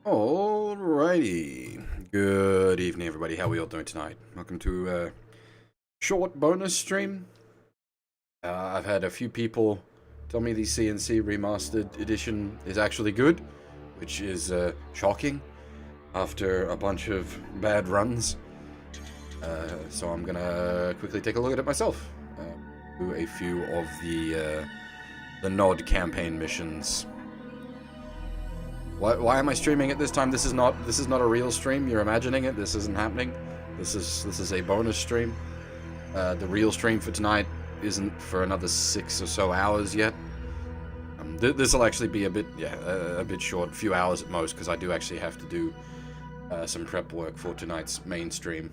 Alrighty. Good evening, everybody. How are we all doing tonight? Welcome to a short bonus stream. I've had a few people tell me the C&C Remastered edition is actually good, which is shocking after a bunch of bad runs. So I'm gonna quickly take a look at it myself. Do a few of the Nod campaign missions. Why am I streaming it this time? This is not a real stream. You're imagining it. This isn't happening. This is a bonus stream. The real stream for tonight isn't for another 6 or so hours yet. This will actually be a bit short, a few hours at most, because I do actually have to do some prep work for tonight's main stream.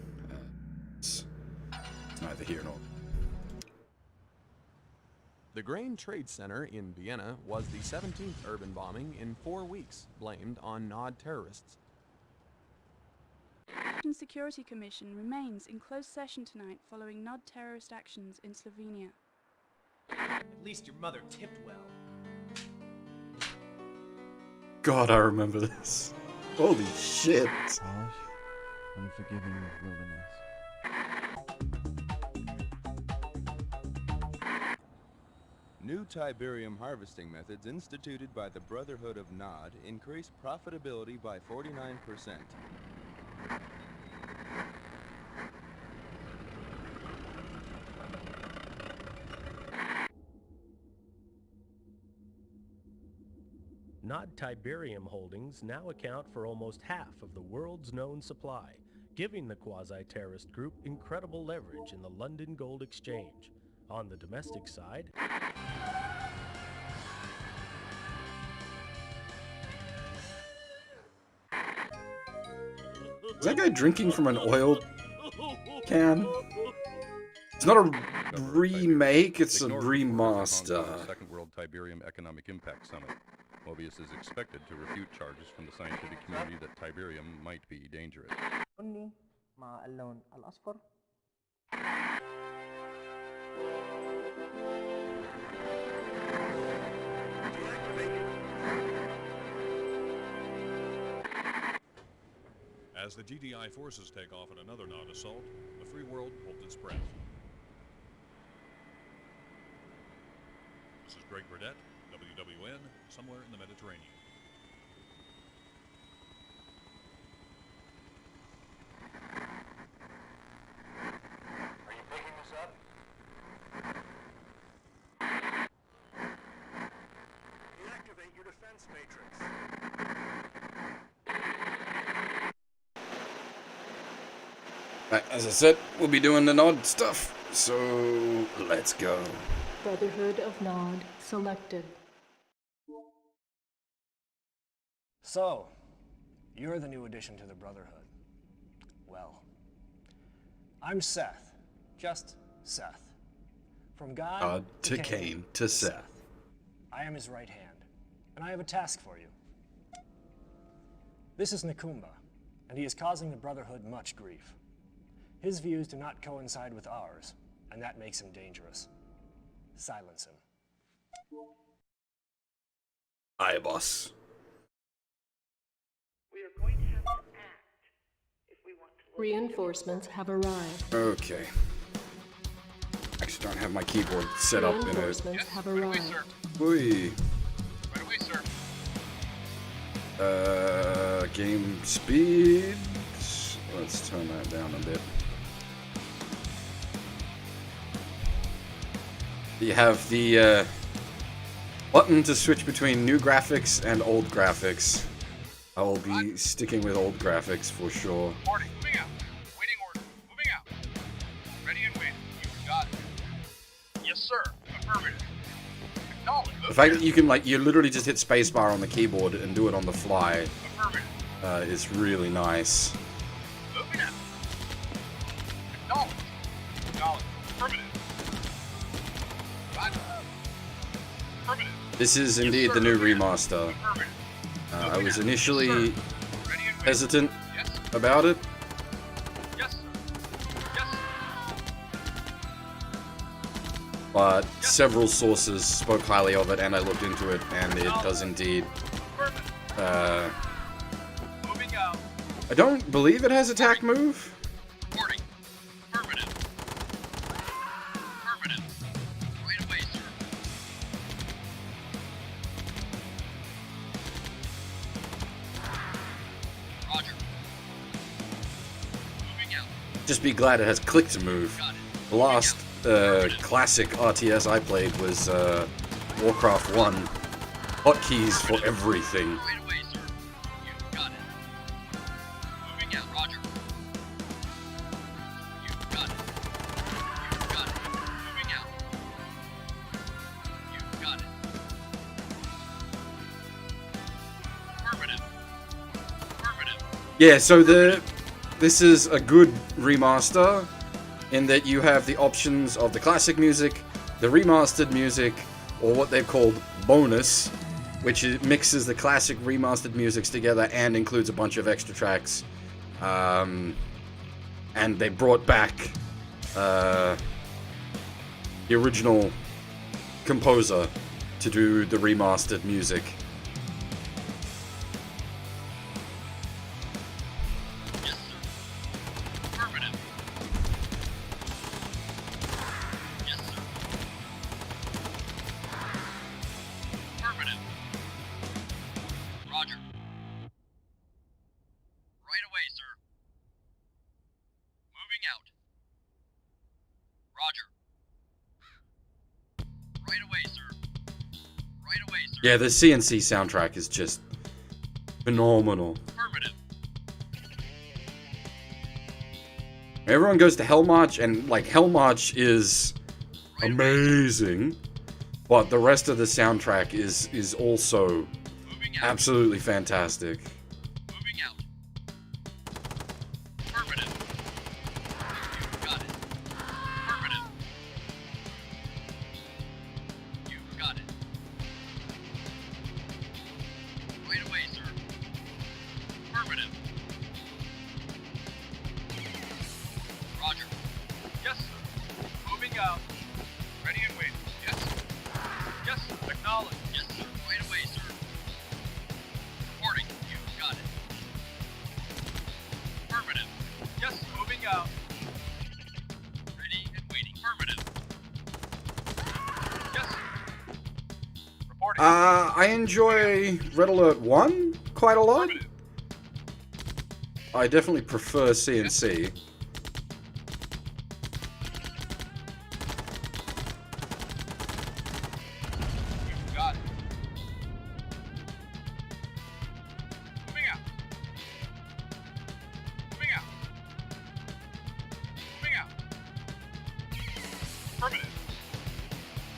It's neither here nor. The Grain Trade Center in Vienna was the 17th urban bombing in 4 weeks, blamed on Nod terrorists. The Security Commission remains in closed session tonight following Nod terrorist actions in Slovenia. At least your mother tipped well. God, I remember this. Holy shit. Harsh, unforgiving wilderness. New Tiberium harvesting methods instituted by the Brotherhood of Nod increase profitability by 49%. Nod Tiberium holdings now account for almost half of the world's known supply, giving the quasi-terrorist group incredible leverage in the London Gold Exchange. On the domestic side, Is that guy drinking from an oil can? It's not a remake, it's a remaster. Second World Tiberium Economic Impact Summit. Mobius is expected to refute charges from the scientific community that Tiberium might be dangerous. As the GDI forces take off in another Nod assault, the free world holds its breath. This is Greg Burdett, WWN, somewhere in the Mediterranean. Are you picking this up? Deactivate your defense matrix. Right, as I said, we'll be doing the Nod stuff, so let's go. Brotherhood of Nod selected. So, you're the new addition to the Brotherhood. Well, I'm Seth. Just Seth. From God to Cain to Seth. I am his right hand, and I have a task for you. This is Nakumba, and he is causing the Brotherhood much grief. His views do not coincide with ours, and that makes him dangerous. Silence him. Aye, boss. We are going to have to act if we want to. Reinforcements have arrived. Okay. I just don't have my keyboard set up in a... Reinforcements have arrived. Oi. Right away, sir. Game speed. Let's turn that down a bit. You have the button to switch between new graphics and old graphics. I will be sticking with old graphics for sure. Reporting. Moving out. Waiting order. Moving out. Ready and waiting. You got it. Yes, sir. Affirmative. Acknowledge. The fact that you can, like, you literally just hit spacebar on the keyboard and do it on the fly is really nice. Moving out. Acknowledge. Acknowledge. Affirmative. Got it. Affirmative. This is indeed the new remaster. I was initially hesitant about it. Yes, sir. Yes, sir. But several sources spoke highly of it, and I looked into it, and it does indeed out. I don't believe it has attack move. Reporting. Affirmative. Affirmative. Right away, sir. Roger. Moving out. Just be glad it has click to move. Got it. The last classic RTS I played was Warcraft 1. Hotkeys for everything. Right away, sir. You got it. Moving out. Roger. You got it. You got it. Moving out. You got it. Affirmative. Affirmative. Yeah, so this is a good remaster in that you have the options of the classic music, the remastered music, or what they've called bonus, which mixes the classic remastered musics together and includes a bunch of extra tracks. And they brought back the original composer to do the remastered music. Yes, sir. Affirmative. Yes, sir. Affirmative. Roger. Right away, sir. Moving out. Roger. Right away, sir. Right away, sir. Yeah, the C&C soundtrack is just phenomenal. Affirmative. Everyone goes to Hell March, and like Hell March is amazing, but the rest of the soundtrack is also Moving out. absolutely fantastic. Moving out. Affirmative. You got it. Affirmative. You got it. Right away, sir. Affirmative. Roger. Yes, sir. Moving out. Ready and waiting. Yes, sir. Yes, sir. Acknowledge. Yes, sir. Right away, sir. Reporting. You got it. Affirmative. Yes, moving out. Ready and waiting. Affirmative. Yes, sir. Reporting. I enjoy Red Alert 1 quite a lot. Affirmative. I definitely prefer C&C. You got it. Moving out. Moving out. Moving out. Affirmative.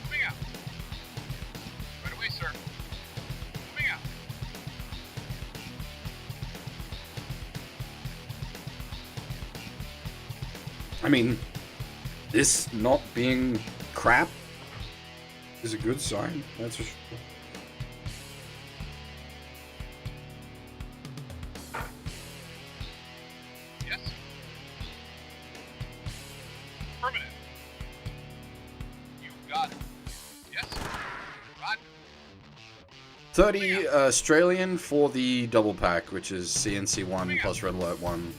Moving out. Right away, sir. Moving out. I mean, this not being crap is a good sign, that's for sure. Yes. Affirmative. You got it. Yes. Roger. 30 Australian for the double pack, which is C&C 1 plus Red Alert 1.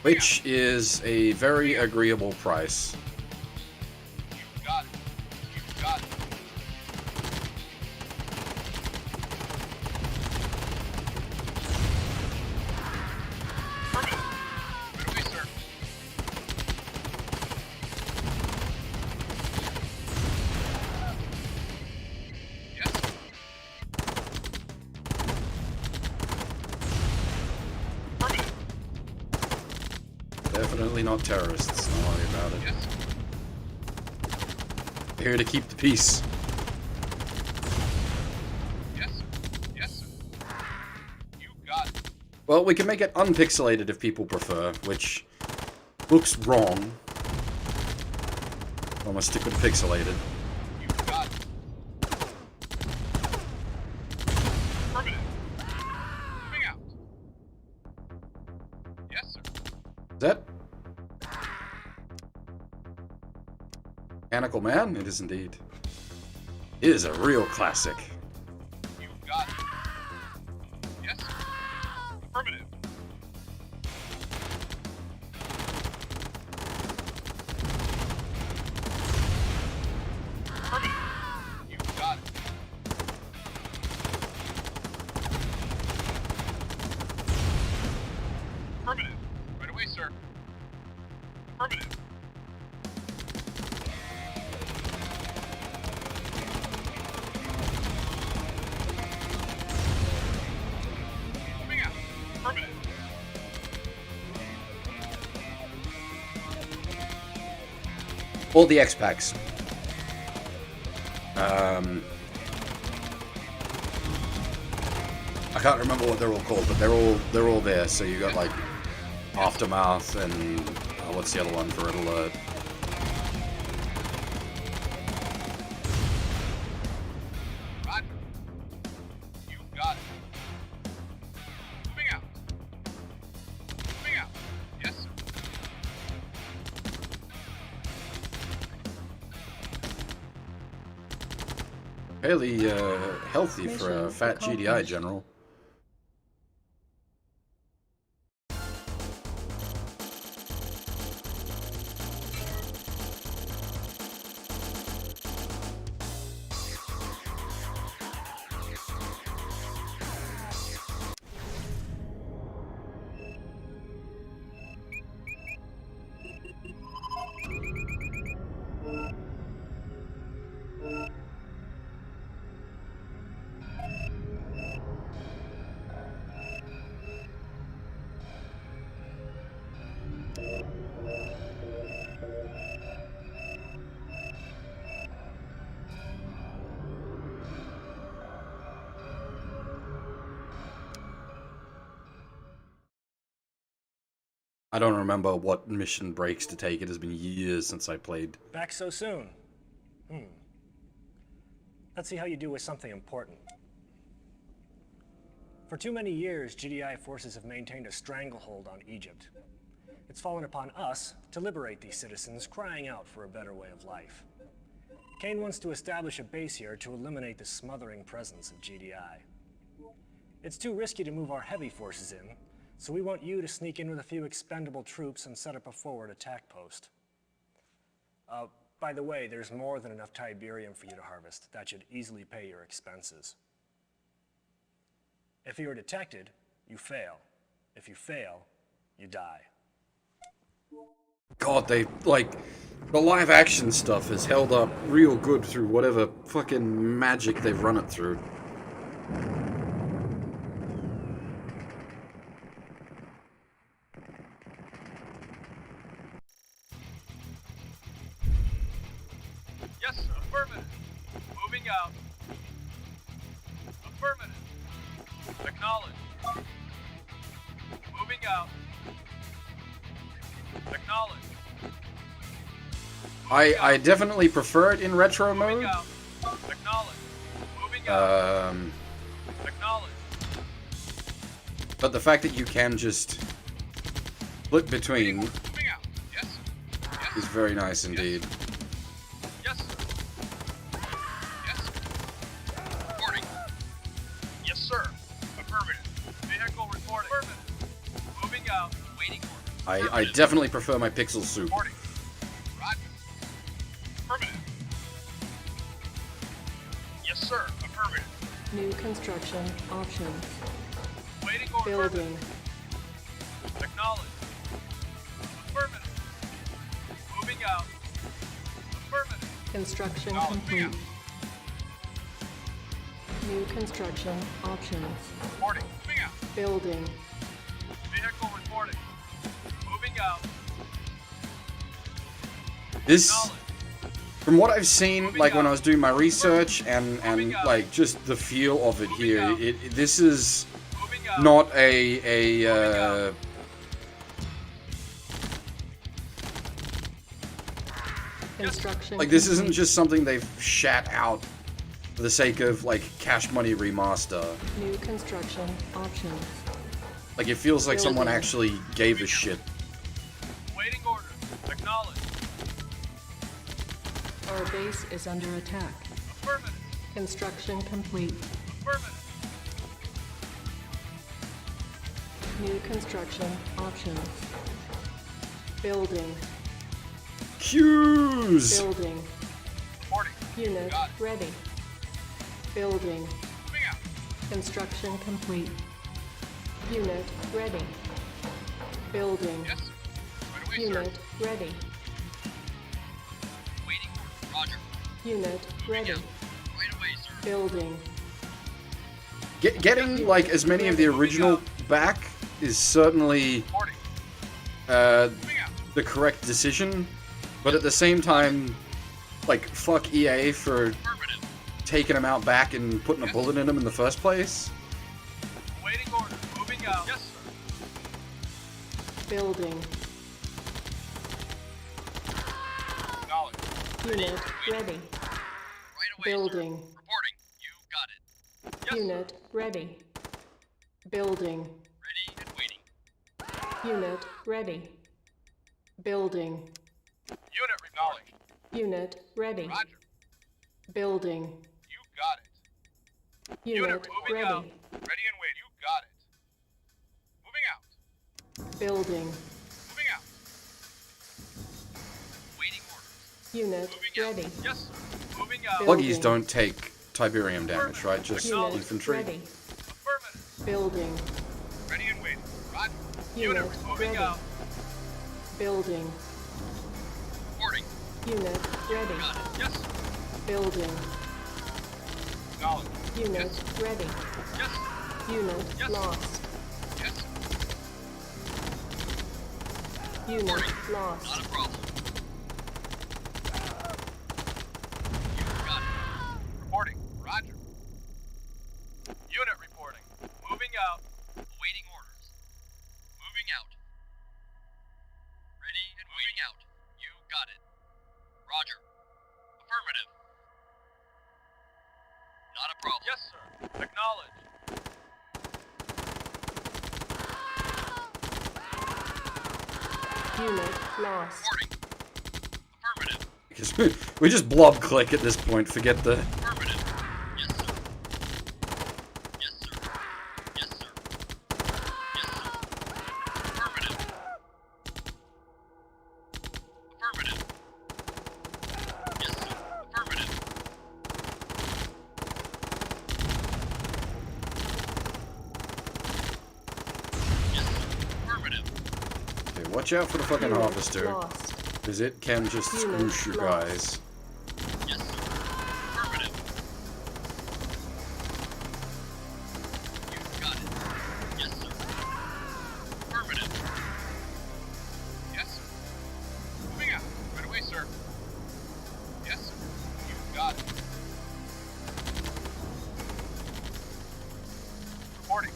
Which is a very agreeable price. You got it. You got it. Affirmative. Right away, sir. Yes. Affirmative. Definitely not terrorists, don't worry about it. Yes. Here to keep the peace. Yes, sir. Yes, sir. You got it. Well, we can make it unpixelated if people prefer, which looks wrong. I'm gonna stick with pixelated. You got it. Affirmative. Moving out. Yes, sir. Is that Mechanical Man? It is indeed. It is a real classic. You got it. Yes, sir. All the X-Packs. I can't remember what they're all called, but they're all there. So you got like Aftermath and what's the other one for Red Alert? Roger. You got it. Moving out. Moving out. Yes, sir. Fairly healthy for a fat GDI general. I don't remember what mission breaks to take. It has been years since I played. Back so soon? Let's see how you do with something important. For too many years, GDI forces have maintained a stranglehold on Egypt. It's fallen upon us to liberate these citizens crying out for a better way of life. Kane wants to establish a base here to eliminate the smothering presence of GDI. It's too risky to move our heavy forces in, so we want you to sneak in with a few expendable troops and set up a forward attack post. By the way, there's more than enough Tiberium for you to harvest. That should easily pay your expenses. If you are detected, you fail. If you fail, you die. God, they, like, the live action stuff has held up real good through whatever fucking magic they've run it through. Yes, sir. Affirmative. Moving out. Affirmative. Acknowledge. Moving out. Acknowledge. I definitely prefer it in retro mode. Out. Acknowledge. Moving out. Acknowledge. But the fact that you can just flip between Moving out. Yes. Yes. is very nice indeed. Yes, sir. Yes. Reporting. Yes, sir. Affirmative. Vehicle reporting. Affirmative. Moving out. Waiting order. I definitely prefer my pixel suit. Reporting. Roger. Affirmative. Yes, sir. Affirmative. New construction options. Waiting order. Building. Acknowledge. Affirmative. Moving out. Affirmative. Construction Acknowledge. complete. Moving New construction options. out. Reporting. Moving out. Building. Vehicle reporting. Moving out. This, Acknowledge. from what I've seen, like when I was doing my research and like just the feel of it here, this is Moving out. not a Construction like this isn't complete. just something they've shat out for the sake of like cash money remaster. New construction options. Like it feels like someone Building. actually gave a shit. Waiting order. Acknowledge. Our base is under attack. Affirmative. Construction complete. Affirmative. New construction options. Building. Cues! Building. Reporting. Unit Got it. ready. Building. Moving out. Construction complete. Unit ready. Building. Yes, sir. Right away, Unit sir. ready. Waiting order. Roger. Unit ready. out. Right away, sir. Building. Getting like as many of the original back is certainly Reporting. uh, Moving out. the correct decision. But at the same time, like, fuck EA for taking him out back and putting a bullet in him in the first place. Waiting order. Moving out. Yes, sir. Building. Acknowledged. Unit ready. Right away, Building. sir. Reporting. You got it. Yes, Unit ready. Building. ready and waiting. Unit ready. Building. Unit acknowledged. Unit ready. Roger. Building. You got it. Unit moving ready. out. Ready and waiting. You got it. Moving out. Building. Moving out. Waiting orders. Unit Moving ready. out. Yes, sir. Moving out. Building. Buggies don't take Tiberium damage, right? Just Unit infantry. ready. Affirmative. Building. Ready and waiting. Roger. Unit moving ready. out. Building. Reporting. Unit ready. Got it. Yes, sir. Building. Acknowledged. Unit ready. Yes, sir. Unit Yes. lost. Yes, sir. Unit Not lost. a problem. You got it. Reporting. Roger. Unit reporting. Moving out. Awaiting orders. Moving out. Ready and moving out. You got it. Roger. Affirmative. Not a problem. Yes, sir. Acknowledged. Unit lost. Reporting. Affirmative. Because we just blob click at this point. Forget the. Affirmative. Yes, sir. Yes, sir. Yes, sir. Yes, sir. Affirmative. Affirmative. Yes, sir. Affirmative. Yes, sir. Affirmative. Okay, watch out for the fucking Unit harvester, lost. because it can just Unit squoosh you lost. guys. Yes, sir. Affirmative. You got it. Yes, sir. Affirmative. Yes, sir. Moving out. Right away, sir. Yes, sir. You got it. Reporting.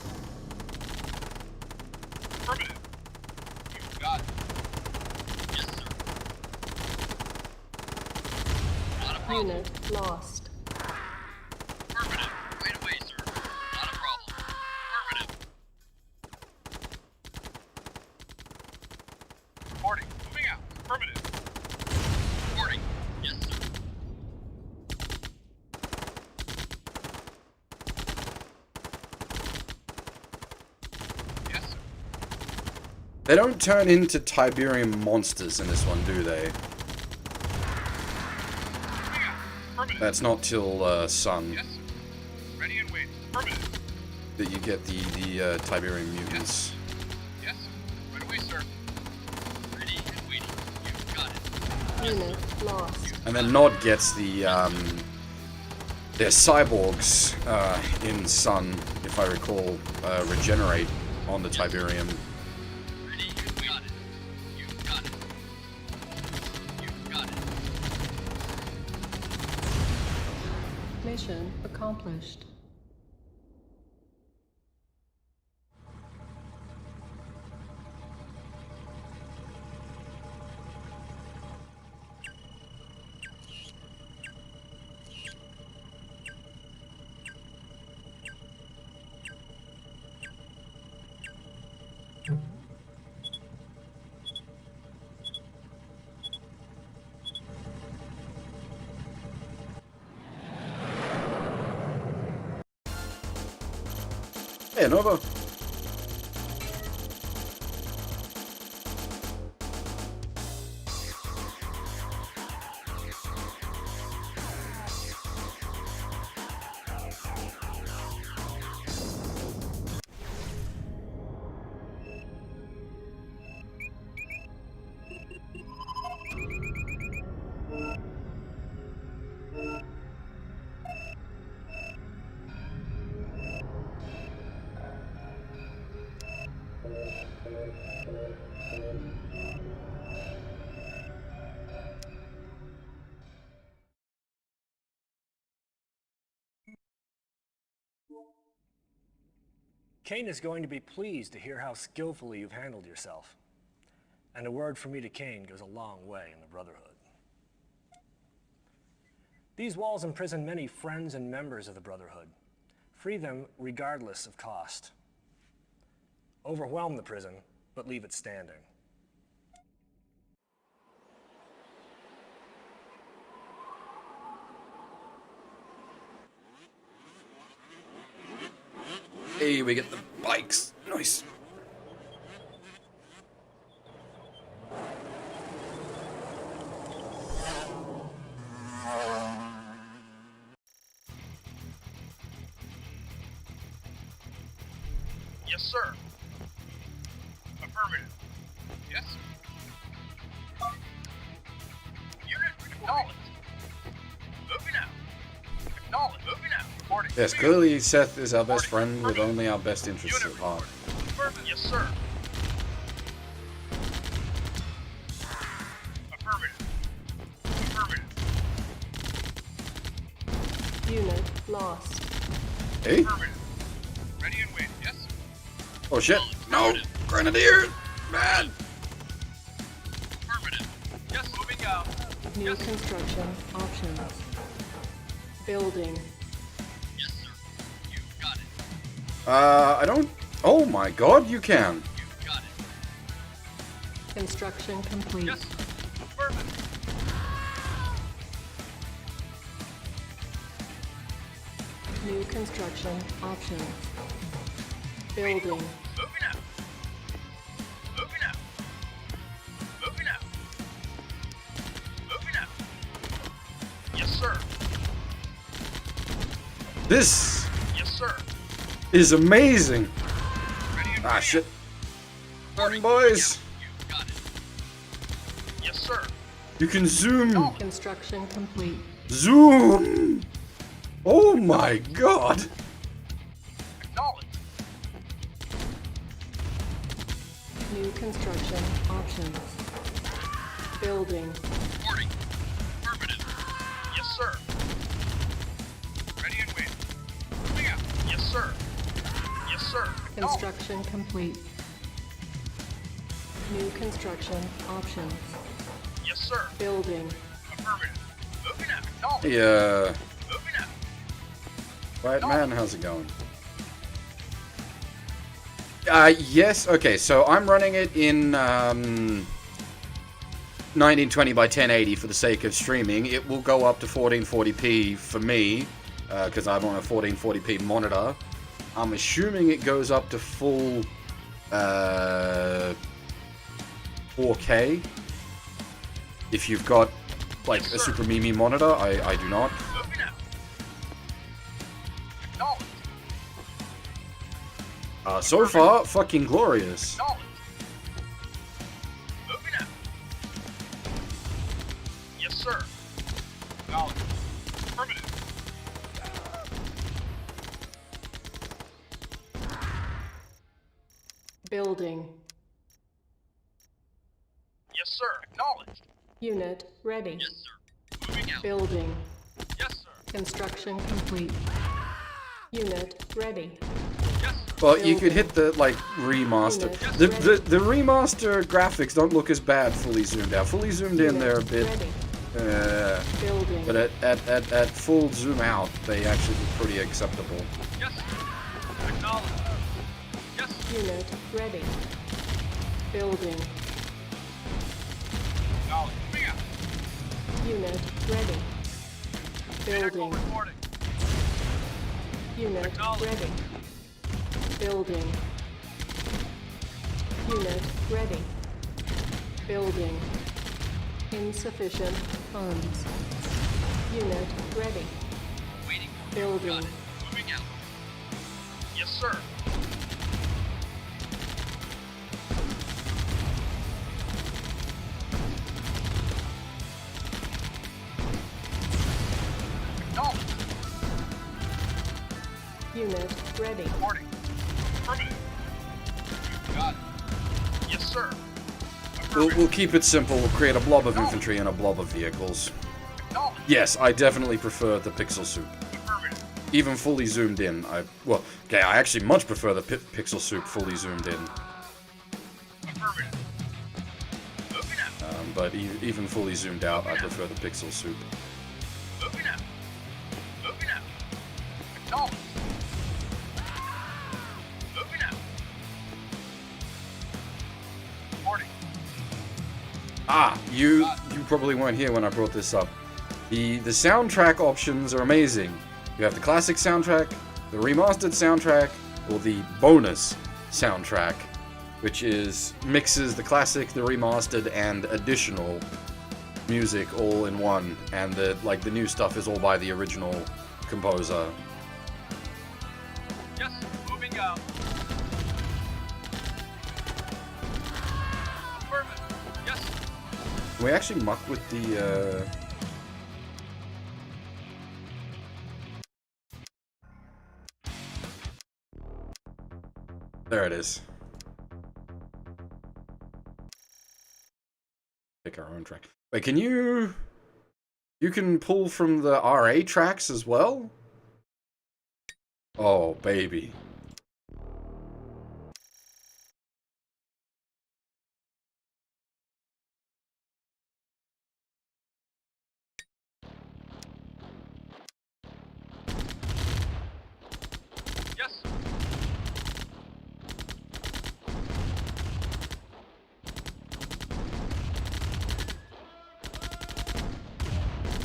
Affirmative. You got it. Yes, sir. Not a problem. Unit lost. Affirmative. Right away, sir. Not a problem. Affirmative. Reporting. Moving out. Affirmative. Reporting. Yes, sir. Yes, sir. They don't turn into Tiberium monsters in this one, do they? Moving out. Affirmative. That's not till Sun Yes, sir. Ready and waiting. Affirmative. that you get the Tiberium mutants. Yes, sir. Right away, sir. Ready and waiting. You got it. Unit lost. And then Nod gets the their cyborgs in Sun, if I recall, regenerate on the Tiberium. Ready and got it. You got it. You got it. Mission accomplished. Hey, Nova. Kane is going to be pleased to hear how skillfully you've handled yourself. And a word from me to Kane goes a long way in the Brotherhood. These walls imprison many friends and members of the Brotherhood. Free them regardless of cost. Overwhelm the prison, but leave it standing. Hey, we get the bikes. Nice. Yes, sir. Affirmative. Yes, sir. Unit acknowledged. Moving out. Acknowledged. Moving out. Reporting. Yes, clearly Seth is our best friend with only our best interests at heart. Affirmative. Yes, sir. Affirmative. Affirmative. Unit lost. Hey? Affirmative. Ready and waiting. Yes, sir. Oh shit. No! Grenadier! Man! Affirmative. Yes, moving out. New construction options. Building. Yes, sir. You got it. I don't... Oh my god, you can. You got it. Construction complete. Yes, sir. Affirmative. New construction options. Building. Moving out. Moving out. Moving out. Moving out. Yes, sir. This Yes, sir. is amazing. Ready and Ah waiting. shit. Run, boys. You got it. Yes, sir. You can zoom. Construction complete. Zoom! Oh my god! Acknowledge. New construction options. Building. Reporting. Affirmative. Yes, sir. Ready and waiting. Moving out. Yes, sir. Yes, sir. Acknowledge. Construction complete. New construction options. Yes, sir. Building. Affirmative. Moving out. Acknowledge. Yeah. Moving out. Right, man, how's it going? Yes, okay, so I'm running it in 1920 by 1080 for the sake of streaming. It will go up to 1440p for me, because I'm on a 1440p monitor. I'm assuming it goes up to full 4K. If you've got, like, a Super Mimi monitor, I do not. Moving out. Acknowledge. So far, fucking glorious. Acknowledge. Moving out. Yes, sir. Acknowledge. Affirmative. Building. Yes, sir. Acknowledged. Unit ready. Yes, sir. Moving out. Building. Yes, sir. Construction complete. Unit ready. Yes, sir. Well, you could hit the, like, remaster. The remaster graphics don't look as bad fully zoomed out. Fully zoomed in, they're a bit... Building. But at full zoom out, they actually look pretty acceptable. Yes, sir. Acknowledge. Yes, sir. Unit ready. Building. Acknowledge. Moving out. Unit ready. Vehicle Building. reporting. Unit ready. Building. Unit ready. Building. Insufficient funds. Unit ready. Waiting. Building. Moving out. Yes, sir. Acknowledge. Unit ready. Reporting. Affirmative. You got it. Yes, sir. We'll keep it simple. We'll create a blob of infantry and a blob of vehicles. Acknowledge. Yes, I definitely prefer the pixel soup. Affirmative. even fully zoomed in. Well, okay, I actually much prefer the pixel soup fully zoomed in. Affirmative. Moving out. But even fully zoomed out, I prefer the pixel soup. Moving out. Moving out. Acknowledged. Moving out. Reporting. Ah, you probably weren't here when I brought this up. The soundtrack options are amazing. You have the classic soundtrack, the remastered soundtrack, or the bonus soundtrack, which mixes the classic, the remastered, and additional music all in one. And the new stuff is all by the original composer. Yes, moving out. Affirmative. Yes. Can we actually muck with the There it is. Pick our own track. Wait, can you can pull from the RA tracks as well? Oh, baby. Yes.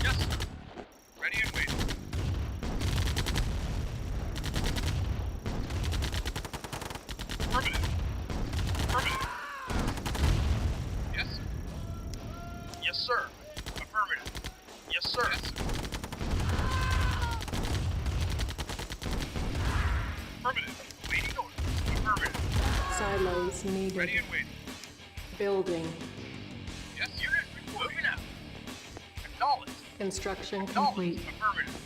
Yes. Ready and waiting. Affirmative. Affirmative. Yes. Yes, sir. Affirmative. Yes, sir. Yes, sir. Affirmative. Waiting order. Affirmative. Silos needed. Ready and waiting. Building. Yes, unit. Moving out. Acknowledged. Construction Acknowledged. complete. Affirmative.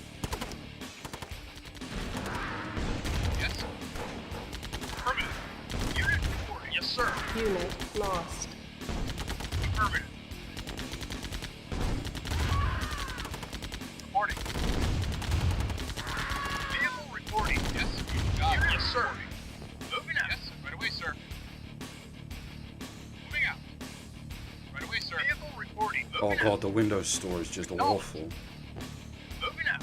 Yes. Affirmative. Unit reporting. Yes, sir. Unit lost. Affirmative. Reporting. Vehicle reporting. Yes. Got it. Yes, sir. Moving out. Yes. Right away, sir. Moving out. Right away, sir. Vehicle reporting. Oh Moving god, out. the Windows Store is just awful. Moving out.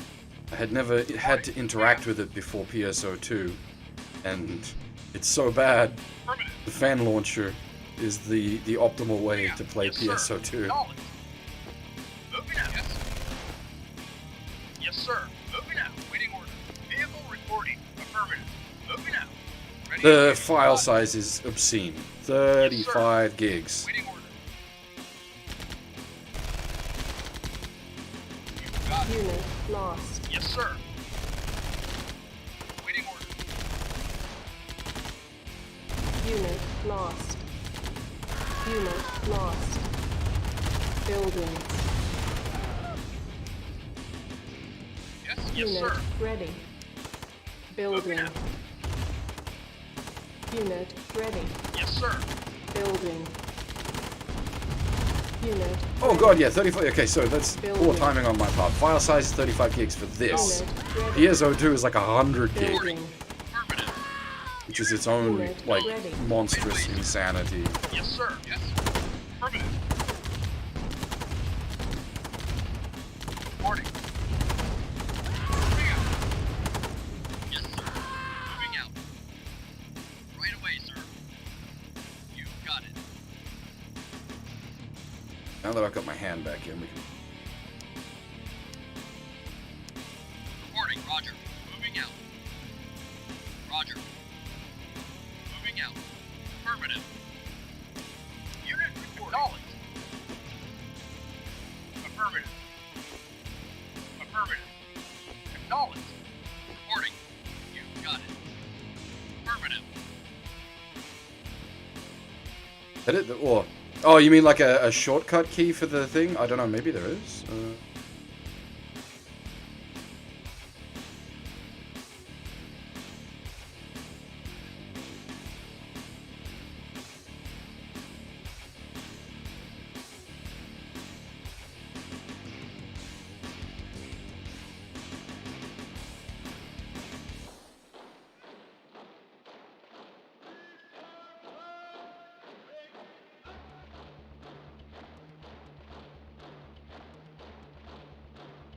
I had never had to interact with it before PSO2, and it's so bad. Affirmative. The fan launcher is the optimal way to play Yes, sir. PSO2. Acknowledged. Moving out. Yes. Yes, sir. Moving out. Waiting order. Vehicle reporting. Affirmative. Moving out. Ready The and waiting. file size is obscene. 35 gigs. Waiting order. You got it. Unit lost. Yes, sir. Waiting order. Unit lost. Unit lost. Buildings. Yes, yes, Unit sir. ready. Building. out. Unit ready. Yes, sir. Building. Unit. Oh god, yeah, 35. Okay, so that's poor Building. timing on my part. File size is 35 gigs for this. Unit ready. PSO2 is like 100 gigs, Building. Affirmative. which is its own, Unit like, ready. monstrous insanity. Yes, sir. Yes. Affirmative. Reporting. Moving out. Yes, sir. Moving out. Right away, sir. You got it. Now that I've got my hand back in, we can... Reporting, Roger. Moving out. Roger. Moving out. Affirmative. Unit report. Acknowledged. Affirmative. Affirmative. Acknowledged. Reporting. You got it. Affirmative. Edit the... Or... Oh, you mean like a shortcut key for the thing? I don't know, maybe there is.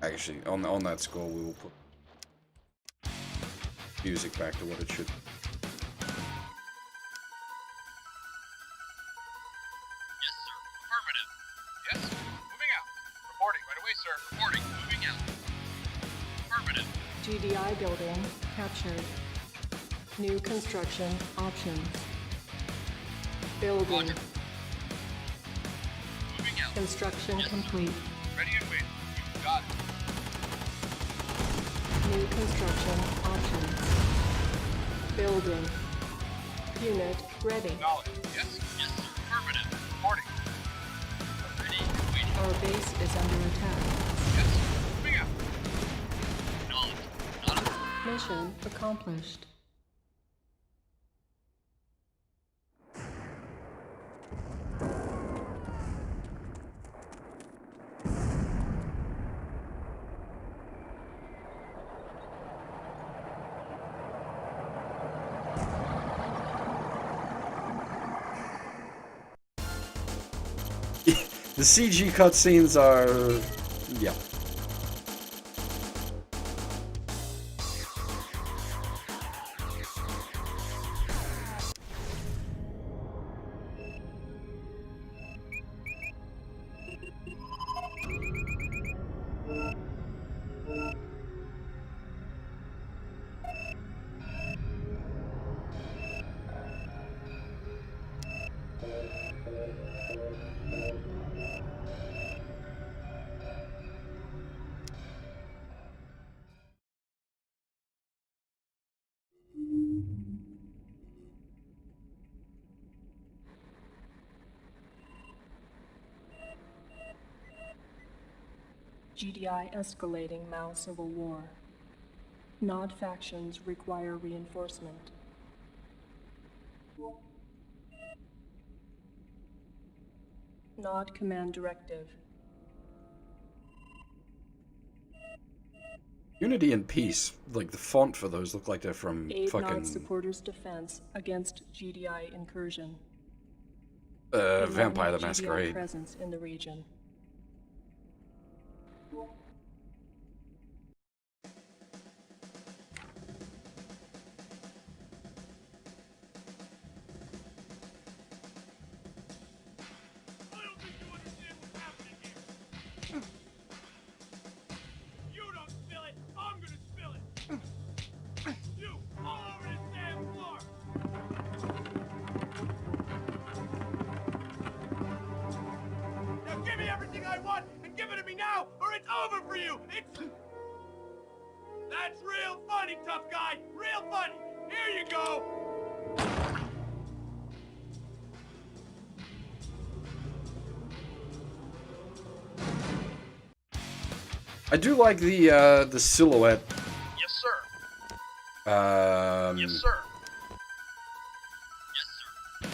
Actually, on that score, we will put music back to what it should. Yes, sir. Affirmative. Yes. Moving out. Reporting right away, sir. Reporting. Moving out. Affirmative. GDI building captured. New construction options. Building. Roger. Moving out. Construction Yes, sir. complete. Ready and waiting. You got it. New construction options. Building. Unit ready. Acknowledge. Yes. Yes, sir. Affirmative. Reporting. Ready and waiting. Our base is under attack. Yes, sir. Moving out. Acknowledge. Not a Mission accomplished. The CG cutscenes are... yeah. GDI escalating Mao civil war. Nod factions require reinforcement. Nod command directive. Unity and Peace, like the font for those look like they're from Aid fucking... Nod supporters' defense against GDI incursion. Vampire the GDI Masquerade. presence in the region. That's real funny, tough guy! Real funny! Here you go! I do like the silhouette. Yes, sir. Yes, sir. Yes, sir.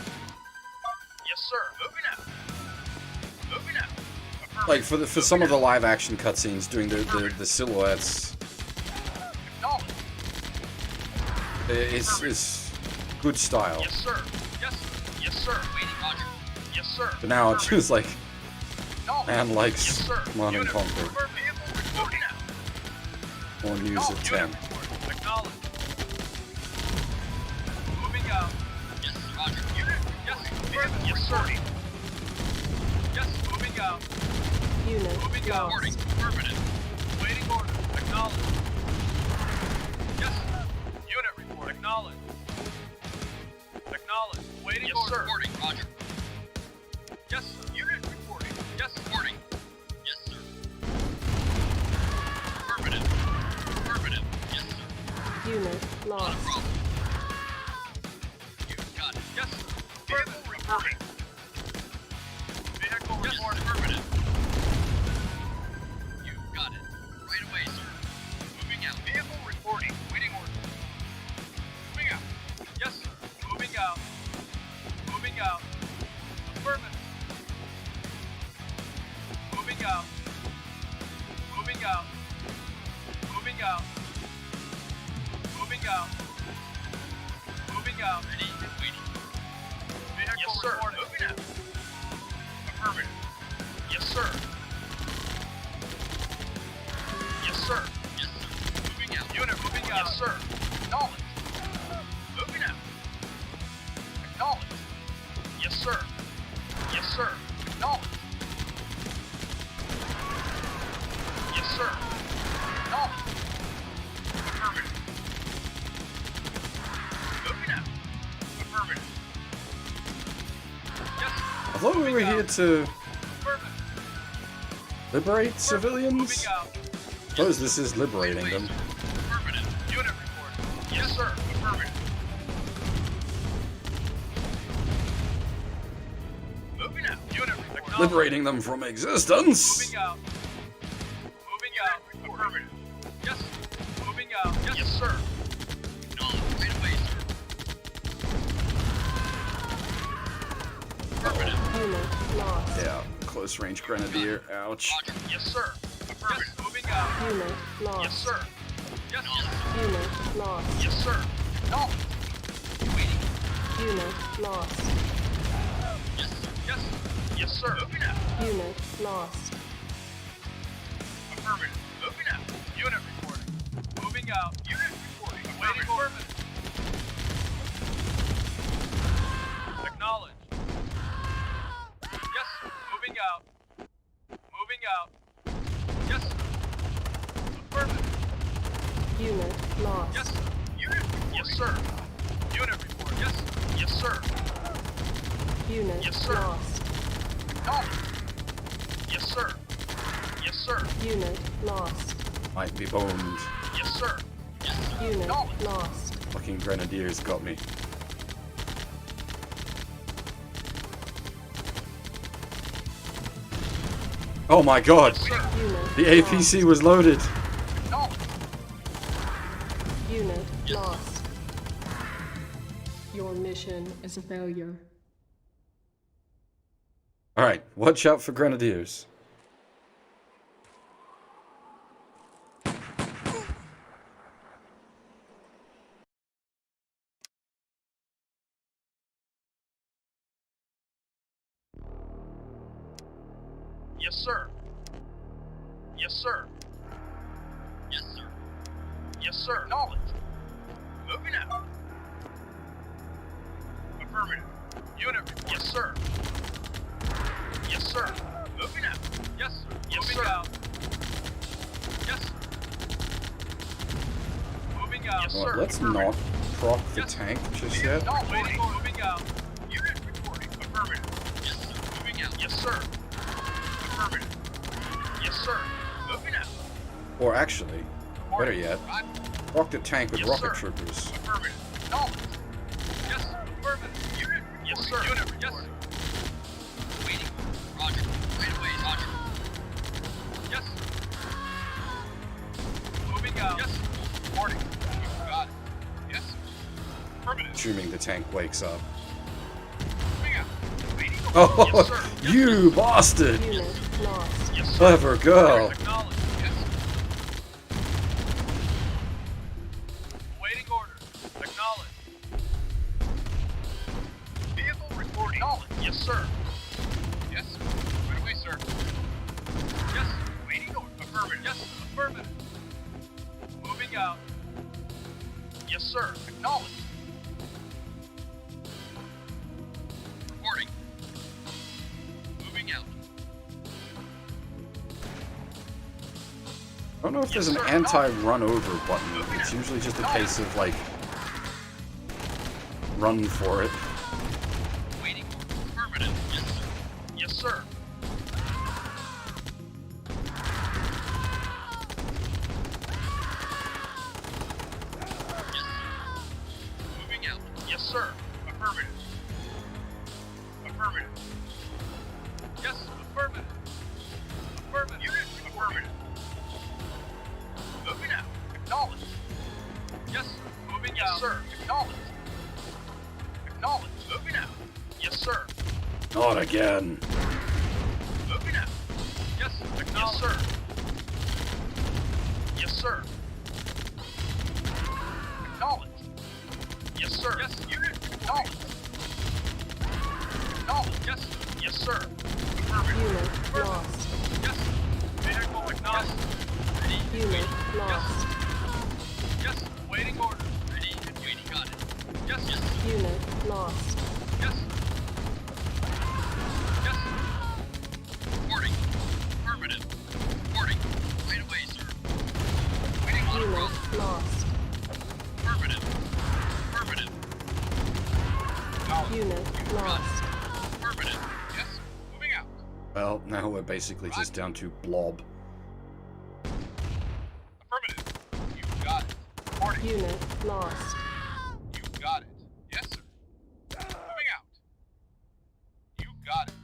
Yes, sir. Moving out. Moving out. Affirmative. Like for some of the live action cutscenes, doing the silhouettes. Acknowledge. It's good style. Yes, sir. Yes, sir. Yes, sir. Waiting, Roger. Yes, sir. But now it's just like, Acknowledge. man likes Yes, sir. Command and Unit, Conquer. confirm vehicle reporting out. More news at 10. Acknowledge. Moving out. Yes, Roger. Unit. Yes, vehicle yes, sir. Yes, moving out. Unit Moving out. Reporting. Affirmative. Waiting order. Acknowledge. Yes, sir. Unit report. Acknowledge. Acknowledge. Waiting yes, order. Sir. Reporting. Roger. Yes, sir. Unit reporting. Yes, reporting. Yes, sir. Affirmative. Affirmative. Yes, sir. Unit Not a lost. problem. You got it. Yes, sir. Vehicle reporting. Vehicle yes, report. Affirmative. You got it. Right away, sir. Moving out. Vehicle reporting. Waiting order. Moving out. Yes, sir. Moving out. Moving out. Affirmative. Moving out. Moving out. Moving out. Moving out. Moving out. Ready and waiting. Vehicle yes, sir. Reporting. Moving out. Affirmative. Yes, sir. I thought we were here to liberate civilians? I suppose this is liberating them. Affirmative. Unit report. Yes, sir. Affirmative. Moving out. Unit report. Liberating them from existence! Moving out. Moving out. Affirmative. Yes. Moving out. Yes, sir. No, right away, sir. Affirmative. Unit lost. Yeah, close range grenadier. Ouch. Roger. Yes, sir. Affirmative. Yes, moving out. Unit lost. Yes, sir. Yes, Unit lost. yes, sir. No. Waiting. Unit lost. Yes, sir. Yes, yes, sir. Moving out. Unit lost. Affirmative. Moving out. Unit reporting. Moving out. Unit reporting. Waiting order. Acknowledged. Yes, sir. Moving out. Moving out. Yes, sir. Affirmative. Unit lost. Yes, sir. Unit report. Yes, sir. Unit report. Yes, sir. Yes, sir. Unit Yes, sir. lost. Acknowledged. Yes, sir. Yes, sir. Unit lost. Might be boned. Yes, sir. Yes, sir. Unit Acknowledged. lost. Fucking grenadiers got me. Oh my god! Unit The APC was loaded! Acknowledged. Unit lost. Your mission is a failure. Alright, watch out for grenadiers. Yes, sir. Yes, sir. Yes, sir. Yes, sir. Acknowledged. Moving out. Affirmative. Unit report. Yes, sir. Yes, sir. Moving out. Yes, sir. Yes, moving sir. Out. Yes, sir. Moving out. Yes, Well, sir. let's not proc the Yes, sir. tank just yet. No, waiting. Moving out. Unit reporting. Affirmative. Yes, sir. Moving out. Yes, sir. Affirmative. Yes, sir. Moving out. Or actually, better yet, Roger. proc the tank with Yes, rocket sir. troopers. Affirmative. Acknowledged. Yes, sir. Affirmative. Unit. Yes, sir. Unit. Yes, sir. Waiting. Roger. Right away. Roger. Yes, sir. Moving out. Yes, sir. Reporting. Got it. Yes, sir. Affirmative. Assuming the tank wakes up. Moving out. Waiting. Oh, Yes, sir. Yes, you sir. bastard! Unit lost. Yes, sir. Clever girl! Acknowledged. Yes, sir. Waiting order. Acknowledged. Vehicle reporting. Acknowledged. Yes, sir. Yes, sir. Right away, sir. Yes, sir. Waiting order. Affirmative. Yes, sir. Affirmative. Moving out. Yes, sir. Acknowledged. Reporting. Moving out. I don't know if there's an anti-run over button. It's usually just a case of, like, run for it. Waiting. Affirmative. Yes, sir. Yes, sir. Yes, sir. Moving out. Yes, sir. Affirmative. Affirmative. Yes, sir. Affirmative. Affirmative. Unit. Affirmative. Moving out. Acknowledged. Yes, sir. Moving out. Yes, sir. Acknowledged. Acknowledged. Moving out. Yes, sir. Not again. Moving out. Yes, sir. Yes, sir. Yes, sir. Acknowledged. Yes, sir. Yes, unit. Acknowledged. Acknowledged. Yes, sir. Yes, sir. Affirmative. Unit lost. Yes, sir. Vehicle acknowledged. Ready. Unit lost. Yes, sir. Waiting order. Ready. Waiting. Got it. Yes, yes. Unit lost. Yes, sir. Yes, sir. Reporting. Affirmative. Reporting. Right away, sir. Waiting on Unit approach. lost. Affirmative. Affirmative. Unit lost. Affirmative. Yes, Well, now we're basically just down to blob. Affirmative. You got it. Reporting. Unit lost. You got it. Yes, sir. Moving out. You got it.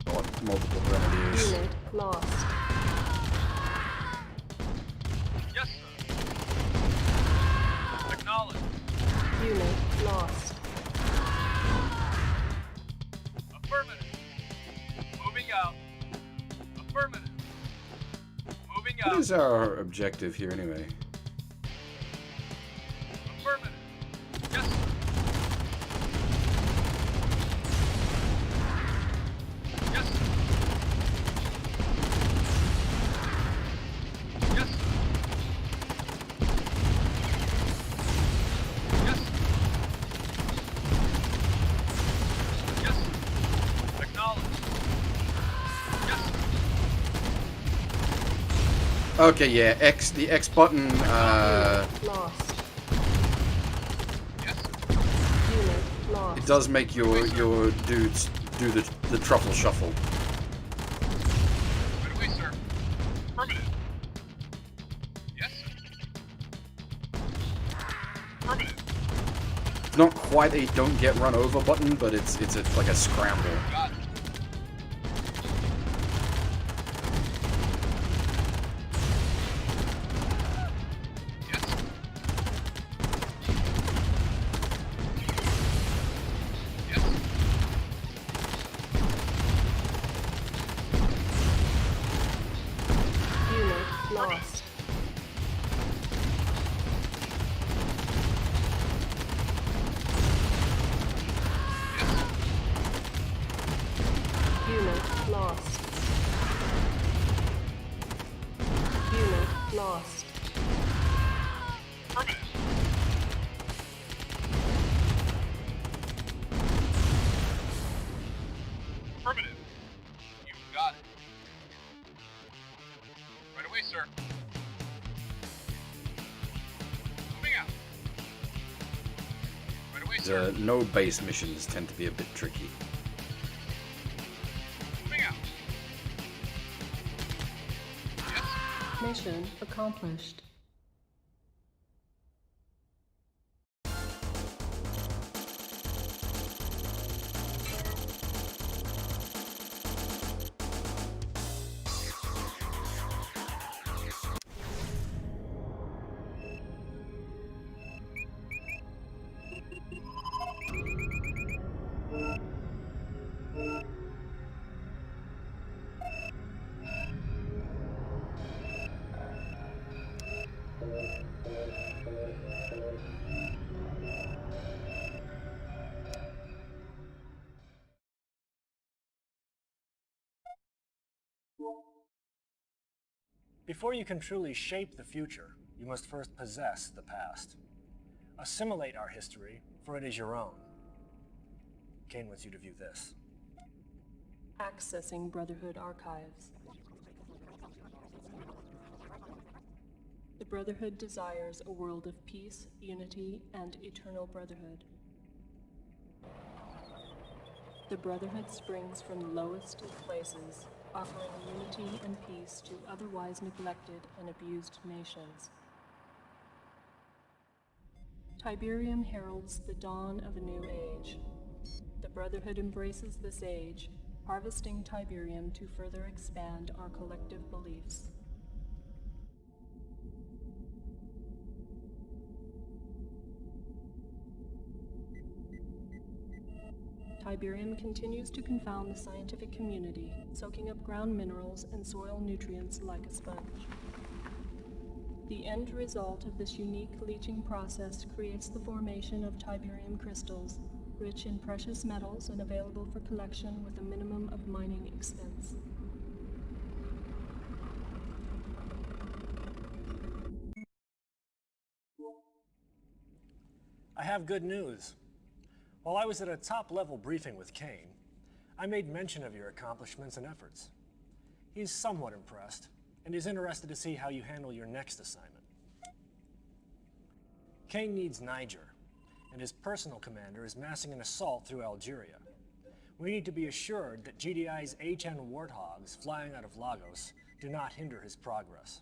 Got multiple grenadiers. Unit lost. Yes, sir. Acknowledge. Unit lost. Affirmative. Moving out. Affirmative. Moving What out. is our objective here anyway? Affirmative. Yes, sir. Yes, sir. Yes, sir. Yes, sir. Yes, sir. Acknowledge. Yes, sir. Okay, yeah, the X button, Lost. Yes, sir. Unit lost. it does make your dudes do the truffle shuffle. Right away, sir. Affirmative. Yes, sir. Affirmative. It's not quite a don't get run over button, but it's like a scramble. Got it. Yes, sir. Yes, sir. Unit lost. Unit lost. Unit lost. Affirmative. Affirmative. You got it. Right away, sir. Moving out. Right away, sir. The no base missions tend to be a bit tricky. Moving out. Yes, sir. Mission accomplished. Before you can truly shape the future, you must first possess the past. Assimilate our history, for it is your own. Kane wants you to view this. Accessing Brotherhood archives. The Brotherhood desires a world of peace, unity, and eternal brotherhood. The Brotherhood springs from the lowest of places, offering unity and peace to otherwise neglected and abused nations. Tiberium heralds the dawn of a new age. The Brotherhood embraces this age, harvesting Tiberium to further expand our collective beliefs. Tiberium continues to confound the scientific community, soaking up ground minerals and soil nutrients like a sponge. The end result of this unique leaching process creates the formation of Tiberium crystals, rich in precious metals and available for collection with a minimum of mining expense. I have good news. While I was at a top-level briefing with Kane, I made mention of your accomplishments and efforts. He's somewhat impressed, and is interested to see how you handle your next assignment. Kane needs Niger, and his personal commander is massing an assault through Algeria. We need to be assured that GDI's A-10 warthogs flying out of Lagos do not hinder his progress.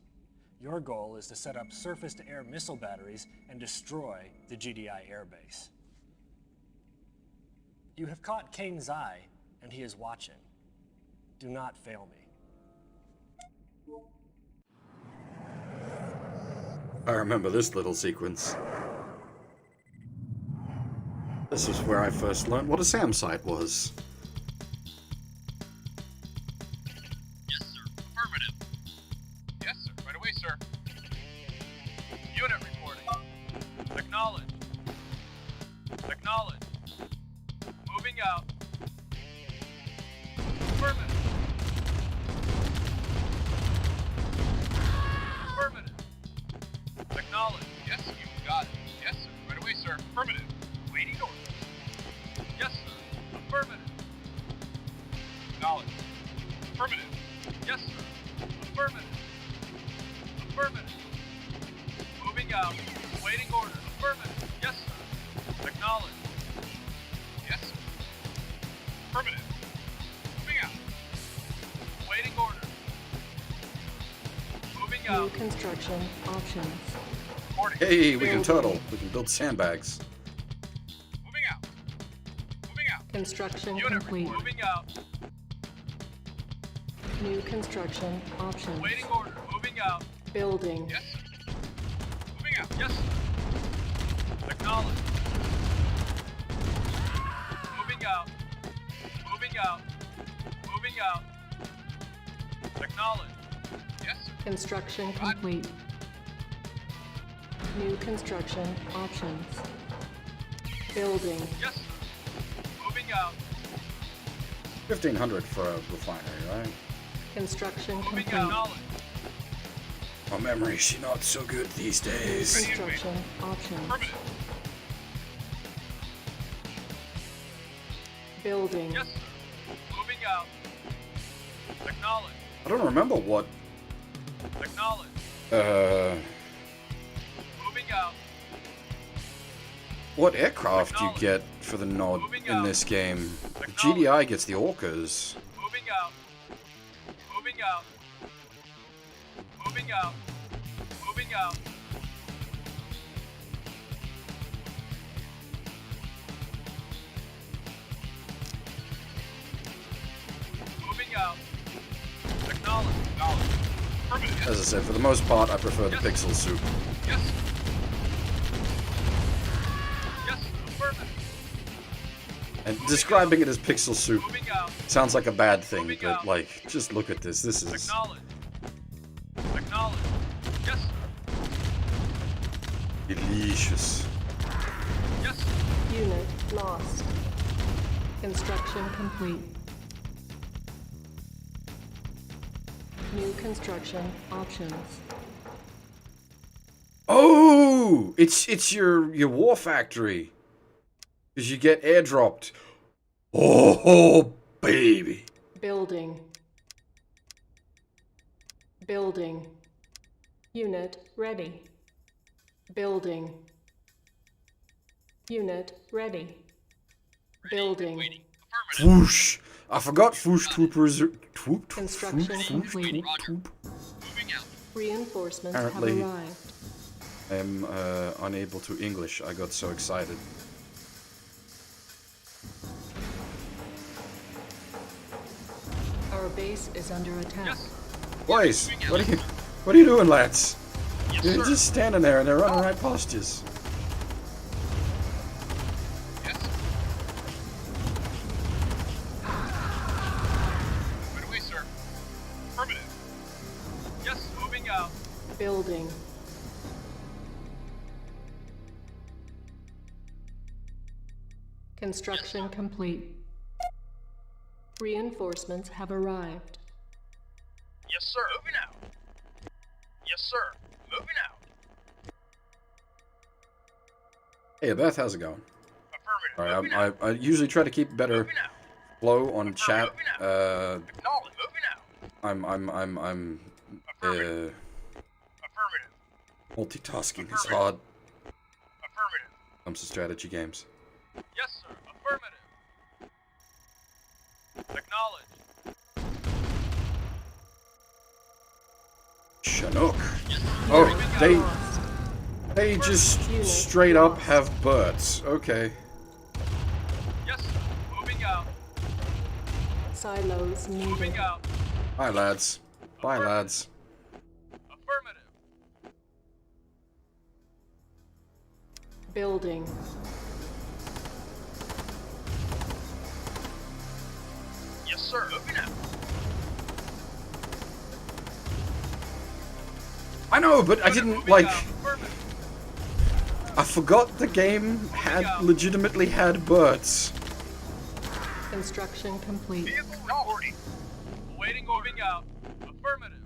Your goal is to set up surface-to-air missile batteries and destroy the GDI airbase. You have caught Kane's eye, and he is watching. Do not fail me. I remember this little sequence. This was where I first learned what a SAM site was. Yes, sir. Affirmative. Yes, sir. Right away, sir. Unit reporting. Acknowledge. Acknowledge. Moving out. Affirmative. Affirmative. Acknowledge. Yes, you got it. Yes, sir. Right away, sir. Affirmative. Waiting order. Yes, sir. Affirmative. Acknowledge. Affirmative. Yes, sir. Affirmative. Affirmative. Moving out. Waiting order. Affirmative. Yes, sir. Acknowledge. Yes, sir. Affirmative. Moving out. Waiting order. Moving New out. construction options. Reporting. Hey, we can turtle. We can build sandbags. Moving out. Moving out. Construction Unit complete. report. Moving out. New construction options. Waiting order. Moving out. Building. Yes, sir. Moving out. Yes, sir. Acknowledge. Moving out. Moving out. Moving out. Acknowledge. Yes, sir. Construction complete. New construction options. Building. Yes, sir. Moving out. 1,500 for a refinery, right? Construction Moving complete. out. Acknowledge. My memory, she not so good these days. Construction options. Affirmative. Building. Yes, sir. Moving out. Acknowledge. I don't remember what Acknowledge. Moving out. what aircraft you get for the nod in this game. The GDI gets the Orcas. Moving out. Moving out. Moving out. Moving out. Moving out. Acknowledge. Acknowledge. Affirmative. As I said, for the most part, I prefer the pixel soup. Yes. Yes. Affirmative. And describing it as pixel soup Moving out. sounds like a bad thing, Moving but out. like, just look at this. This is Acknowledge. Acknowledge. Yes. delicious. Yes. Unit lost. Construction complete. New construction options. Oh, it's your war factory. Because you get airdropped. Oh, baby. Building. Building. Unit ready. Building. Unit ready. Building. Whoosh. I forgot whoosh troopers. Construction complete. Moving out. Reinforcements Apparently- have arrived. I am unable to English. I got so excited. Our base is under attack. Boys, what are you doing, lads? Yes, You're sir. just standing there and they're running right past you. Yes. Right away, sir. Affirmative. Yes. Moving out. Building. Construction complete. Reinforcements have arrived. Yes, sir. Moving out. Yes, sir. Moving out. Hey, Beth, how's it going? Affirmative. Alright, I usually try to keep better flow on chat. Acknowledge. Moving out. I'm Affirmative. multitasking is hard. Affirmative. Comes to strategy games. Yes, sir. Affirmative. Acknowledge. Chinook. Oh, they just straight up have birds. Okay. Yes, sir. Moving out. Silos needed. Moving out. Bye, lads. Bye, lads. Affirmative. Building. Yes, sir. Moving out. I know, but I didn't, like... I forgot the game had legitimately had birds. Construction complete. Vehicle reporting. Awaiting moving out. Affirmative.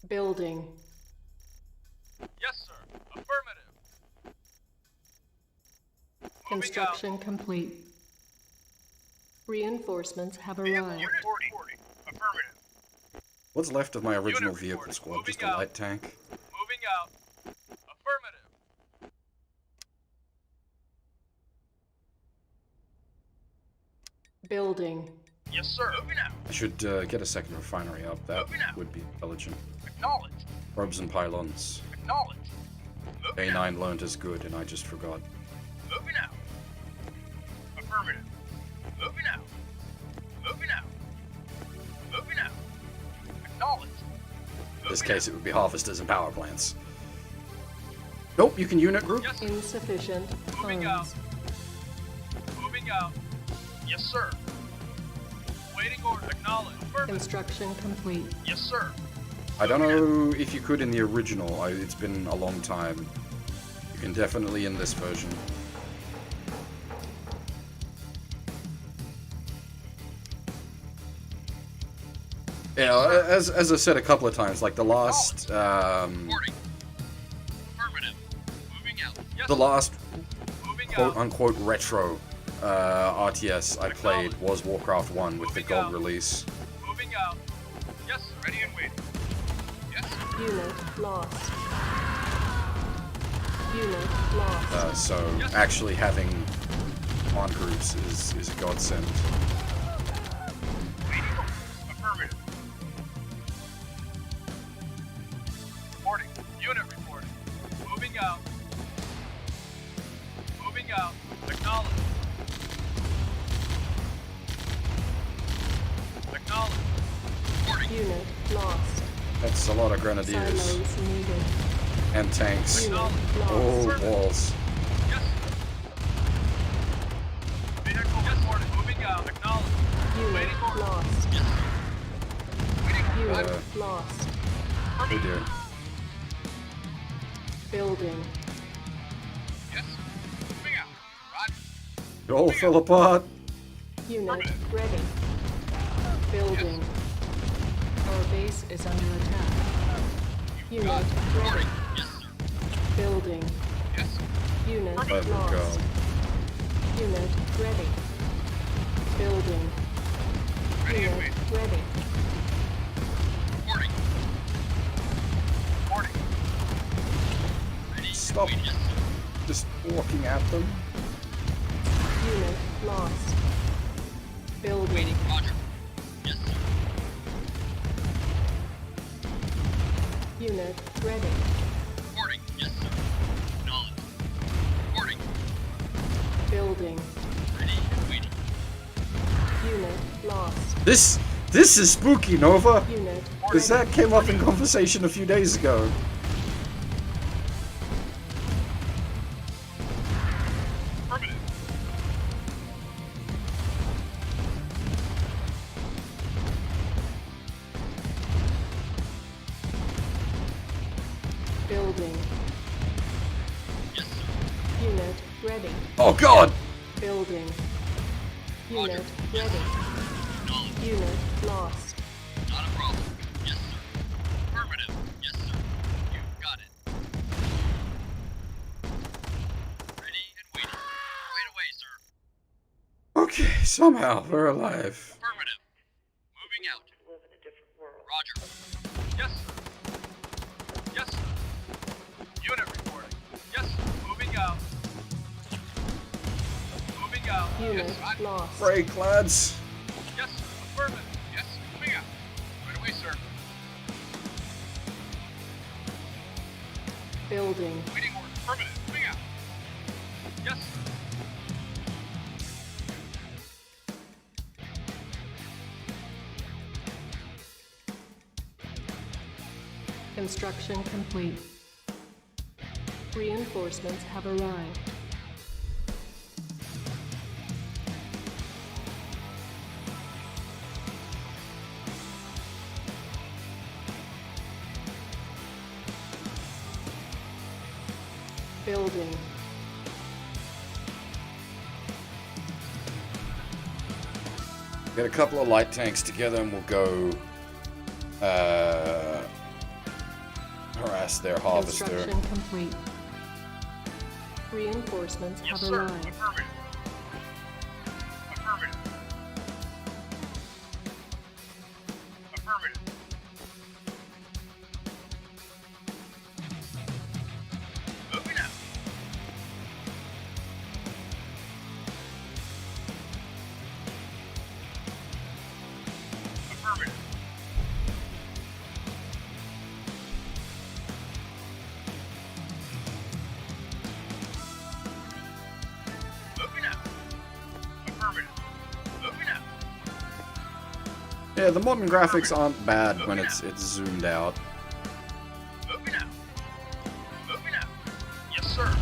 Building. Yes, sir. Affirmative. Construction complete. Reinforcements have arrived. Affirmative. What's left of my original vehicle squad? Just a light tank? Moving out. Affirmative. Building. Yes, sir. Moving out. I should get a second refinery up. That would be intelligent. Acknowledge. Probes and pylons. Acknowledge. Moving out. A9 learned is good, and I just forgot. Moving out. Affirmative. Moving out. Moving out. Moving out. Acknowledge. In this case, it would be harvesters and power plants. Nope, you can unit group. Yes, Insufficient moving out. funds. Moving out. Yes, sir. Waiting order. Acknowledge. Affirmative. Construction complete. Yes, sir. I don't know if you could in the original. It's been a long time. You can definitely in this version. Yeah, as I said a couple of times, like the last Reporting. Affirmative. Moving out. Yes, the last moving quote out. unquote retro RTS I played was Warcraft 1 with the gold release. Moving out. Yes, sir. Ready and waiting. Yes, sir. Unit lost. Unit lost. So actually having on groups is a godsend. Waiting order. Affirmative. Reporting. Unit reporting. Moving out. Moving out. Acknowledge. Acknowledge. Reporting. Unit lost. That's a lot of grenadiers Silos needed. and tanks. Unit Oh, lost. walls. Yes. Vehicle reporting. Moving out. Acknowledge. Unit Waiting order. lost. Waiting order. Unit lost. Oh dear. Building. Yes. Moving out. Roger. It all fell apart. Unit ready. Building. Our base is under attack. Unit ready. Yes, sir. Building. Yes, sir. Unit Let me lost. go. Unit ready. Building. Ready and Unit waiting. ready. Reporting. Reporting. Ready and Stop waiting. Yes, sir. just walking at them. Unit lost. Building. Roger. Yes, sir. Unit ready. Reporting. Yes, sir. Acknowledge. Reporting. Building. Ready and waiting. Unit lost. This is spooky, Nova. Unit Because that came up in conversation a few days ago. Affirmative. building. Yes, sir. Unit ready. Oh god! Building. Unit ready. Acknowledge. Unit lost. Not a problem. Yes, sir. Affirmative. Yes, sir. You got it. Ready and waiting. Right away, sir. Okay, somehow we're alive. Affirmative. Moving out. Roger. Yes, sir. Yes, sir. Unit lost. Break, lads. Yes, sir. Affirmative. Yes, moving out. Right away, sir. Building. Waiting order. Affirmative. Moving out. Yes, sir. Construction complete. Reinforcements have arrived. Building. Get a couple of light tanks together and we'll go harass their harvester. Construction complete. Reinforcements Yes, have sir. arrived. Affirmative. Affirmative. Affirmative. Moving out. Affirmative. Moving out. Affirmative. Moving out. Yeah, the modern graphics aren't bad when it's zoomed out. Moving out. Moving out. Yes, sir.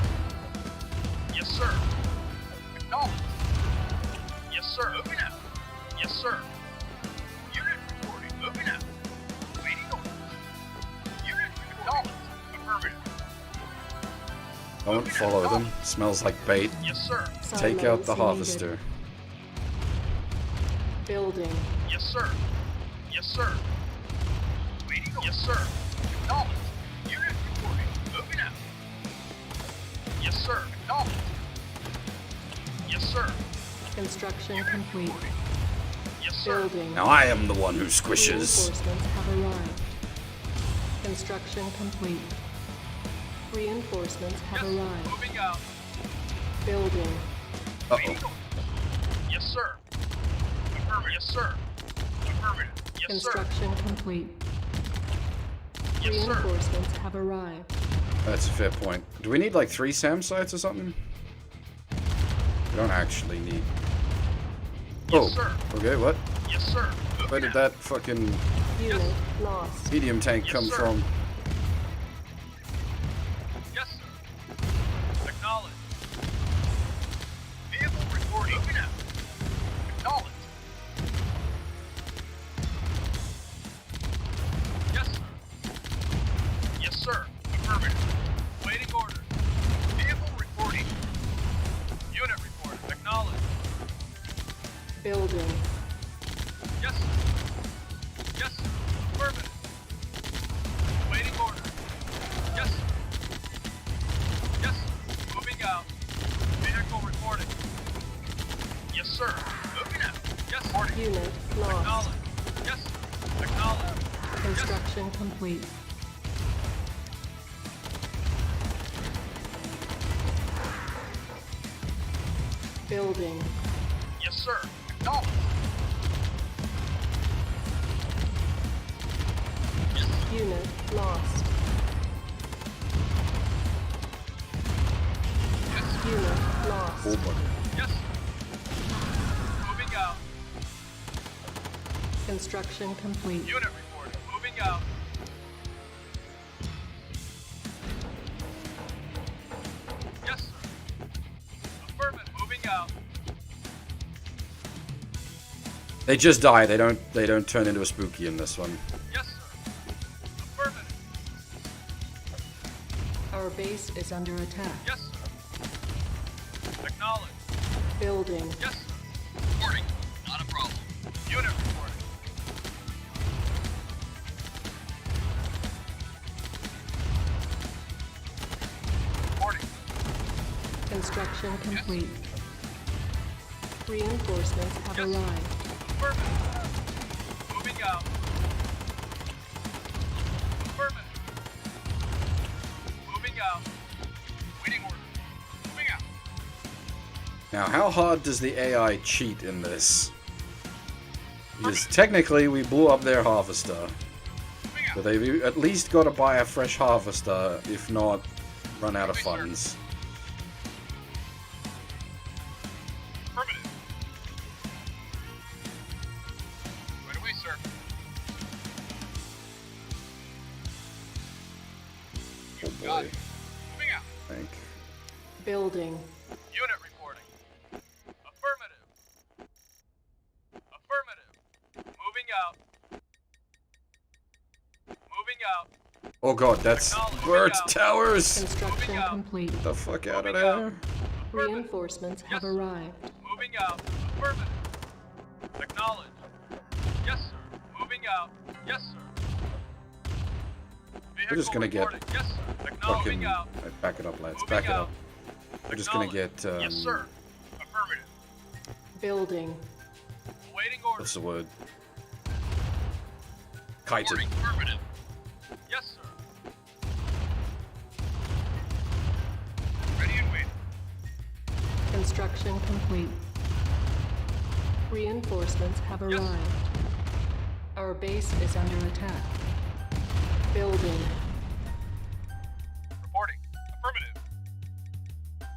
Yes, sir. Acknowledged. Yes, sir. Moving out. Yes, sir. Unit reporting. Moving out. Waiting orders. Unit acknowledged. Affirmative. Don't follow them. Smells like bait. Yes, sir. Take out the Silos harvester. needed. Building. Yes, sir. Yes, sir. Waiting orders. Yes, sir. Acknowledged. Unit reporting. Moving out. Yes, sir. Acknowledged. Yes, sir. Construction complete. Yes, sir. Building. Now I am the one who squishes. Reinforcements have arrived. Construction complete. Reinforcements have Yes, arrived. moving out. Building. Waiting orders. Yes, sir. Affirmative. Yes, sir. Affirmative. Yes, sir. Construction complete. Yes, sir. Reinforcements have arrived. That's a fair point. Do we need like 3 SAM sites or something? We don't actually need. Yes, Oh, sir. okay, what? Yes, sir. Where did that fucking Unit lost. medium tank Yes, come sir. from? Yes, sir. Acknowledged. Vehicle reporting. Moving out. Acknowledged. Yes, sir. Yes, sir. Affirmative. Waiting orders. Vehicle reporting. Unit report. Acknowledged. Building. Yes, sir. Yes, sir. Affirmative. Waiting order. Yes, sir. Yes, sir. Moving out. Vehicle reporting. Yes, sir. Moving out. Yes, sir. Unit lost. Acknowledged. Yes, sir. Acknowledged. Construction complete. Building. Yes, sir. Acknowledged. Yes, sir. Unit lost. Yes, sir. Unit lost. Oh, buddy. Yes, sir. Moving out. Construction complete. Unit reporting. Moving out. Yes, sir. Affirmative. Moving out. They just die. They don't turn into a spooky in this one. Yes, sir. Affirmative. Our base is under attack. Yes, sir. Acknowledged. Building. Yes, sir. Reporting. Not a problem. Unit reporting. Reporting. Construction complete. Reinforcements have Yes, sir. arrived. Affirmative. Moving out. Affirmative. Moving out. Waiting order. Moving out. Now, how hard does the AI cheat in this? Because technically, we blew up their harvester. So they've at least got to buy a fresh harvester, if not, run out of funds. Affirmative. Right away, sir. Oh Got boy. it. Moving out. Thank. Building. Unit reporting. Affirmative. Affirmative. Moving out. Moving out. Oh god, that's bird towers! Construction complete. Get the fuck out of there. Reinforcements have arrived. Moving out. Affirmative. Acknowledge. Yes, sir. Moving out. Yes, sir. We're just gonna get Reporting. Yes, sir. fucking... Acknowledging out. Right, back it up, lads. Moving Back it out. up. We're just gonna get, Yes, sir. Affirmative. Building. Awaiting orders. what's the word? Kited. Reporting. Affirmative. Yes, sir. Ready and waiting. Construction complete. Reinforcements have arrived. Our base is under attack. Building. Reporting. Affirmative.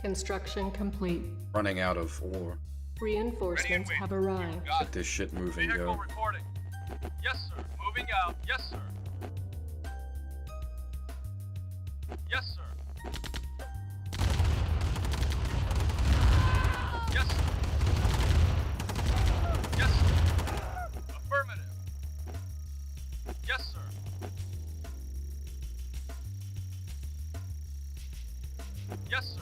Construction complete. Running out of ore. Reinforcements have arrived. Get this shit moving, Vehicle go. reporting. Yes, sir. Moving out. Yes, sir. Yes, sir. Yes, sir. Yes, sir. Affirmative. Yes, sir. Yes, sir.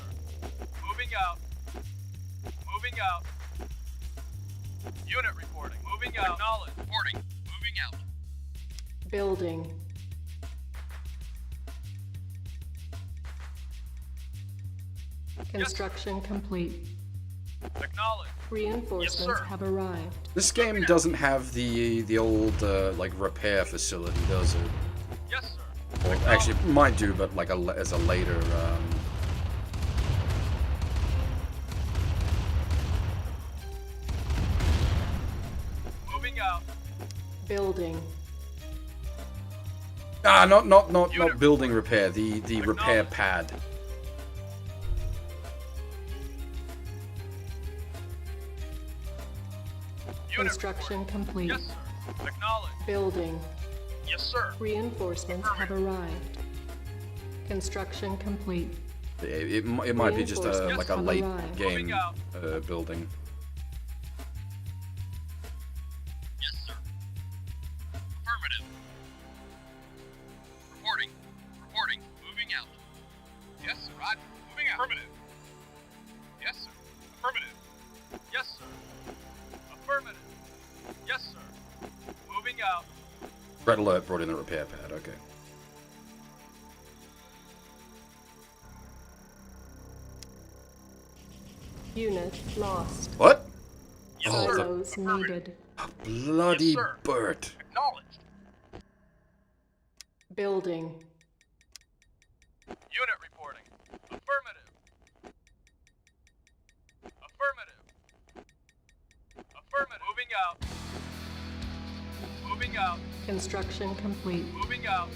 Moving out. Moving out. Unit reporting. Moving out. Acknowledge. Reporting. Moving out. Building. Construction complete. Acknowledge. Reinforcements sir. have arrived. This game doesn't have the old, like, repair facility, does it? Yes, sir. Or actually, it might do, but, like, as a later, Moving out. Building. not building repair, the repair pad. Construction complete. Yes, sir. Acknowledge. Building. Yes, sir. Reinforcements have arrived. Construction complete. It might be just a, like a late Arrived. game building. Yes, sir. Affirmative. Reporting. Reporting. Moving out. Yes, sir. Roger. Moving out. Affirmative. Yes, sir. Affirmative. Yes, sir. Affirmative. Yes, sir. Moving out. Red alert brought in the repair pad, okay. Unit lost. What? Yes, Oh, sir. Silos needed. Bloody Yes, sir. bird. Acknowledged. Building. Unit reporting. Affirmative. Affirmative. Affirmative. Moving out. Moving out. Construction complete. Moving out.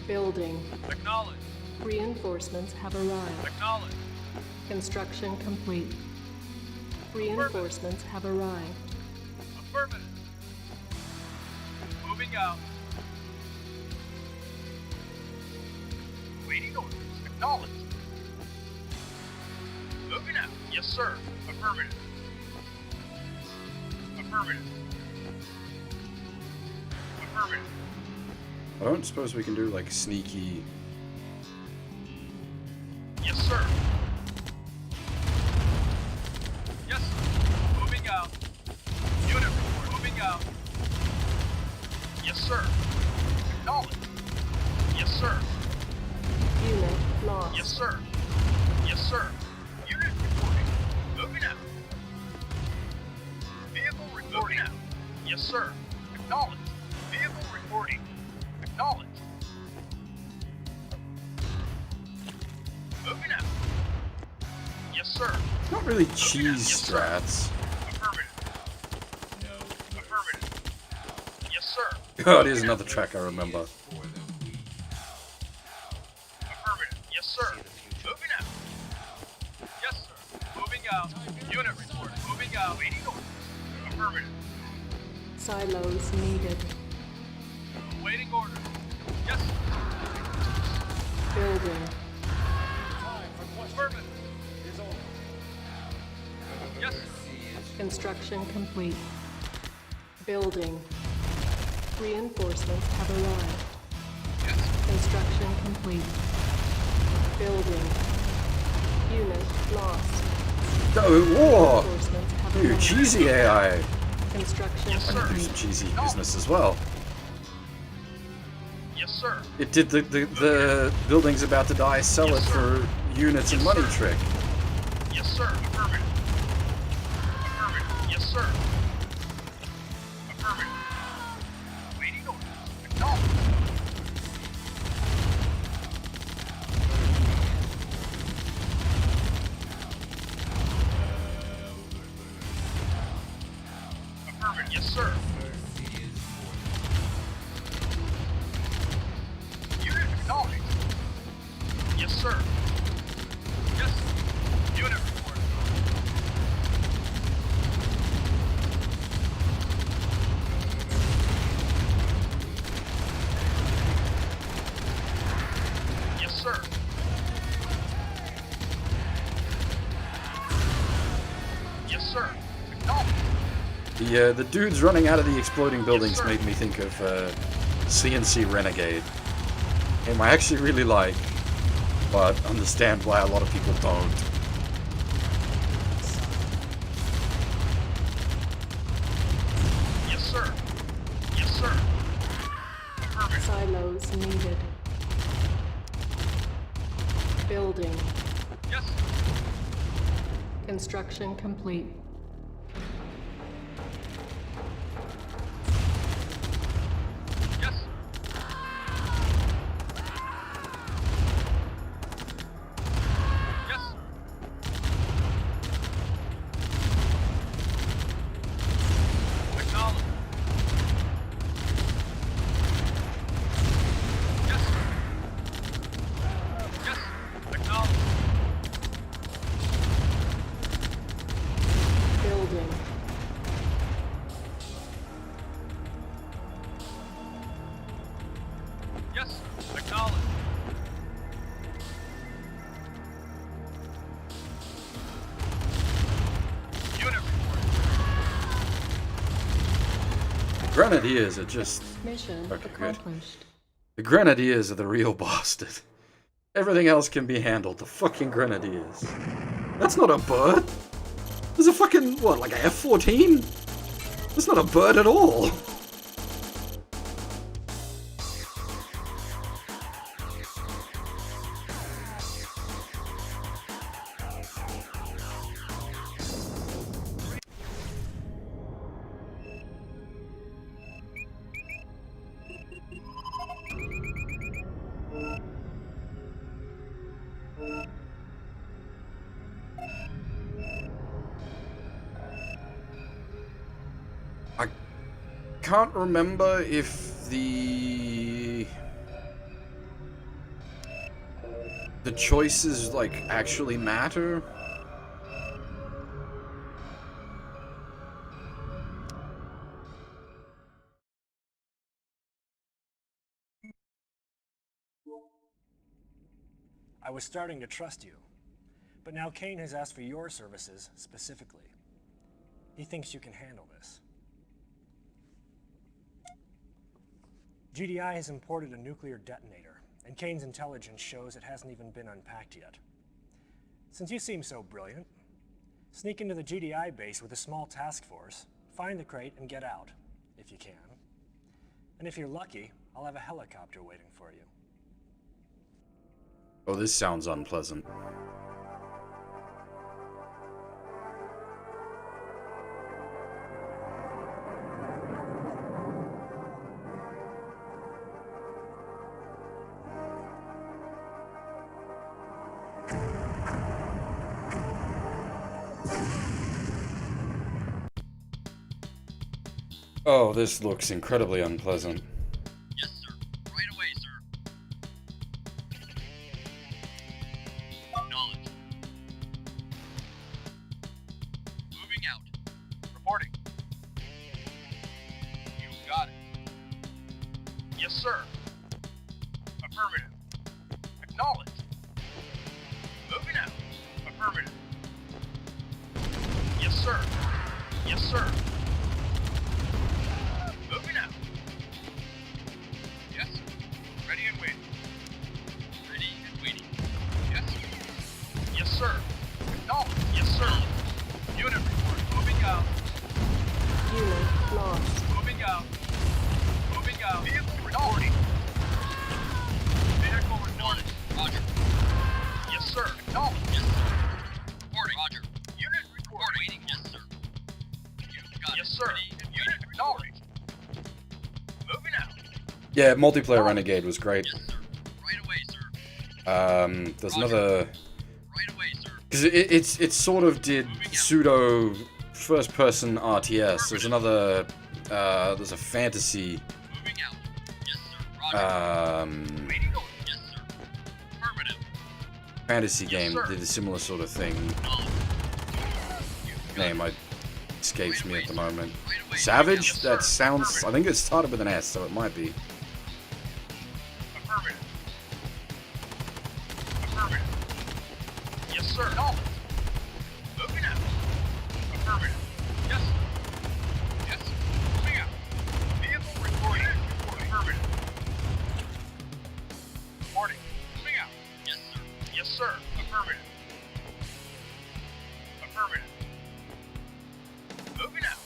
Building. Acknowledge. Reinforcements have arrived. Acknowledge. Construction complete. Reinforcements have arrived. Affirmative. Moving out. Waiting orders. Acknowledged. Moving out. Yes, sir. Affirmative. Affirmative. Affirmative. I don't suppose we can do like sneaky. Yes, sir. Yes, sir. Moving out. Unit report. Moving out. Yes, sir. Acknowledged. Yes, sir. Unit lost. Yes, sir. Yes, sir. Unit reporting. Moving out. Vehicle reporting. Out. Yes, sir. Acknowledged. Vehicle reporting. Acknowledged. Moving out. Yes, sir. Not really cheese strats. Affirmative. Yes, sir. Oh, here's another track I remember. Affirmative. Yes, sir. Moving out. Yes, sir. Moving out. Unit report. Moving out. Waiting orders. Affirmative. Silos needed. Waiting orders. Yes, sir. Building. Affirmative. Yes, sir. Construction complete. Building. Reinforcements have arrived. Yes. Construction complete. Building. Unit lost. Oh, whoa! Reinforcements have Dude, arrived. cheesy AI. Construction I can do complete. some cheesy business as well. Yes, sir. It did the building's about to die, sell it for units and money trick. Yes, sir. Affirmative. Affirmative. Yes, sir. Affirmative. Waiting orders. Acknowledged. Affirmative. Yes, sir. Unit acknowledged. Yes, sir. Yes, sir. Unit report. Yes, sir. Yes, sir. Acknowledged. The dudes running out of the exploding buildings made me think of C&C Renegade. Game I actually really like, but understand why a lot of people don't. Yes, sir. Yes, sir. Affirmative. Silos needed. Building. Yes, sir. Construction complete. Yes, sir. Yes, sir. Acknowledged. Yes, sir. Yes, sir. Acknowledged. Building. Yes, sir. Acknowledged. Unit report. The Grenadiers are just... Mission Okay, good. accomplished. The Grenadiers are the real bastard. Everything else can be handled. The fucking Grenadiers. That's not a bird. There's a fucking, what, like a F-14? That's not a bird at all. I can't remember if the choices like actually matter. I was starting to trust you, but now Kane has asked for your services specifically. He thinks you can handle this. GDI has imported a nuclear detonator, and Kane's intelligence shows it hasn't even been unpacked yet. Since you seem so brilliant, sneak into the GDI base with a small task force, find the crate, and get out, if you can. And if you're lucky, I'll have a helicopter waiting for you. Oh, this sounds unpleasant. Oh, this looks incredibly unpleasant. Yes, sir. Right away, sir. Acknowledged. Moving out. Reporting. You got it. Yes, sir. Affirmative. Acknowledged. Moving out. Affirmative. Yes, sir. Yes, sir. Moving out. Yes, sir. Ready and waiting. Ready and waiting. Yes, sir. Yes, sir. Acknowledged. Yes, sir. Unit report. Moving out. Unit lost. Moving out. Moving out. Vehicle reporting. Vehicle reporting. Roger. Yes, sir. Acknowledged. Yes, sir. Reporting. Roger. Unit report. Waiting. Yes, sir. You got yes, sir. Unit acknowledged. Moving out. Yeah, multiplayer Renegade was great. Yes, sir. Right away, sir. There's Roger. another... Right away, sir. Because it sort of did pseudo first-person RTS. There's another... there's a fantasy... Moving out. Yes, sir. Roger. Waiting order. Yes, sir. Affirmative. fantasy Yes, game sir. that did a similar sort of thing. Name escapes me at the moment. Savage? Yes, That sir. sounds... I think it started with an S, so it might be. Affirmative. Affirmative. Yes, sir. Acknowledged. Moving out. Affirmative. Yes, sir. Yes, sir. Moving out. Vehicle reporting. Affirmative. Reporting. Moving out. Yes, sir. Yes, sir. Affirmative. Affirmative. Moving out.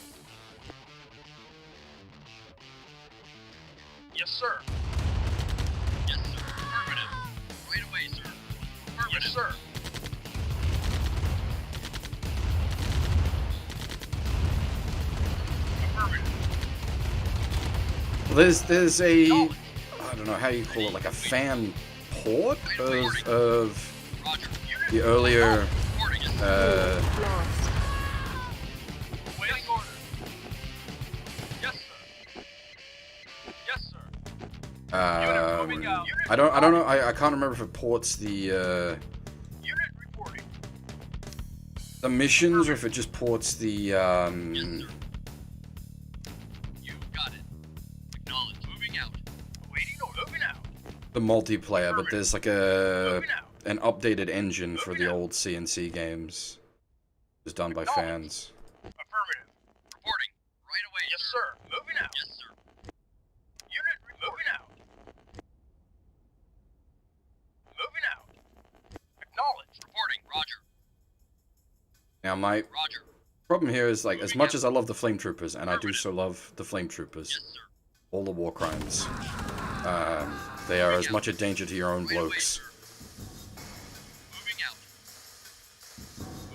Yes, sir. Yes, sir. Affirmative. Right away, sir. Affirmative. Yes, sir. Affirmative. Well, there's a... I don't know how you call it, like a fan port of Roger. the earlier... Reporting. Yes, sir. Lost. Waiting order. Yes, sir. Yes, sir. I don't know. I can't remember if it ports the Unit reporting. missions or if it just ports the You got it. Acknowledged. Moving out. Waiting order. Moving out. the multiplayer, but there's like a Moving out. an updated engine for the old C&C games. It was done by fans. Affirmative. Reporting. Right away. Yes, sir. Moving out. Yes, sir. Unit moving out. Moving out. Acknowledged. Reporting. Roger. Now my Roger. problem here is like as much as I love the Flame Troopers, and I do so love the Flame Troopers, Yes, sir. all the war crimes, they are as much a danger to your own Right away, blokes. sir. Moving out.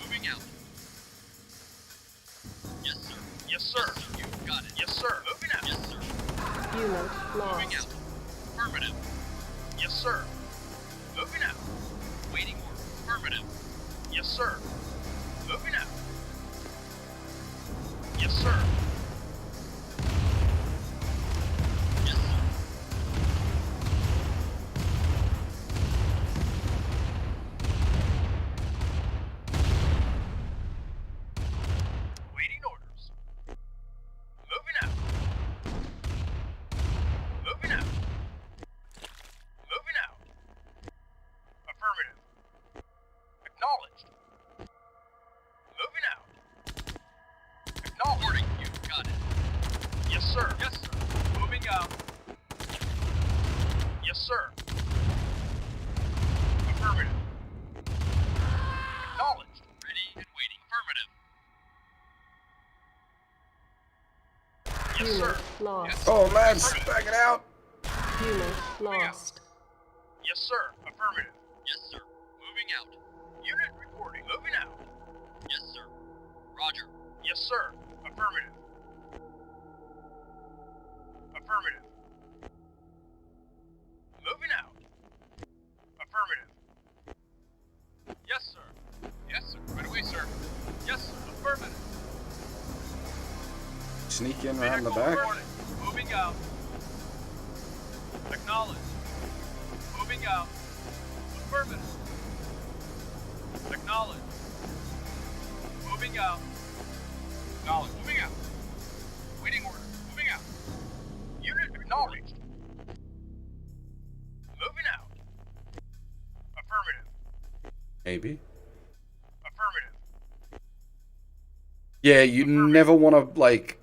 Moving out. Yes, sir. Yes, sir. You got it. Yes, sir. Moving out. Yes, sir. Unit Moving lost. out. Affirmative. Yes, sir. Moving out. Waiting order. Affirmative. Yes, sir. Moving out. Yes, sir. Yes, sir. Waiting orders. Moving out. Moving out. Moving out. Affirmative. Acknowledged. Moving out. Acknowledged. You got it. Yes, sir. Yes, sir. Moving out. Yes, sir. Affirmative. Acknowledged. Ready and waiting. Affirmative. Yes, sir. Unit lost. Oh, lads, back it out! Unit lost. Yes, sir. Affirmative. Yes, sir. Moving out. Unit reporting. Moving out. Yes, sir. Roger. Yes, sir. Affirmative. Affirmative. Moving out. Affirmative. Yes, sir. Yes, sir. Right away, sir. Yes, sir. Affirmative. sneak in around the back? Reporting. Moving out. Acknowledged. Moving out. Affirmative. Acknowledged. Moving out. Acknowledged. Moving out. Waiting order. Moving out. Unit acknowledged. Moving out. Affirmative. Maybe. Affirmative. Yeah, you never want to, like,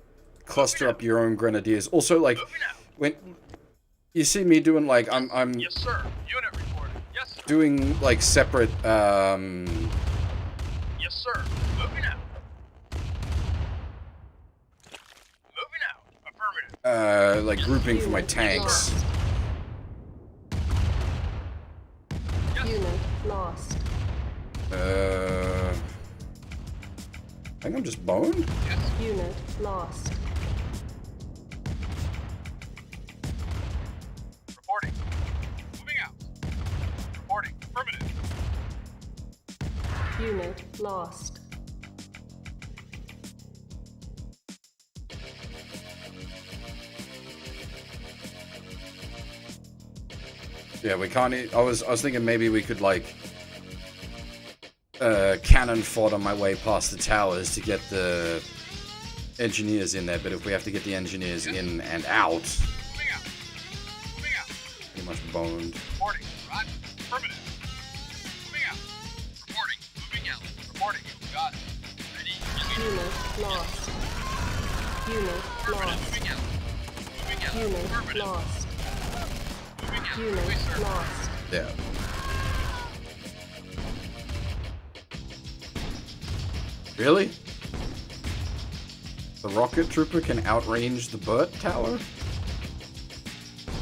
cluster up your own grenadiers. Also, like, when you see me doing, like, I'm Yes, sir. Unit reporting. Yes, sir. doing, like, separate, Yes, sir. Moving out. Moving out. Affirmative. like, grouping for my tanks. Unit lost. I think I'm just boned? Unit lost. Reporting. Moving out. Reporting. Affirmative. Unit lost. Yeah, we can't. I was thinking maybe we could, like, cannon fodder my way past the towers to get the engineers in there, but if we have to get the engineers in and out, Moving out. Moving out. pretty much boned. Reporting. Roger. Affirmative. Moving out. Reporting. Moving out. Reporting. Got it. Ready. Unit lost. Unit lost. Moving out. Moving out. Unit Affirmative. lost. Moving out. Unit Wait, sir. lost. Yeah. Really? The rocket trooper can outrange the Burt Tower?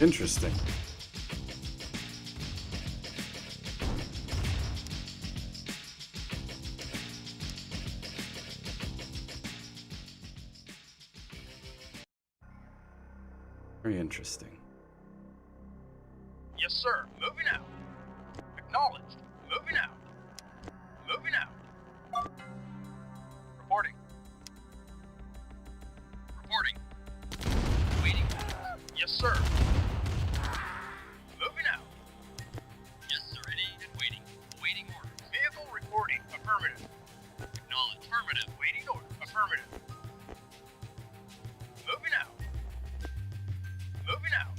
Interesting. Very interesting. Yes, sir. Moving out. Acknowledged. Moving out. Moving out. Reporting. Reporting. Waiting. Yes, sir. Moving out. Yes, sir. Ready and waiting. Waiting order. Vehicle reporting. Affirmative. Acknowledged. Affirmative. Waiting order. Affirmative. Moving out. Moving out.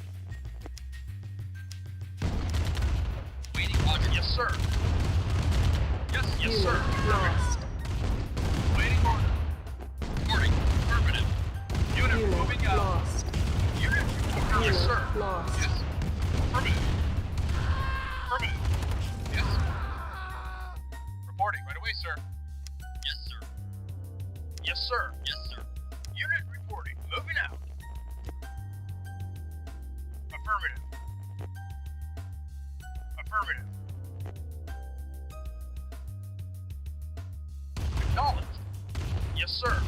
Waiting. Roger. Yes, sir. Yes, yes, Unit sir. lost. Waiting order. Reporting. Affirmative. Unit Unit moving out. lost. Unit. Yes, Unit sir. lost. Yes. Affirmative. Affirmative. Yes. Reporting right away, sir. Yes, sir. Yes, sir. Yes, sir. Unit reporting. Moving out. Affirmative. Affirmative. Acknowledged. Yes, sir.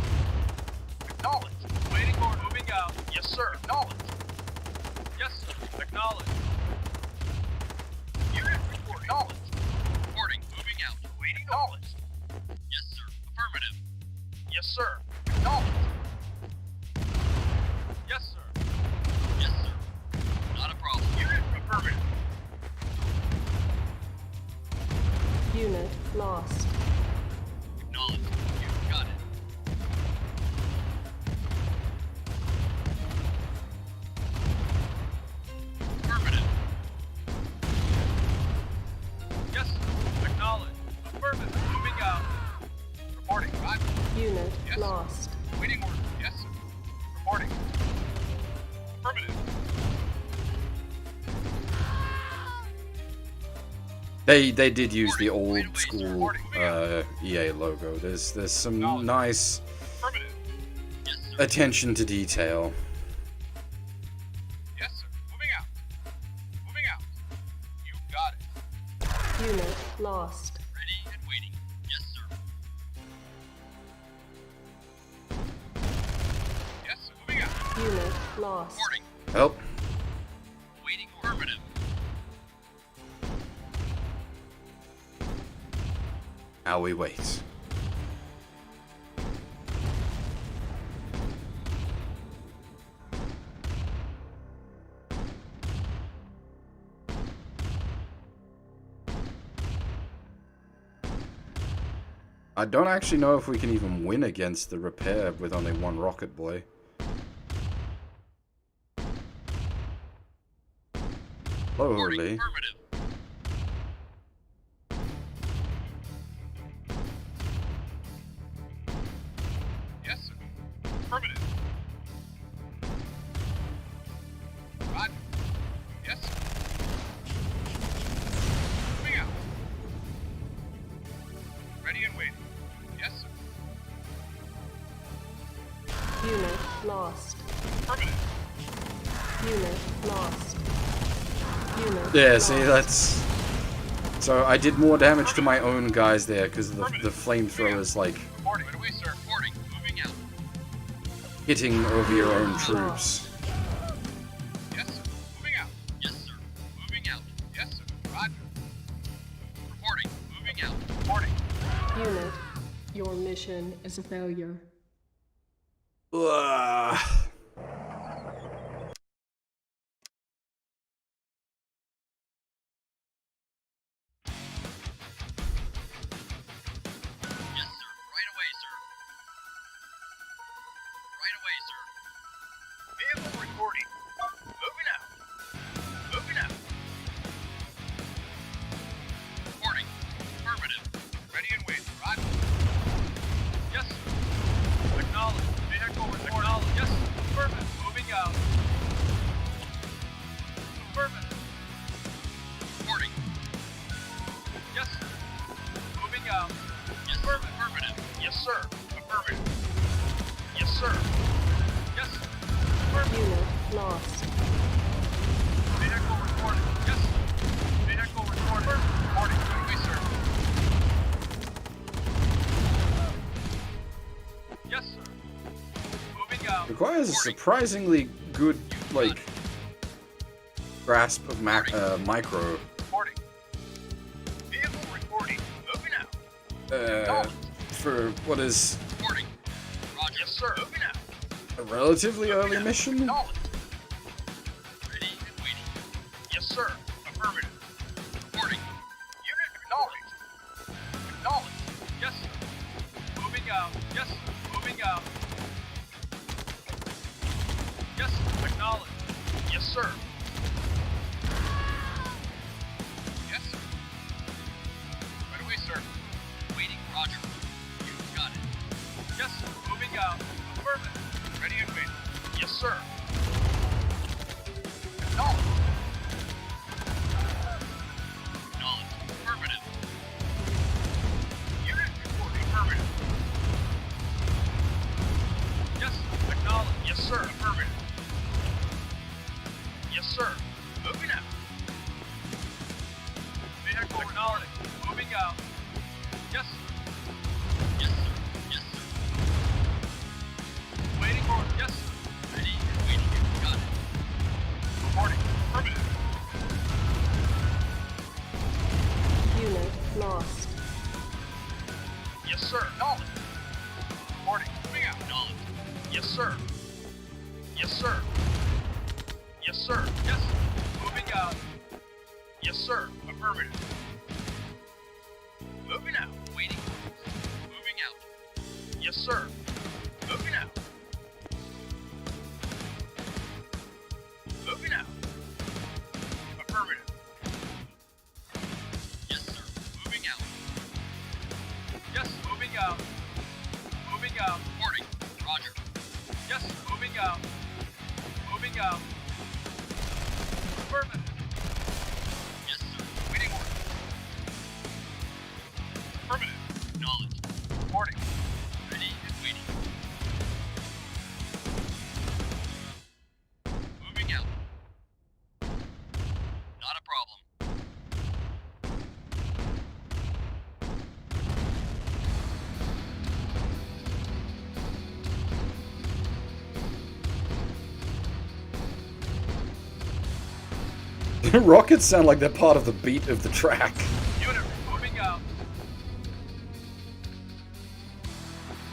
Acknowledged. Waiting order. Moving out. Yes, sir. Acknowledged. Yes, sir. Acknowledged. Unit report. Acknowledged. Reporting. Moving out. Waiting. Acknowledged. Yes, sir. Affirmative. Yes, sir. Acknowledged. Yes, sir. Yes, sir. Not a problem. Unit affirmative. Unit lost. Acknowledged. You got it. Affirmative. Yes, sir. Acknowledged. Affirmative. Moving out. Reporting. Roger. Unit Yes, sir. lost. Waiting order. Yes, sir. Reporting. Affirmative. They did use the old school EA logo. There's some nice Affirmative. Yes, sir. attention to detail. Yes, sir. Moving out. Moving out. You got it. Unit lost. Ready and waiting. Yes, sir. Yes, sir. Moving out. Unit lost. Reporting. Help. Waiting. Affirmative. Now we wait. I don't actually know if we can even win against the repair with only one rocket boy. Holy. Yes, sir. Affirmative. Roger. Yes, sir. Moving out. Ready and waiting. Yes, sir. Unit lost. Affirmative. Unit lost. Unit Yeah, see, lost. that's... So I did more damage to my own guys there because the flamethrowers, like, Reporting. Right away, sir. Reporting. Moving out. hitting over your own troops. Yes, sir. Moving out. Yes, sir. Moving out. Yes, sir. Roger. Reporting. Moving out. Reporting. Unit, your mission is a failure. Ugh. Yes, sir. Right away, sir. Right away, sir. Vehicle reporting. Moving out. Moving out. Reporting. Affirmative. Ready and waiting. Roger. Yes, sir. Acknowledge. Vehicle reporting. Yes, sir. Affirmative. Moving out. Affirmative. Reporting. Yes, sir. Moving out. Yes, affirmative. Affirmative. Yes, sir. Affirmative. Yes, sir. Yes, sir. Affirmative. Unit lost. Vehicle reporting. Yes, sir. Vehicle reporting. Reporting. Quickly, sir. Yes, sir. Moving out. Requires a surprisingly good, like, grasp of micro. Reporting. Vehicle reporting. Moving out. For what is Reporting. Roger. Yes, sir. Moving out. a relatively early mission. Acknowledge. Ready and waiting. Yes, sir. Affirmative. Reporting. Unit acknowledged. Acknowledged. Yes, sir. Moving out. Yes, sir. Moving out. Yes, sir. Acknowledged. Yes, sir. Yes, sir. Right away, sir. Waiting. Roger. You got it. Yes, sir. Moving out. Affirmative. Ready and waiting. Yes, sir. Acknowledged. Acknowledged. Affirmative. Unit reporting. Affirmative. Yes, sir. Acknowledged. Yes, sir. Affirmative. Yes, sir. Moving out. Vehicle acknowledged. Moving out. Yes, sir. Yes, sir. Yes, sir. Waiting for yes, sir. Ready and waiting. Got it. Reporting. Affirmative. Unit lost. Yes, sir. Acknowledged. Reporting. Moving out. Acknowledged. Yes, sir. Yes, sir. Yes, sir. Yes, sir. Moving out. Yes, sir. Affirmative. Moving out. Waiting. Moving out. Yes, sir. Moving out. Moving out. Affirmative. Yes, sir. Moving out. Yes, moving out. Moving out. Reporting. Roger. Yes, moving out. Moving out. Affirmative. Yes, sir. Waiting order. Affirmative. Acknowledged. Reporting. Ready and waiting. Moving out. Not a problem. Rockets sound like they're part of the beat of the track. Unit moving out.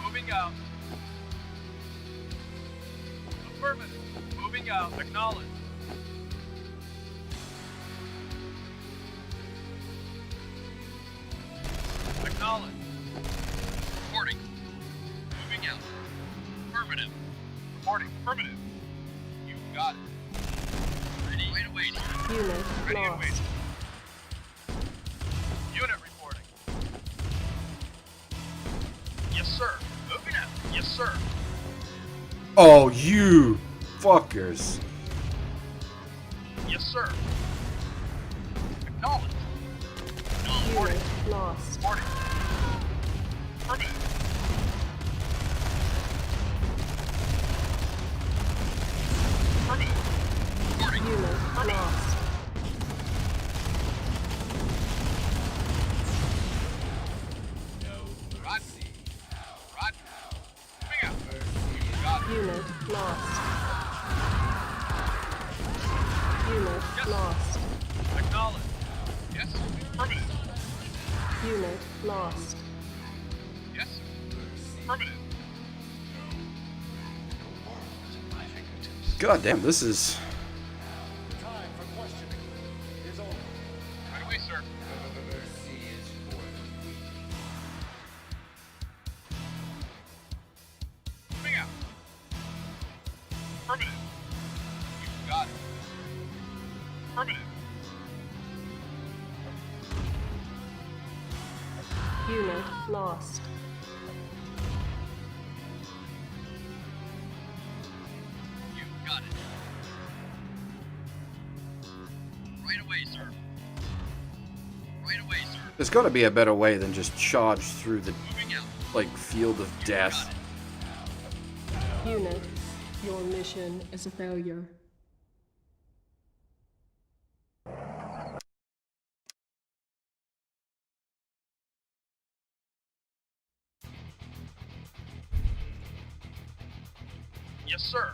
Moving out. Affirmative. Moving out. Acknowledged. Acknowledged. Affirmative. Reporting. Affirmative. You got it. Ready? Right away, sir. Unit Ready and lost. waiting. Unit reporting. Yes, sir. Moving out. Yes, sir. Oh, you fuckers. Yes, sir. Acknowledged. Unit lost. Reporting. Affirmative. Affirmative. Reporting. Unit lost. Rodney. Rodney. Moving out. You got it. Unit lost. Unit Yes. lost. Acknowledged. Yes, sir. Affirmative. Unit lost. Yes, sir. Affirmative. God damn, this is. Time for questioning is over. Right away, sir. Moving out. Affirmative. You got it. Affirmative. Unit lost. You got it. Right away, sir. Right away, sir. There's got to be a better way than just charge through the Moving out. like field of death. Unit, your mission is a failure. Yes, sir.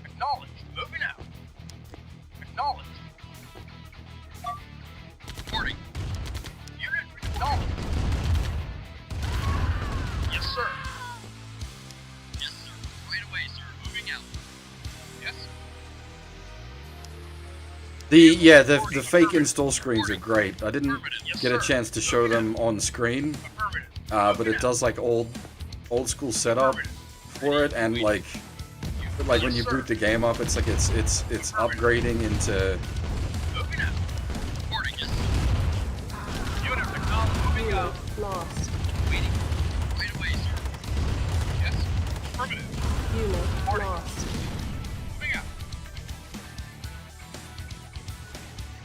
Acknowledged. Moving out. Acknowledged. Reporting. Unit acknowledged. Yes, sir. Yes, sir. Right away, sir. Moving out. Yes. The fake install screens are great. I didn't Yes, get a sir. chance to show them on screen, Affirmative. but it does like old school setup for it, and like when you boot the game up, it's like it's upgrading into. Moving out. Reporting. Yes, sir. Unit acknowledged. Moving Unit out. lost. Waiting. Right away, sir. Yes. Affirmative. Unit lost. Moving out.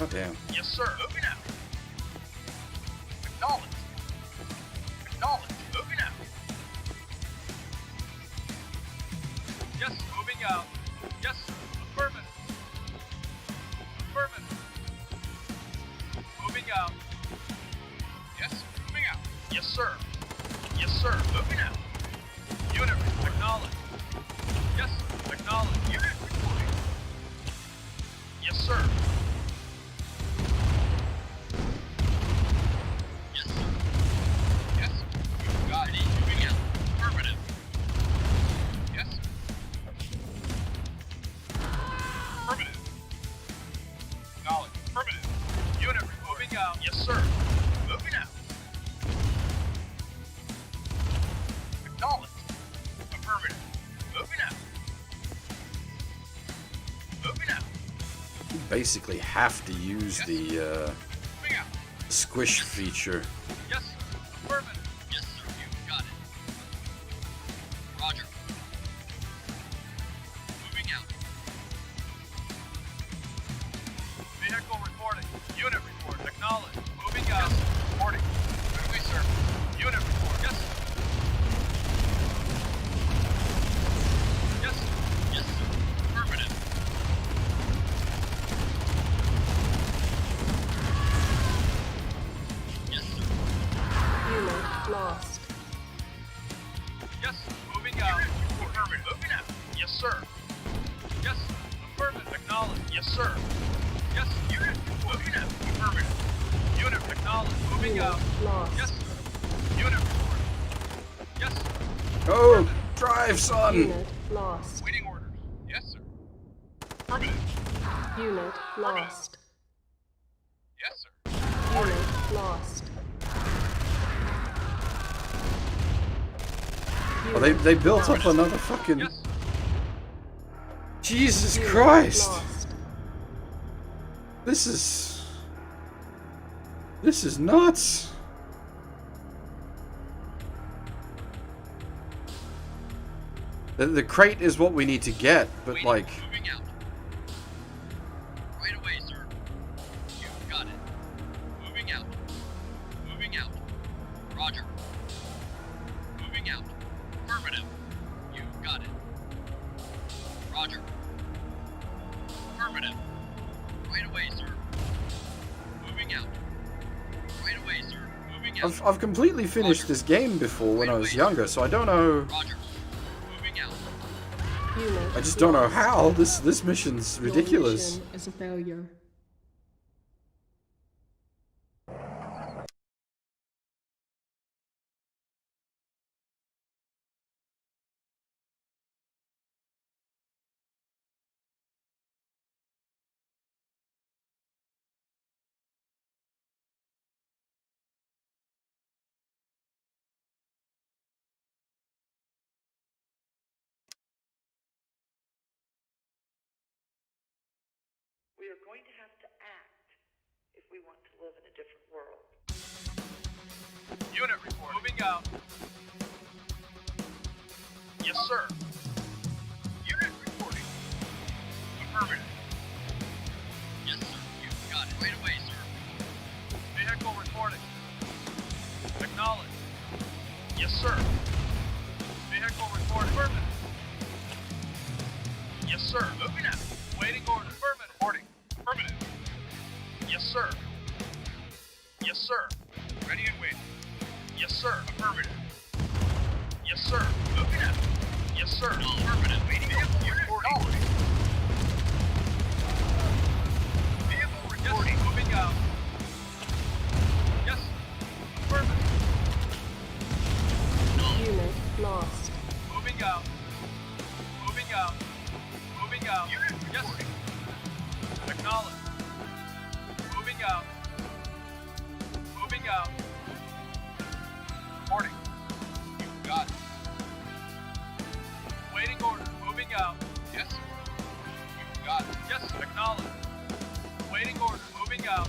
Oh damn. Yes, sir. Moving out. Acknowledged. Acknowledged. Moving out. Yes, moving out. Yes, sir. Affirmative. Affirmative. Moving out. Yes, moving out. Yes, sir. Yes, sir. Moving out. Unit acknowledged. Yes, sir. Acknowledged. Unit reporting. Yes, sir. Yes, sir. Yes, sir. You got it. Moving out. Affirmative. Yes, sir. Affirmative. Acknowledged. Affirmative. Unit moving out. Yes, sir. Moving out. Acknowledged. Affirmative. Moving out. Moving out. You basically have to use the Moving out. squish feature. Yes, sir. Affirmative. Yes, sir. You got it. Roger. Moving out. Vehicle reporting. Unit report. Acknowledged. Moving out. Yes, reporting. Right away, sir. Unit report. Yes, sir. Yes, sir. Yes, sir. Affirmative. Yes, sir. Unit lost. Yes, sir. Moving out. Affirmative. Moving out. Yes, sir. Yes, sir. Affirmative. Acknowledged. Yes, sir. Yes, sir. Unit. Moving out. Affirmative. Unit acknowledged. Moving Unit out. lost. Yes, sir. Unit reporting. Yes, sir. Oh, drive, son! Unit lost. Waiting orders. Yes, sir. Affirmative. Unit lost. Yes, sir. Unit lost. Oh, they built up another fucking... Yes, sir. Jesus Unit Christ! lost. This is nuts! The crate is what we need to get, but Waiting. like... Moving out. Right away, sir. You got it. Moving out. Moving out. Roger. Moving out. Affirmative. You got it. Roger. Affirmative. Right away, sir. Moving out. Right away, sir. Moving out. I've completely finished this game before when I was younger, so I don't know... Roger. Moving out. Unit I just don't know lost. how. This mission's Your ridiculous. mission is a failure. We are going to have to act if we want to live in a different world. Unit report. Moving out. Yes, sir. Unit reporting. Affirmative. Yes, sir. You got it. Right away, sir. Vehicle reporting. Acknowledge. Yes, sir. Vehicle reporting. Affirmative. Yes, sir. Moving out. Waiting order. Affirmative. Reporting. Affirmative. Yes, sir. Yes, sir. Ready and waiting. Yes, sir. Affirmative. Yes, sir. Moving out. Yes, sir. Affirmative. Waiting. Vehicle reporting. Vehicle reporting. Yes, moving out. Yes. Affirmative. Unit lost. Moving out. Moving out. Moving out. Unit reporting. Yes. Acknowledge. Moving out. Moving out. Reporting. You got it. Waiting order. Moving out. Yes, sir. You got it. Yes, sir. Acknowledge. Waiting order. Moving out.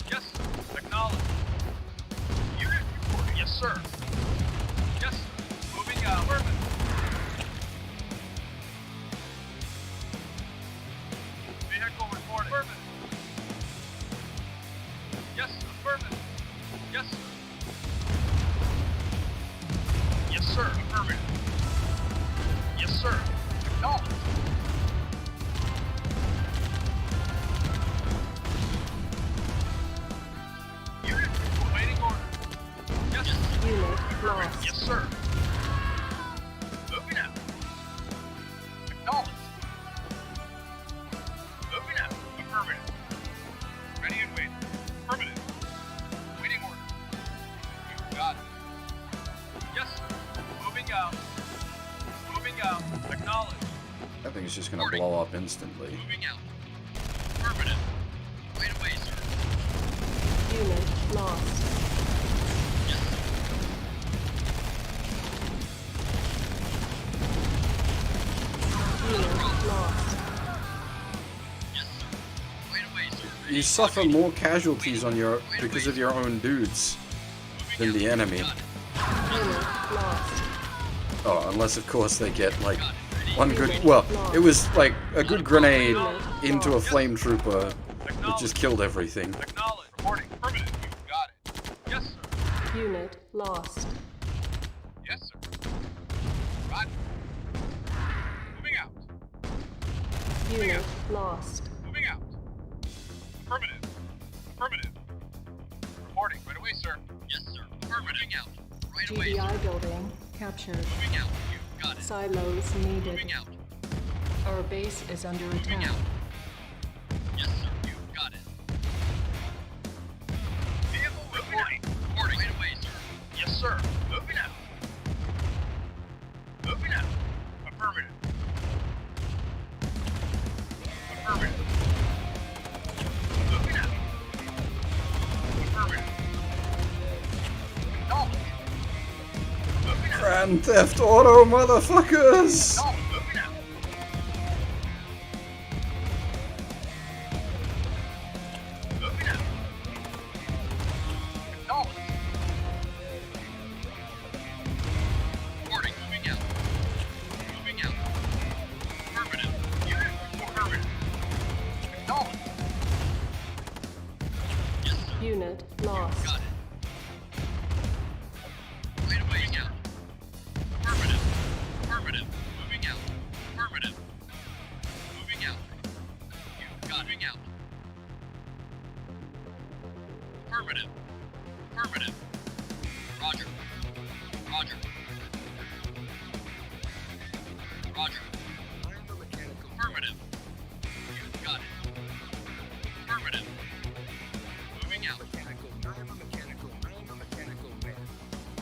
Yes, sir. Acknowledge. Unit reporting. Yes, sir. Yes, sir. Moving out. Affirmative. Vehicle reporting. Affirmative. Yes, sir. Affirmative. Yes, sir. Yes, sir. Affirmative. Yes, sir. Acknowledge. Unit report. Waiting order. Yes, sir. Unit Affirmative. lost. Yes, sir. Moving out. Acknowledge. Moving out. Affirmative. Ready and waiting. Affirmative. Waiting order. You got it. Yes, sir. Moving out. Moving out. Acknowledge. That thing's just gonna blow up instantly. Moving out. Affirmative. Right away, sir. Unit lost. Yes, sir. Unit lost. Yes, sir. Right away, sir. You suffer more casualties on your because of your own dudes than the enemy. Unit lost. Oh, unless of course they get like one good. Well, it was like a good grenade into a flame trooper that just killed everything. Acknowledge. Reporting. Affirmative. You got it. Yes, sir. Unit lost. Yes, sir. Roger. Moving out. Unit lost. Moving out. Affirmative. Affirmative. Reporting. Right away, sir. Yes, sir. Affirmative. Moving out. Right away, sir. GDI building captured. Moving out. You got it. Silos needed. Moving out. Our base is under Moving attack. out. Yes, sir. You got it. Vehicle reporting. Reporting. Right away, sir. Yes, sir. Moving out. Moving out. Affirmative. Affirmative. Moving out. Affirmative. Acknowledge. Moving out. Grand Theft Auto, motherfuckers! No, moving out. Moving out. Acknowledge. Reporting, moving out. Moving out. Affirmative. Unit, affirmative. Acknowledge. Yes, sir. Unit lost. Got it. Wait away, out. Affirmative. Affirmative. Moving out. Affirmative. Moving out. You got moving out. Affirmative. Affirmative. Roger. Roger. Roger. Affirmative. You got it. Affirmative. Moving out.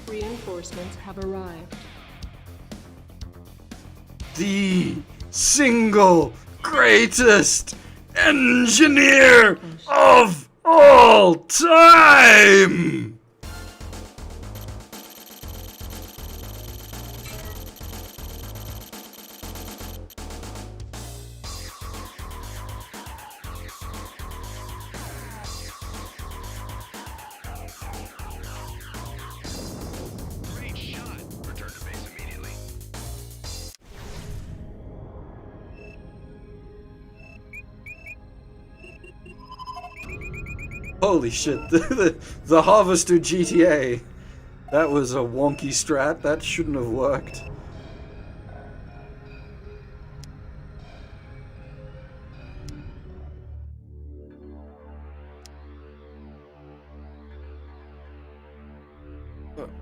Reinforcements have arrived. The single greatest engineer of all time! Great shot. Return to base immediately. Holy shit, the Harvester GTA. That was a wonky strat, that shouldn't have worked.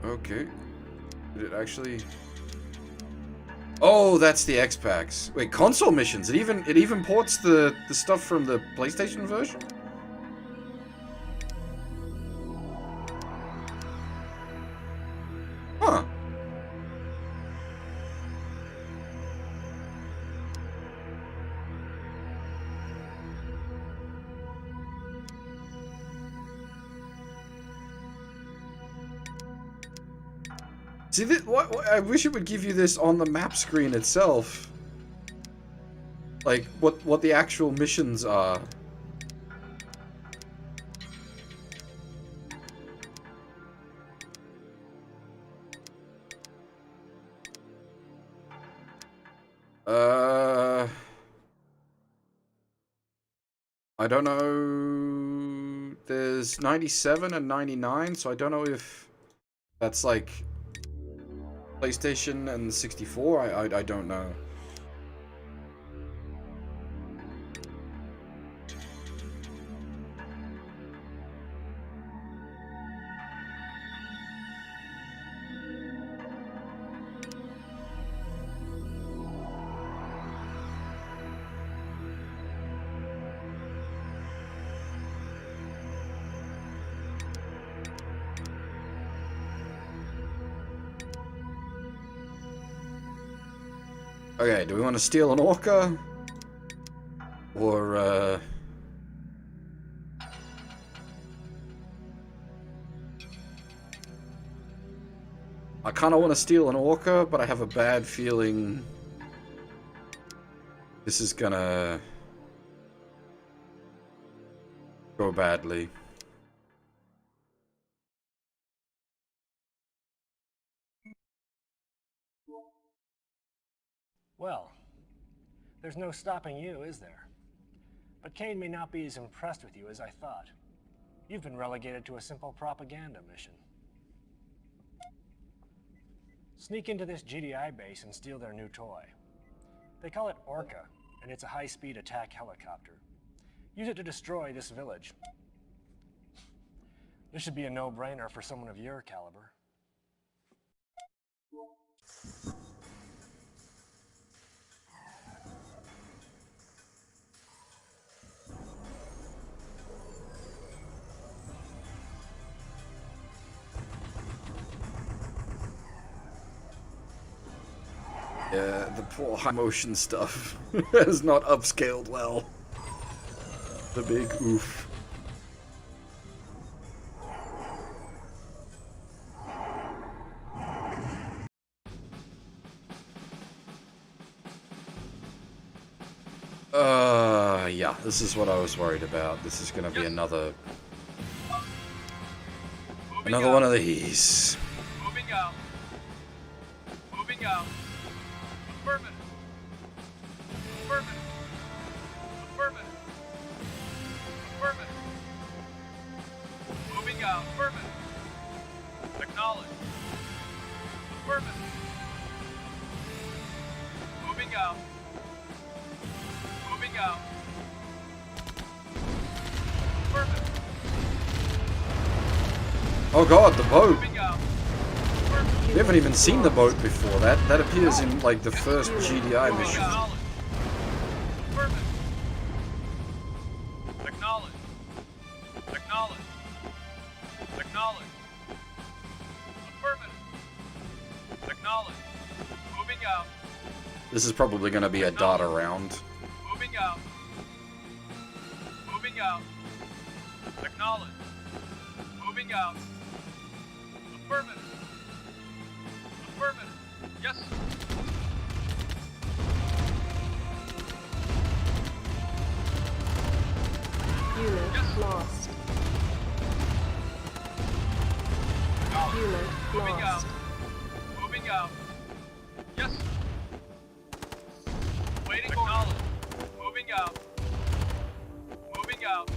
Okay. Did it actually... Oh, that's the X-Packs. Wait, console missions. It even ports the stuff from the PlayStation version? Huh. See, I wish it would give you this on the map screen itself. Like, what the actual missions are. I don't know. There's 97 and 99, so I don't know if that's like PlayStation and 64. I don't know. Okay, do we want to steal an orca? Or, I kind of want to steal an orca, but I have a bad feeling this is gonna go badly. Well, there's no stopping you, is there? But Kane may not be as impressed with you as I thought. You've been relegated to a simple propaganda mission. Sneak into this GDI base and steal their new toy. They call it Orca, and it's a high-speed attack helicopter. Use it to destroy this village. This should be a no-brainer for someone of your caliber. Yeah, the poor high motion stuff has not upscaled well. The big oof. this is what I was worried about. This is gonna be another one of these. Moving out. Moving out. Affirmative. Affirmative. Affirmative. Affirmative. Moving out. Affirmative. Acknowledge. Affirmative. Moving out. Moving out. Affirmative. Oh god, the boat! Moving out. We haven't even seen the boat before. That appears in like the first GDI mission. Affirmative. Acknowledge. Acknowledge. Acknowledge. Affirmative. Acknowledge. Moving out. This is probably gonna be a data round. Moving out. Moving out. Acknowledge. Moving out. Affirmative. Affirmative. Yes, sir. Unit lost. Unit Moving out. lost. Moving out. Yes, sir. Waiting order. Moving out. Moving out.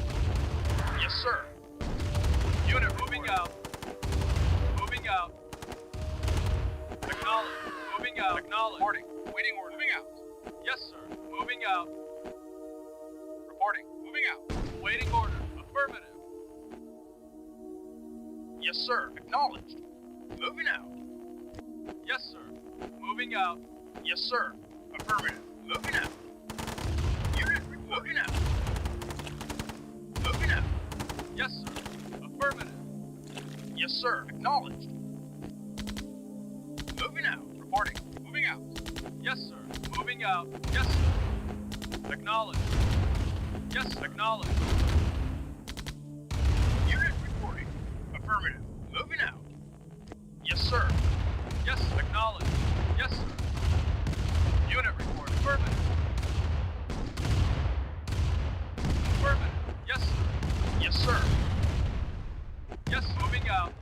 Yes, sir. Unit moving out. Moving out. Acknowledge. Moving out. Acknowledge. Reporting. Waiting order. Moving out. Yes, sir. Moving out. Reporting. Moving out. Waiting order. Affirmative. Yes, sir. Acknowledged. Moving out. Yes, sir. Moving out. Yes, sir. Affirmative. Moving out. Unit moving out. Moving out. Yes, sir. Affirmative. Yes, sir. Acknowledged. Moving out. Reporting. Moving out. Yes, sir. Moving out. Yes, sir. Acknowledged. Yes, acknowledged. Unit reporting. Affirmative. Moving out. Yes, sir. Yes, acknowledged. Yes, sir. Unit report. Affirmative. Affirmative. Yes, sir. Yes, sir. Yes, moving out.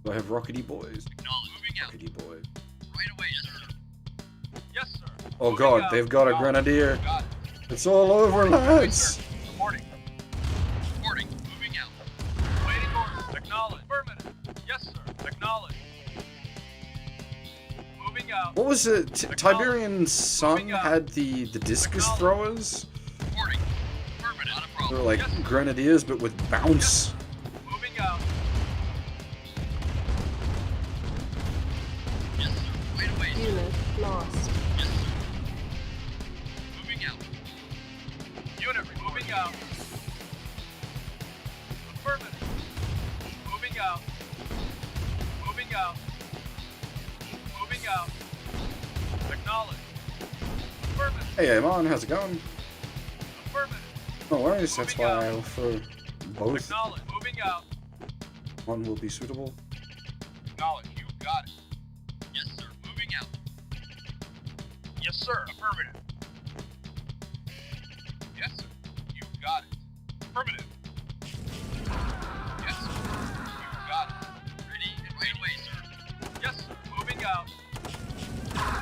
Do I have rockety boys? Acknowledged. Moving out. Rockety boy. Right away, sir. Yes, sir. Oh Moving god, out. they've got a grenadier. Got it. It's all over, lads. Reporting. Reporting. Moving out. Waiting orders. Acknowledged. Affirmative. Yes, sir. Acknowledged. Moving out. What was it? Tiberian's son had the discus throwers? Reporting. Affirmative. Not a They problem. were like Yes, sir. grenadiers, but with bounce. Moving out. Yes, sir. Wait away, sir. Unit lost. Yes, sir. Moving out. Unit moving out. Affirmative. Moving out. Moving out. Moving out. Acknowledge. Affirmative. Hey, Amon, how's it going? Affirmative. No worries, that's why I'll throw both. Acknowledge. Moving out. One will be suitable. Acknowledge. You got it. Yes, sir. Moving out. Yes, sir. Affirmative. Yes, sir. You got it. Affirmative. Yes, sir. You got it. Ready and right away, sir. Yes, sir. Moving out.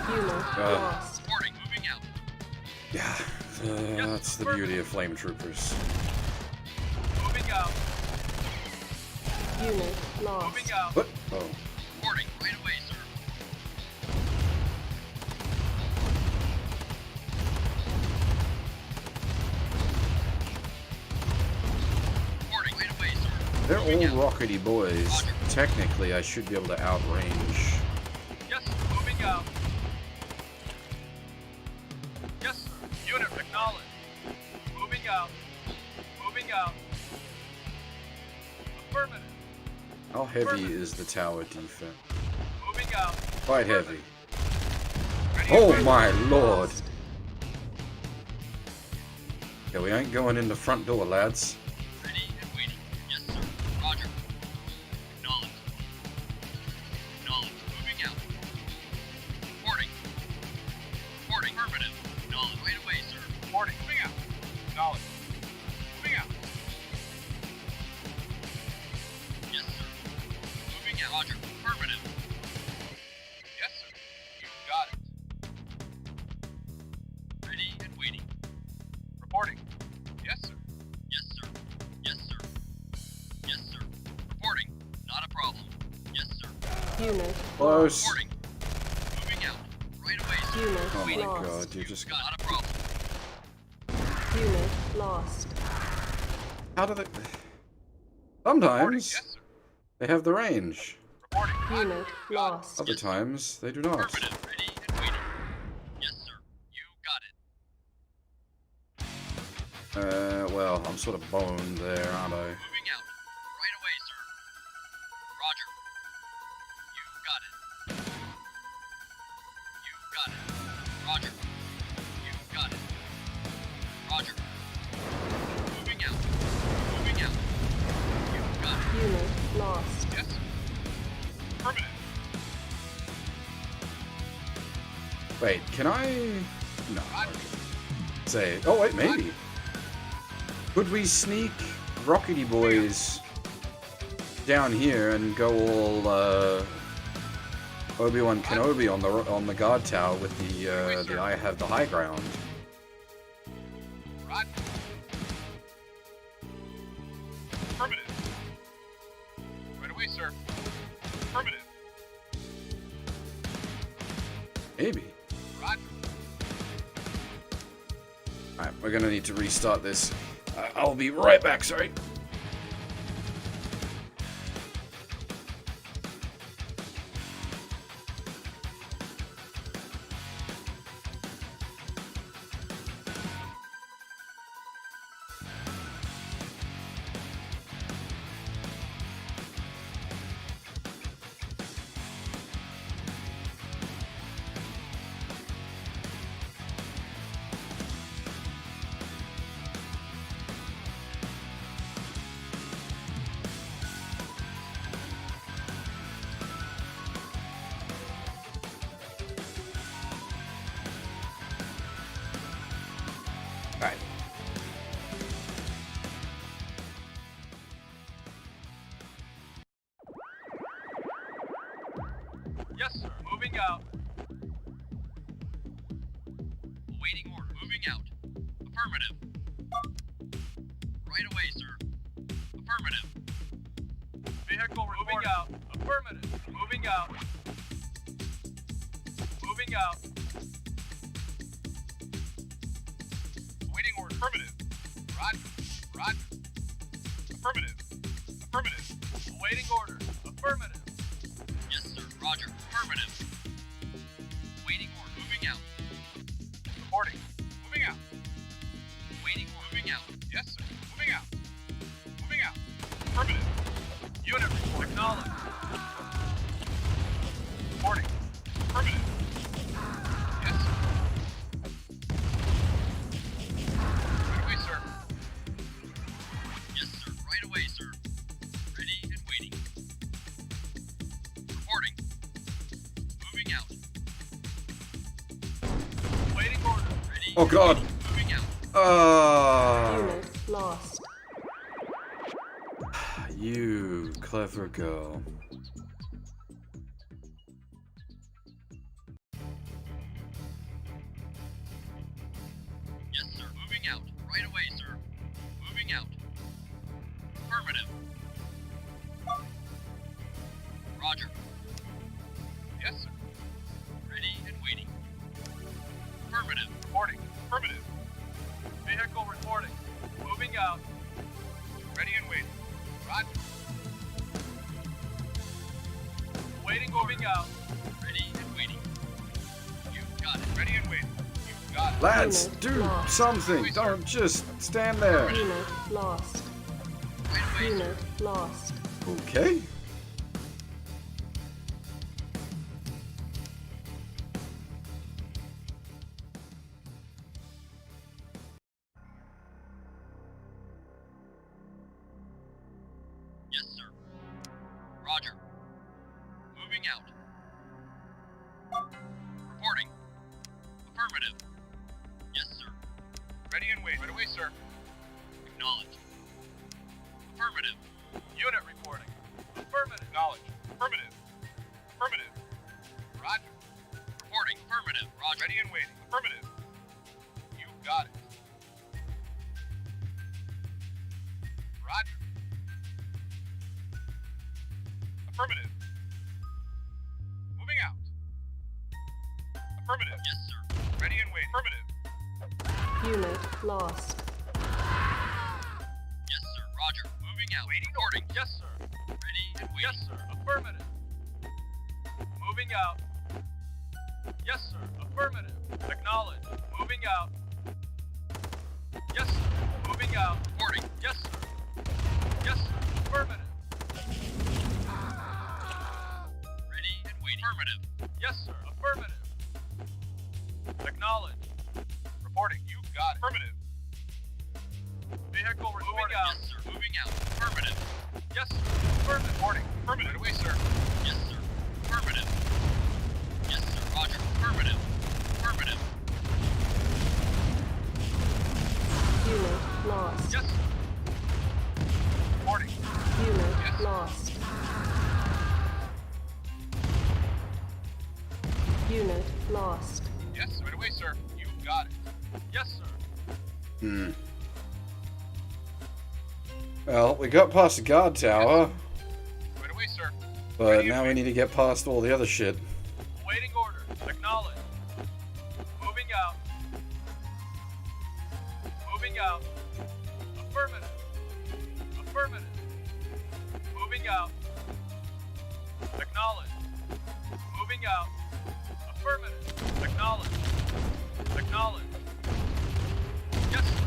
Unit lost. Reporting. Moving out. Yeah, that's the beauty of flame troopers. Moving out. Unit lost. Moving out. What? Oh. Reporting. Right away, sir. Reporting. Right away, sir. They're all rockety boys. Technically, I should be able to outrange. Yes, sir. Moving out. Yes, sir. Unit acknowledged. Moving out. Moving out. Affirmative. How heavy is the tower defense? Moving out. Quite heavy. Ready Oh and my waiting. lord! Yeah, we ain't going in the front door, lads. Ready and waiting. Yes, sir. Roger. Acknowledged. Acknowledged. Moving out. Reporting. Reporting. Affirmative. Acknowledged. Right away, sir. Reporting. Moving out. Acknowledged. Unit Close. Reporting. Moving out. Right away, sir. Unit Oh my lost. god, you just... Not a problem. Unit lost. How do they... Sometimes Yes, sir. they have the range. Reporting. Unit lost. Other times they do not. Affirmative. Ready and waiting. Yes, sir. You got it. Well, I'm sort of boned there, aren't I? Moving out. Right away, sir. Roger. You got it. You got it. Roger. You got it. Roger. Moving out. Moving out. You got it. Unit lost. Yes, sir. Affirmative. Wait, can I... No. Say... Oh, wait, maybe. Could we sneak Rockety Boys down here and go all, Obi-Wan Kenobi on the guard tower with the I have the high ground? Roger. Affirmative. Right away, sir. Affirmative. Maybe. Roger. Alright, we're gonna need to restart this. I'll be right back, sorry. Alright. Yes, sir. Moving out. Awaiting order. Moving out. Affirmative. Right away, sir. Affirmative. Vehicle moving out. Affirmative. Moving out. Moving out. Awaiting order. Affirmative. Roger. Roger. Affirmative. Affirmative. Awaiting order. Affirmative. Yes, sir. Roger. Affirmative. Waiting order. Moving out. Reporting. Moving out. Waiting order. Moving out. Yes, sir. Moving out. Moving out. Affirmative. Unit report. Acknowledged. Reporting. Affirmative. Yes, sir. Right away, sir. Yes, sir. Right away, sir. Ready and waiting. Reporting. Moving out. Waiting order. Ready. Oh god. Moving out. Unit lost. You clever girl. Yes, sir. Moving out. Right away, sir. Moving out. Affirmative. Roger. Yes, sir. Ready and waiting. Affirmative. Reporting. Affirmative. Vehicle reporting. Moving out. Ready and waiting. Roger. Waiting. Moving out. Ready and waiting. You got it. Ready and waiting. You got it. Lads, Unit do lost. something. Don't just stand there. Unit lost. Right away, sir. Unit lost. Okay. Yes, sir. Roger. Moving out. Reporting. Affirmative. Yes, sir. Ready and wait. Right away, sir. Acknowledged. Affirmative. Unit reporting. Affirmative. Acknowledged. Affirmative. Affirmative. Roger. Reporting. Affirmative. Roger. Ready and waiting. Affirmative. You got it. Roger. Affirmative. Affirmative. Yes, sir. Ready and waiting. Affirmative. Unit lost. Yes, sir. Roger. Moving out. Waiting. Reporting. Yes, sir. Ready and waiting. Yes, sir. Affirmative. Moving out. Yes, sir. Affirmative. Acknowledge. Moving out. Yes, sir. Moving out. Reporting. Yes, sir. Yes, sir. Affirmative. Ready and waiting. Affirmative. Yes, sir. Affirmative. Acknowledge. Reporting. You got it. Affirmative. Vehicle reporting. Out. Yes, sir. Moving out. Affirmative. Yes, sir. Affirmative. Reporting. Affirmative. Right away, sir. Yes, sir. Affirmative. Yes, sir. Roger. Affirmative. Affirmative. Unit lost. Yes, sir. Reporting. Unit yes, lost. Unit lost. Yes, right away, sir. You got it. Yes, sir. Well, we got past the guard tower, Right away, sir. but now we need to get past all the other shit. Awaiting order. Acknowledge. Moving out. Moving out. Affirmative. Affirmative. Moving out. Acknowledge. Moving out. Affirmative. Acknowledge. Acknowledge. Yes, sir.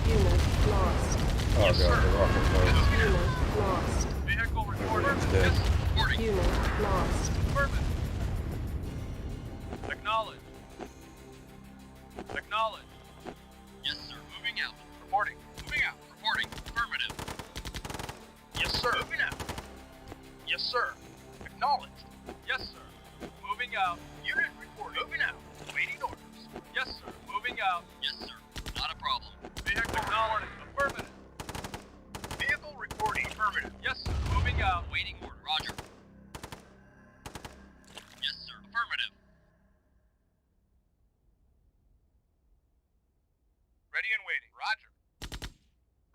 Unit lost. Oh Yes, god, sir. the rocket boat. Unit lost. Vehicle reported. Everyone's dead. Yes, reporting. Unit lost. Affirmative. Acknowledge. Acknowledge. Yes, sir. Moving out. Reporting. Moving out. Reporting. Affirmative. Yes, sir. Moving out. Yes, sir. Acknowledged. Yes, sir. Moving out. Unit reporting. Moving out. Waiting orders. Yes, sir. Moving out. Yes, sir. Not a problem. Vehicle acknowledged. Affirmative. Vehicle reporting. Affirmative. Yes, sir. Moving out. Waiting order. Roger. Yes, sir. Affirmative. Ready and waiting. Roger.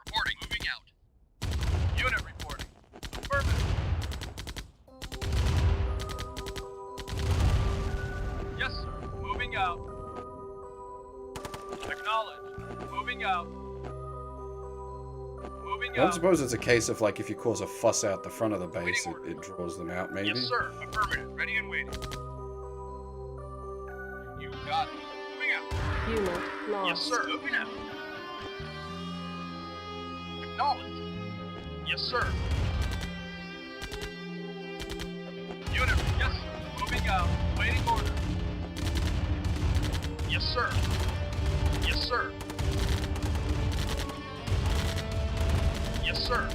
Reporting. Moving out. Unit reporting. Affirmative. Yes, sir. Moving out. Acknowledge. Moving out. Moving I don't out. suppose it's a case of, like, if you cause a fuss out the front of the base, it draws them out, maybe? Yes, sir. Affirmative. Ready and waiting. You got it. Moving out. Unit lost. Yes, sir. Moving out. Acknowledge. Yes, sir. Unit. Yes, sir. Moving out. Waiting order. Yes, sir. Yes, sir. Yes, sir.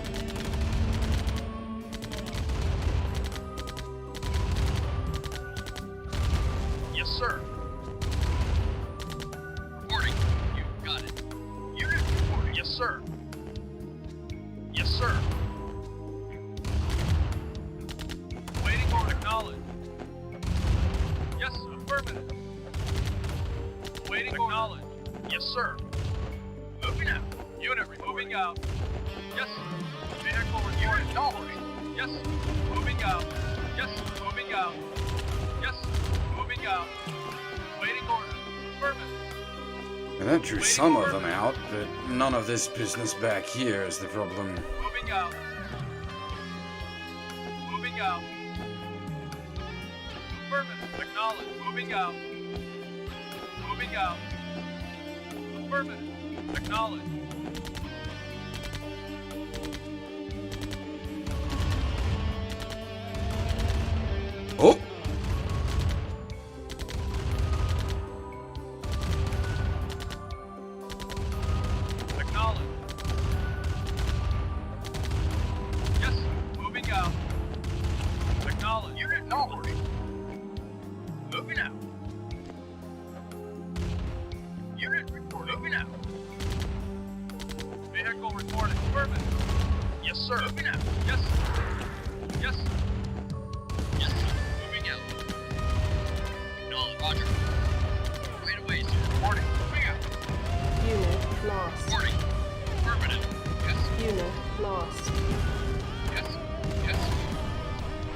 Yes, sir. Reporting. You got it. Unit reporting. Yes, sir. Yes, sir. Waiting for acknowledge. Yes, affirmative. Waiting for acknowledge. Yes, sir. Moving out. Unit moving out. Yes, sir. Vehicle reporting. Acknowledging. Yes, sir. Moving out. Yes, sir. Moving out. Yes, sir. Moving out. Waiting order. Affirmative. And that drew some of them out, but none of this business back here is the problem. Moving out. Moving out. Affirmative. Acknowledge. Moving out. Moving out. Affirmative. Acknowledge. Oh! Acknowledge. Yes, sir. Moving out. Acknowledge. Unit acknowledged. Moving out. Unit report. Moving out. Vehicle reporting. Affirmative. Yes, sir. Moving out. Yes, sir. Yes, sir. Yes, sir. Moving out. Acknowledge. Roger. Right away, sir. Reporting. Moving out. Unit lost. Reporting. Affirmative. Yes, sir. Unit lost. Yes, sir. Yes, sir.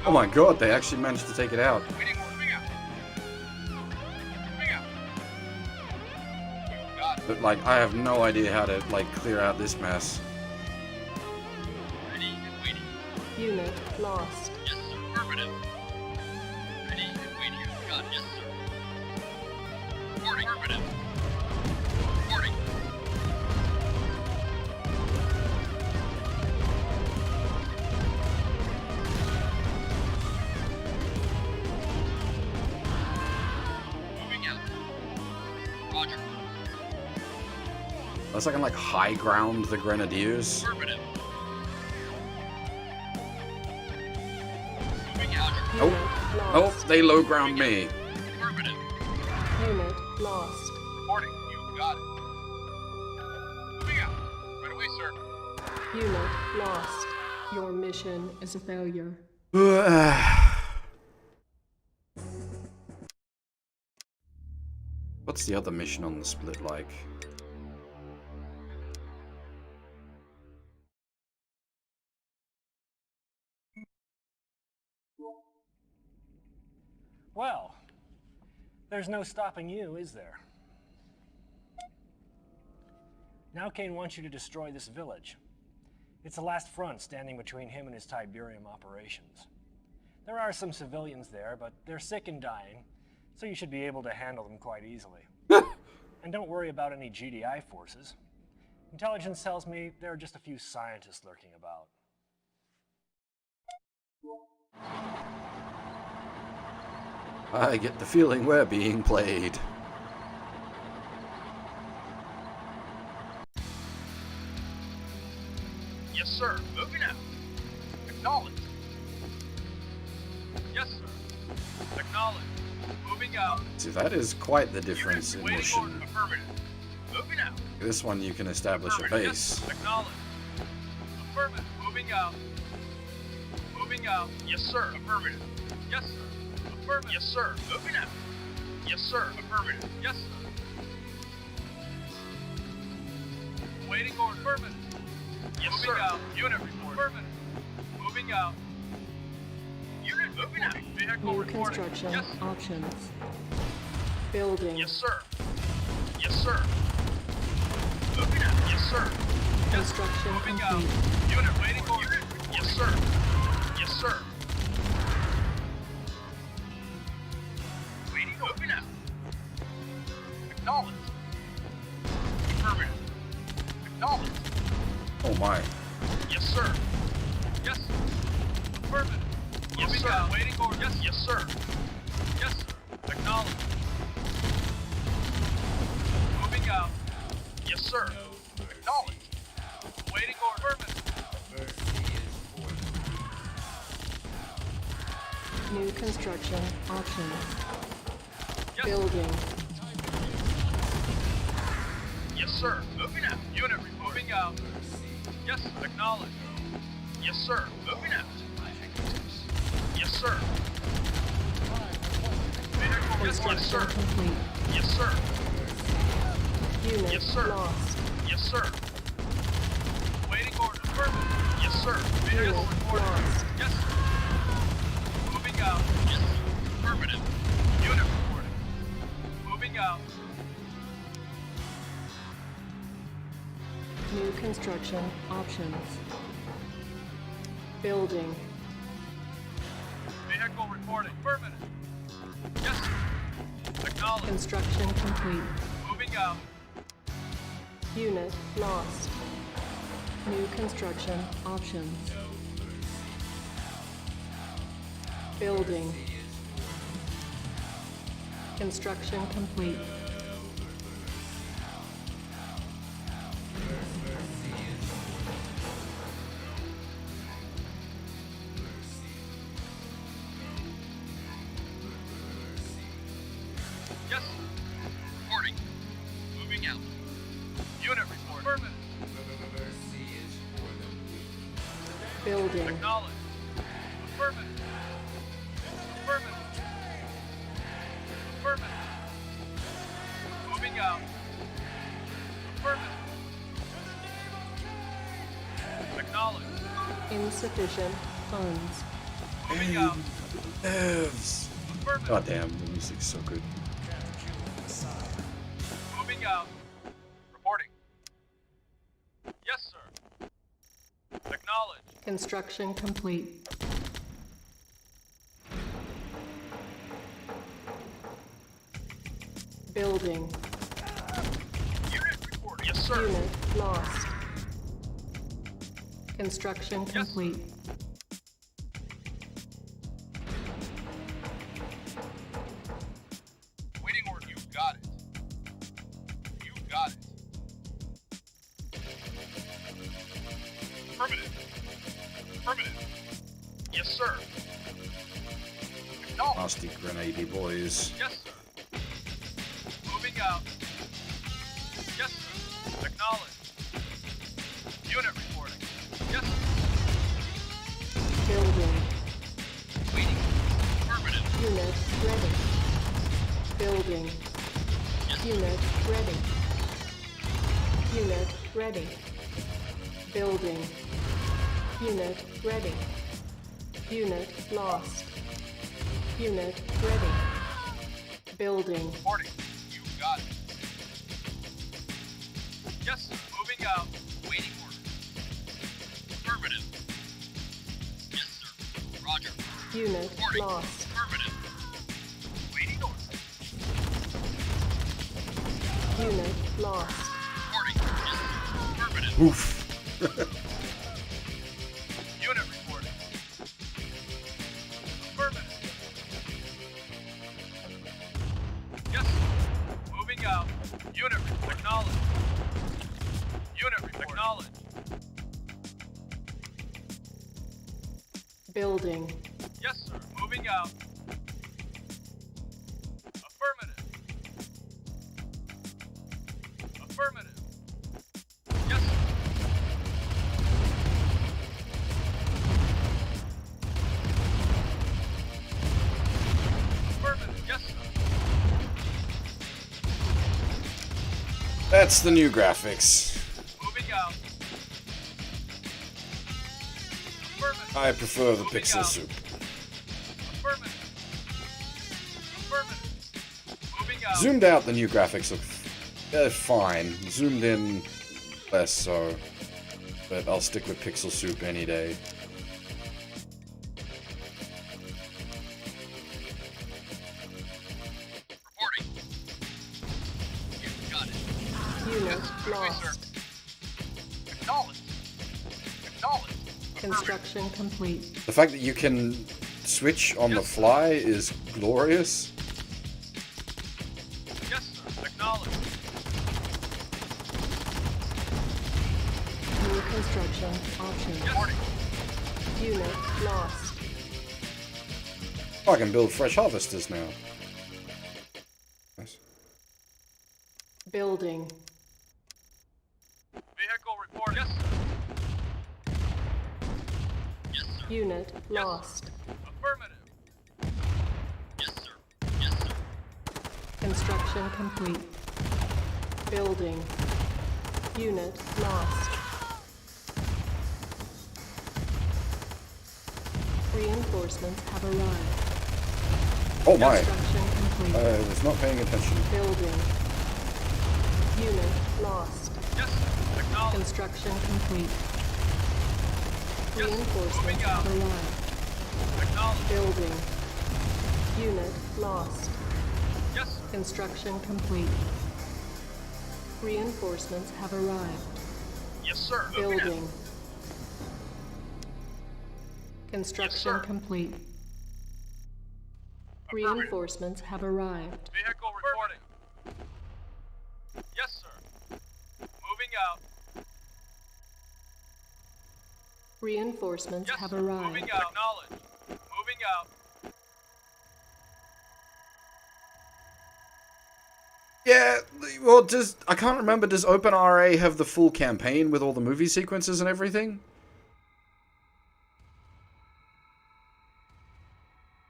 Oh my god, they actually managed to take it out. Waiting. Moving out. But, like, I have no idea how to, like, clear out this mess. Ready and waiting. Unit lost. Yes, sir. Affirmative. Ready and waiting. Got it. Yes, sir. Reporting. Affirmative. Reporting. Moving out. Roger. Unless I can, like, high ground the Grenadiers. Affirmative. Moving out. Oh, oh, they low ground me. Affirmative. Unit lost. Reporting. You got it. Moving out. Right away, sir. Unit lost. Your mission is a failure. What's the other mission on the split like? Well, there's no stopping you, is there? Now Kane wants you to destroy this village. It's the last front standing between him and his Tiberium operations. There are some civilians there, but they're sick and dying, so you should be able to handle them quite easily. And don't worry about any GDI forces. Intelligence tells me there are just a few scientists lurking about. I get the feeling we're being played. Yes, sir. Moving out. Acknowledge. Yes, sir. Acknowledge. Moving out. See, that is quite the difference in Waiting mission. order. Affirmative. Moving out. This one you can establish a Affirmative. base. Yes, acknowledge. Affirmative. Moving out. Moving out. Yes, sir. Affirmative. Yes, sir. Affirmative. Yes, sir. Moving out. Yes, sir. Affirmative. Yes, sir. Waiting order. Affirmative. Yes, moving sir. Out. Unit report. Affirmative. Moving out. Unit moving out. Vehicle New reporting. construction Yes, sir. options. Building. Yes, sir. Yes, sir. Moving out. Yes, sir. Yes, Construction moving complete. out. Unit waiting order. Yes, sir. Yes, sir. Waiting. Moving out. Acknowledge. Affirmative. Acknowledge. Oh my. Yes, sir. Yes. Affirmative. Yes, moving sir. Out. Waiting order. Yes, yes, sir. Yes, sir. Acknowledge. Moving out. Yes, sir. Acknowledge. Waiting order. Affirmative. New construction options. Yes. Building. Yes, sir. Moving out. Unit moving out. Yes, acknowledge. Yes, sir. Moving out. Yes, sir. Vehicle. Yes, yes, sir. Complete. Yes, sir. Unit Yes, sir. lost. Yes, sir. Waiting order. Affirmative. Yes, sir. Vehicle Unit reporting. lost. Yes, sir. Moving out. Yes, affirmative. Unit reporting. Moving out. New construction options. Building. Vehicle reporting. Affirmative. Yes, sir. Acknowledge. Construction complete. Moving out. Unit lost. New construction options. Building. Construction complete. Yes, sir. Reporting. Moving out. Unit report. Affirmative. Building. Acknowledge. Affirmative. Affirmative. Affirmative. Moving out. Affirmative. Acknowledge. Insufficient funds. Moving out. Nerves. Affirmative. God damn, the music's so good. Moving out. Construction complete. Building. Unit report. Yes, sir. Unit lost. Construction complete. Waiting order. You got it. You got it. Affirmative. Affirmative. Yes, sir. Acknowledged. Nasty grenade boys. Yes, sir. Moving out. Yes, sir. Acknowledged. Unit reporting. Yes, sir. Building. Waiting. Affirmative. Unit ready. Building. Unit ready. Unit ready. Building. Unit ready. Unit lost. Unit ready. Building. Reporting. You got it. Yes, sir. Moving out. Waiting order. Affirmative. Yes, sir. Roger. Unit Reporting. lost. Affirmative. Waiting order. Unit lost. Reporting. Yes, sir. Affirmative. Oof. Unit reporting. Affirmative. Yes, sir. Moving out. Unit report. Acknowledged. Unit report. Acknowledged. Building. Yes, sir. Moving out. Affirmative. Affirmative. Yes, sir. Affirmative. Yes, sir. That's the new graphics. Moving out. Affirmative. I prefer the Moving pixel out. soup. Affirmative. Affirmative. Moving out. Zoomed out, the new graphics look fine. Zoomed in, less so. But I'll stick with pixel soup any day. Reporting. You got it. Unit Sir. lost. Acknowledged. Acknowledged. Construction complete. The fact that you can switch on the fly is glorious. Yes, sir. Acknowledged. New construction options. Reporting. Unit lost. I can build fresh harvesters now. Nice. Building. Vehicle reporting. Yes, sir. Yes, sir. Unit Yes. lost. Affirmative. Yes, sir. Yes, sir. Construction complete. Building. Unit lost. Reinforcements have arrived. Oh my! Construction complete. I was not paying attention. Building. Unit lost. Yes, sir. Acknowledged. Construction complete. Yes, Reinforcements moving out. have arrived. Acknowledged. Building. Unit lost. Yes, sir. Construction complete. Reinforcements have arrived. Yes, sir. Moving out. Building. Construction sir. complete. Affirmative. Reinforcements have arrived. Vehicle reporting. Yes, sir. Moving out. Reinforcements Yes, have sir. arrived. Moving out. Acknowledged. Moving out. Yeah, well, I can't remember, does OpenRA have the full campaign with all the movie sequences and everything?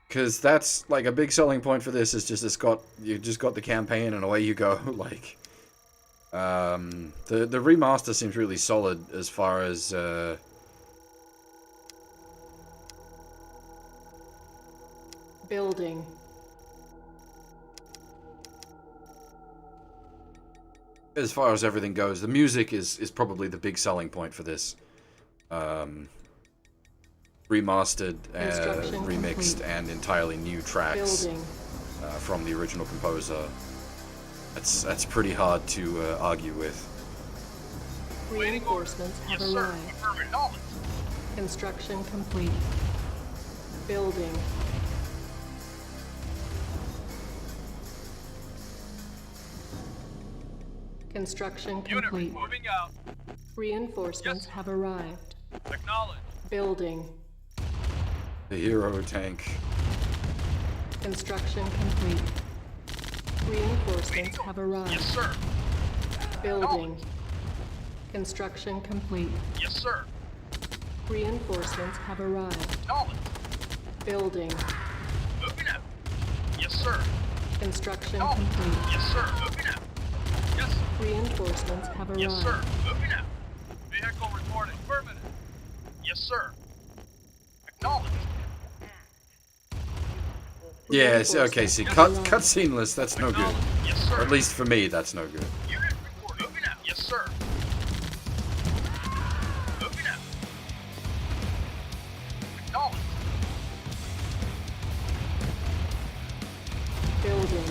Because that's, like, a big selling point for this, is just you just got the campaign and away you go, like... the remaster seems really solid as far as, Building. as far as everything goes. The music is probably the big selling point for this. remastered, Construction remixed, complete. and entirely new tracks Building. from the original composer. That's pretty hard to argue with. Reinforcements have Yes, sir. arrived. Affirmative. Knowledge. Construction complete. Building. Construction Unit complete. moving out. Reinforcements Yes. have arrived. Acknowledge. Building. The hero tank. Construction complete. Reinforcements have arrived. Yes, sir. Building. Construction complete. Yes, sir. Reinforcements have arrived. Knowledge. Building. Moving out. Yes, sir. Construction Knowledge. complete. Yes, sir. Moving out. Yes, sir. Reinforcements have arrived. Yes, sir. Moving out. Vehicle reporting. Affirmative. Yes, sir. Acknowledge. Yeah, okay, see, cutsceneless, that's no good. Yes, sir. Or at least for me, that's no good. Unit report. Moving out. Yes, sir. Moving out. Acknowledge. Building.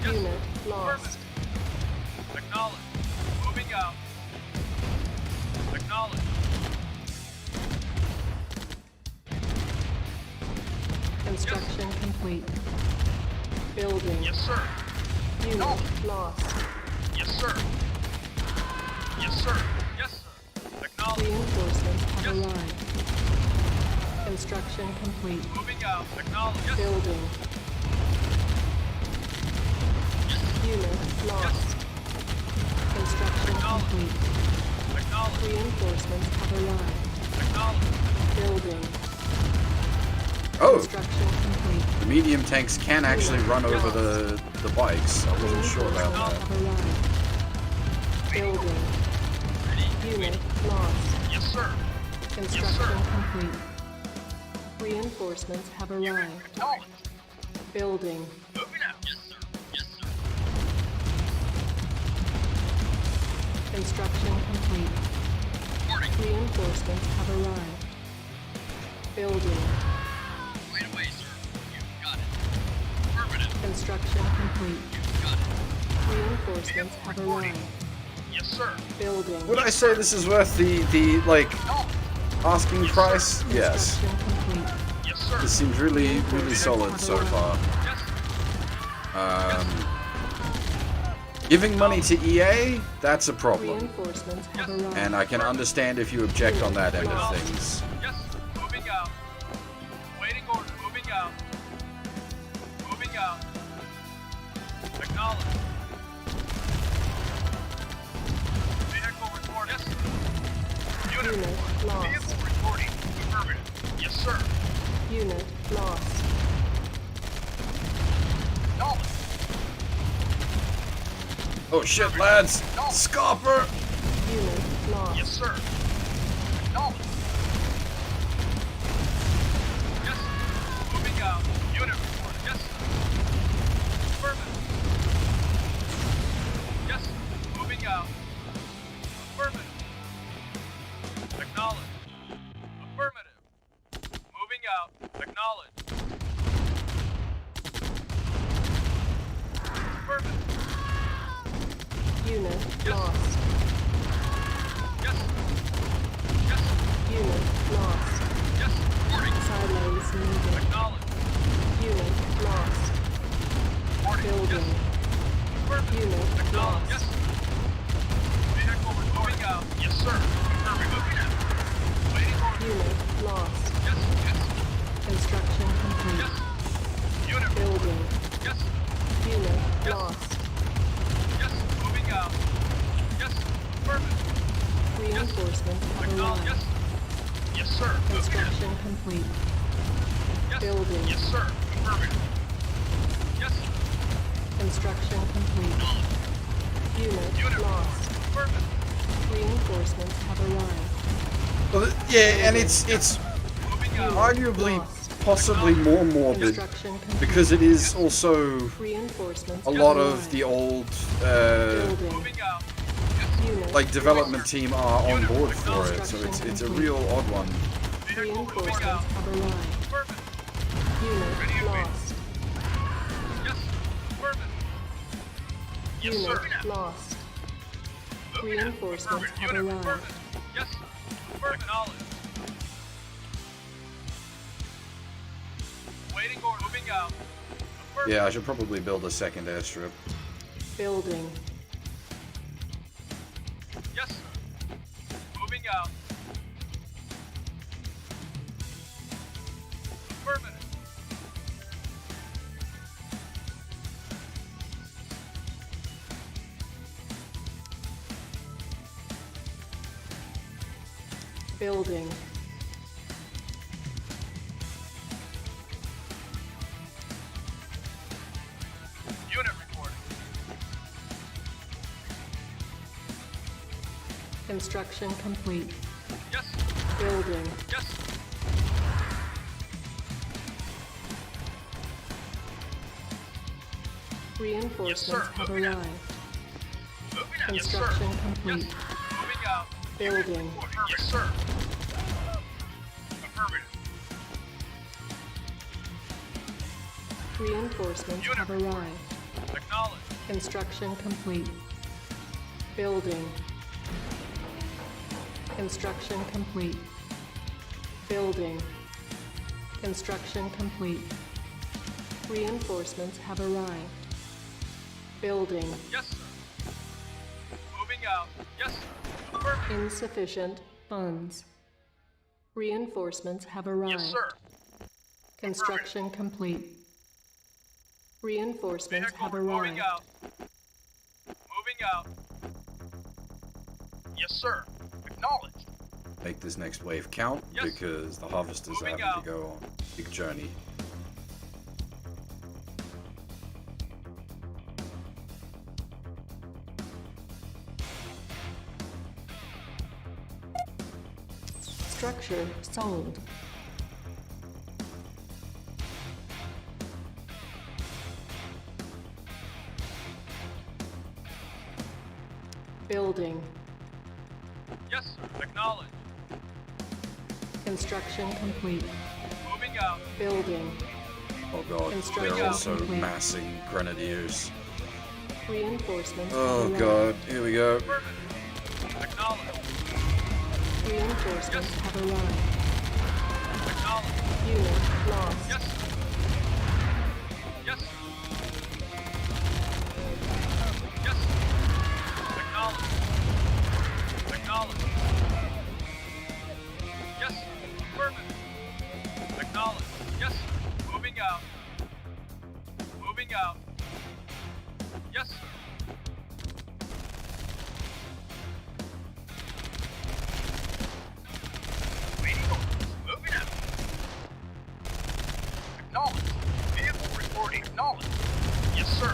Yes. Unit lost. Affirmative. Acknowledge. Moving out. Acknowledge. Construction complete. Building. Yes, sir. Unit Knowledge. lost. Yes, sir. Yes, sir. Yes, sir. Acknowledge. Reinforcements have Yes. arrived. Construction complete. Moving out. Acknowledge. Yes. Building. Unit lost. Construction complete. Acknowledge. Reinforcements have arrived. Acknowledge. Building. Oh, Construction complete. the medium tanks can actually run over the bikes. I wasn't sure about that. Have arrived. Building. Unit lost. Yes, sir. Construction complete. Reinforcements have arrived. Acknowledge. Building. Moving out. Yes, sir. Yes, sir. Construction complete. Reporting. Reinforcements have arrived. Building. Right away, sir. You've got it. Affirmative. Construction complete. You've got it. Reinforcements have arrived. Yes, sir. Building. Would I say this is worth the like, asking price? Yes. Construction complete. Yes, sir. This seems really solid so far. Yes. Giving money to EA, that's a problem. Reinforcements have arrived. And I can understand if you object on that end of things. Yes. Moving out. Waiting order. Moving out. Moving out. Acknowledge. Vehicle report. Yes. Unit Unit report. lost. Vehicle reporting. Affirmative. Yes, sir. Unit lost. Knowledge. Oh shit, lads! Scopper! Unit lost. Yes, sir. Knowledge. Yes. Moving out. Unit report. Yes, sir. Affirmative. Yes, sir. Moving out. Affirmative. Acknowledge. Affirmative. Moving out. Acknowledge. Affirmative. Unit Yes. lost. Yes. Yes. Unit lost. Yes. Reporting. Silos needed. Acknowledge. Unit lost. Reporting. Building. Yes. Affirmative. Unit Acknowledge. lost. Yes. Vehicle moving out. Yes, sir. Affirmative. Moving out. Waiting order. Unit lost. Yes. Yes. Construction complete. Yes. Unit. Building. Yes. Unit Yes. lost. Yes. Moving out. Yes. Affirmative. Reinforcements have Acknowledge. arrived. Yes. Yes, sir. Moving out. Construction complete. Yes. Building. Yes, sir. Affirmative. Yes. Construction complete. Unit lost. Affirmative. Reinforcements have arrived. Well, yeah, and it's Moving out. arguably Lost. possibly more morbid Construction complete. because it is also Reinforcements a have lot of arrived. the old Building. Moving out. Unit like development team are on board for it, so it's a real odd one. Reinforcements have arrived. Affirmative. Unit Ready and waiting. lost. Yes, sir. Affirmative. Yes, Unit sir. lost. Moving out. Reinforcements Affirmative. have Unit arrived. affirmative. Yes, sir. Affirmative. Acknowledged. Waiting order. Moving out. Affirmative. Yeah, I should probably build a second airstrip. Building. Yes, sir. Moving out. Affirmative. Building. Unit reporting. Construction complete. Yes, sir. Building. Yes, sir. Reinforcements Yes, sir. have Moving out. arrived. Moving out. Yes, sir. Construction complete. Yes, sir. Moving out. Building. Yes, sir. Affirmative. Reinforcements Unit have arrived. Acknowledged. Construction complete. Building. Construction complete. Building. Construction complete. Reinforcements have arrived. Building. Yes, sir. Moving out. Yes, sir. Affirmative. Insufficient funds. Reinforcements have arrived. Yes, sir. Construction complete. Reinforcements Vehicle have moving arrived. out. Moving out. Yes, sir. Acknowledged. Make this next wave count, Yes. because the harvesters are Moving having out. to go on a big journey. Structure sold. Building. Yes, sir. Acknowledged. Construction complete. Moving out. Building. Oh god, Construction they're also complete. massing grenadiers. Reinforcements Oh have god, arrived. here we go. Affirmative. Acknowledged. Reinforcements have arrived. Acknowledged. Unit lost. Yes, sir. Yes, sir. Yes, sir. Acknowledged. Acknowledged. Yes, sir. Affirmative. Acknowledged. Yes, sir. Moving out. Moving out. Yes, sir. Waiting orders. Moving out. Acknowledged. Vehicle reporting. Acknowledged. Yes, sir.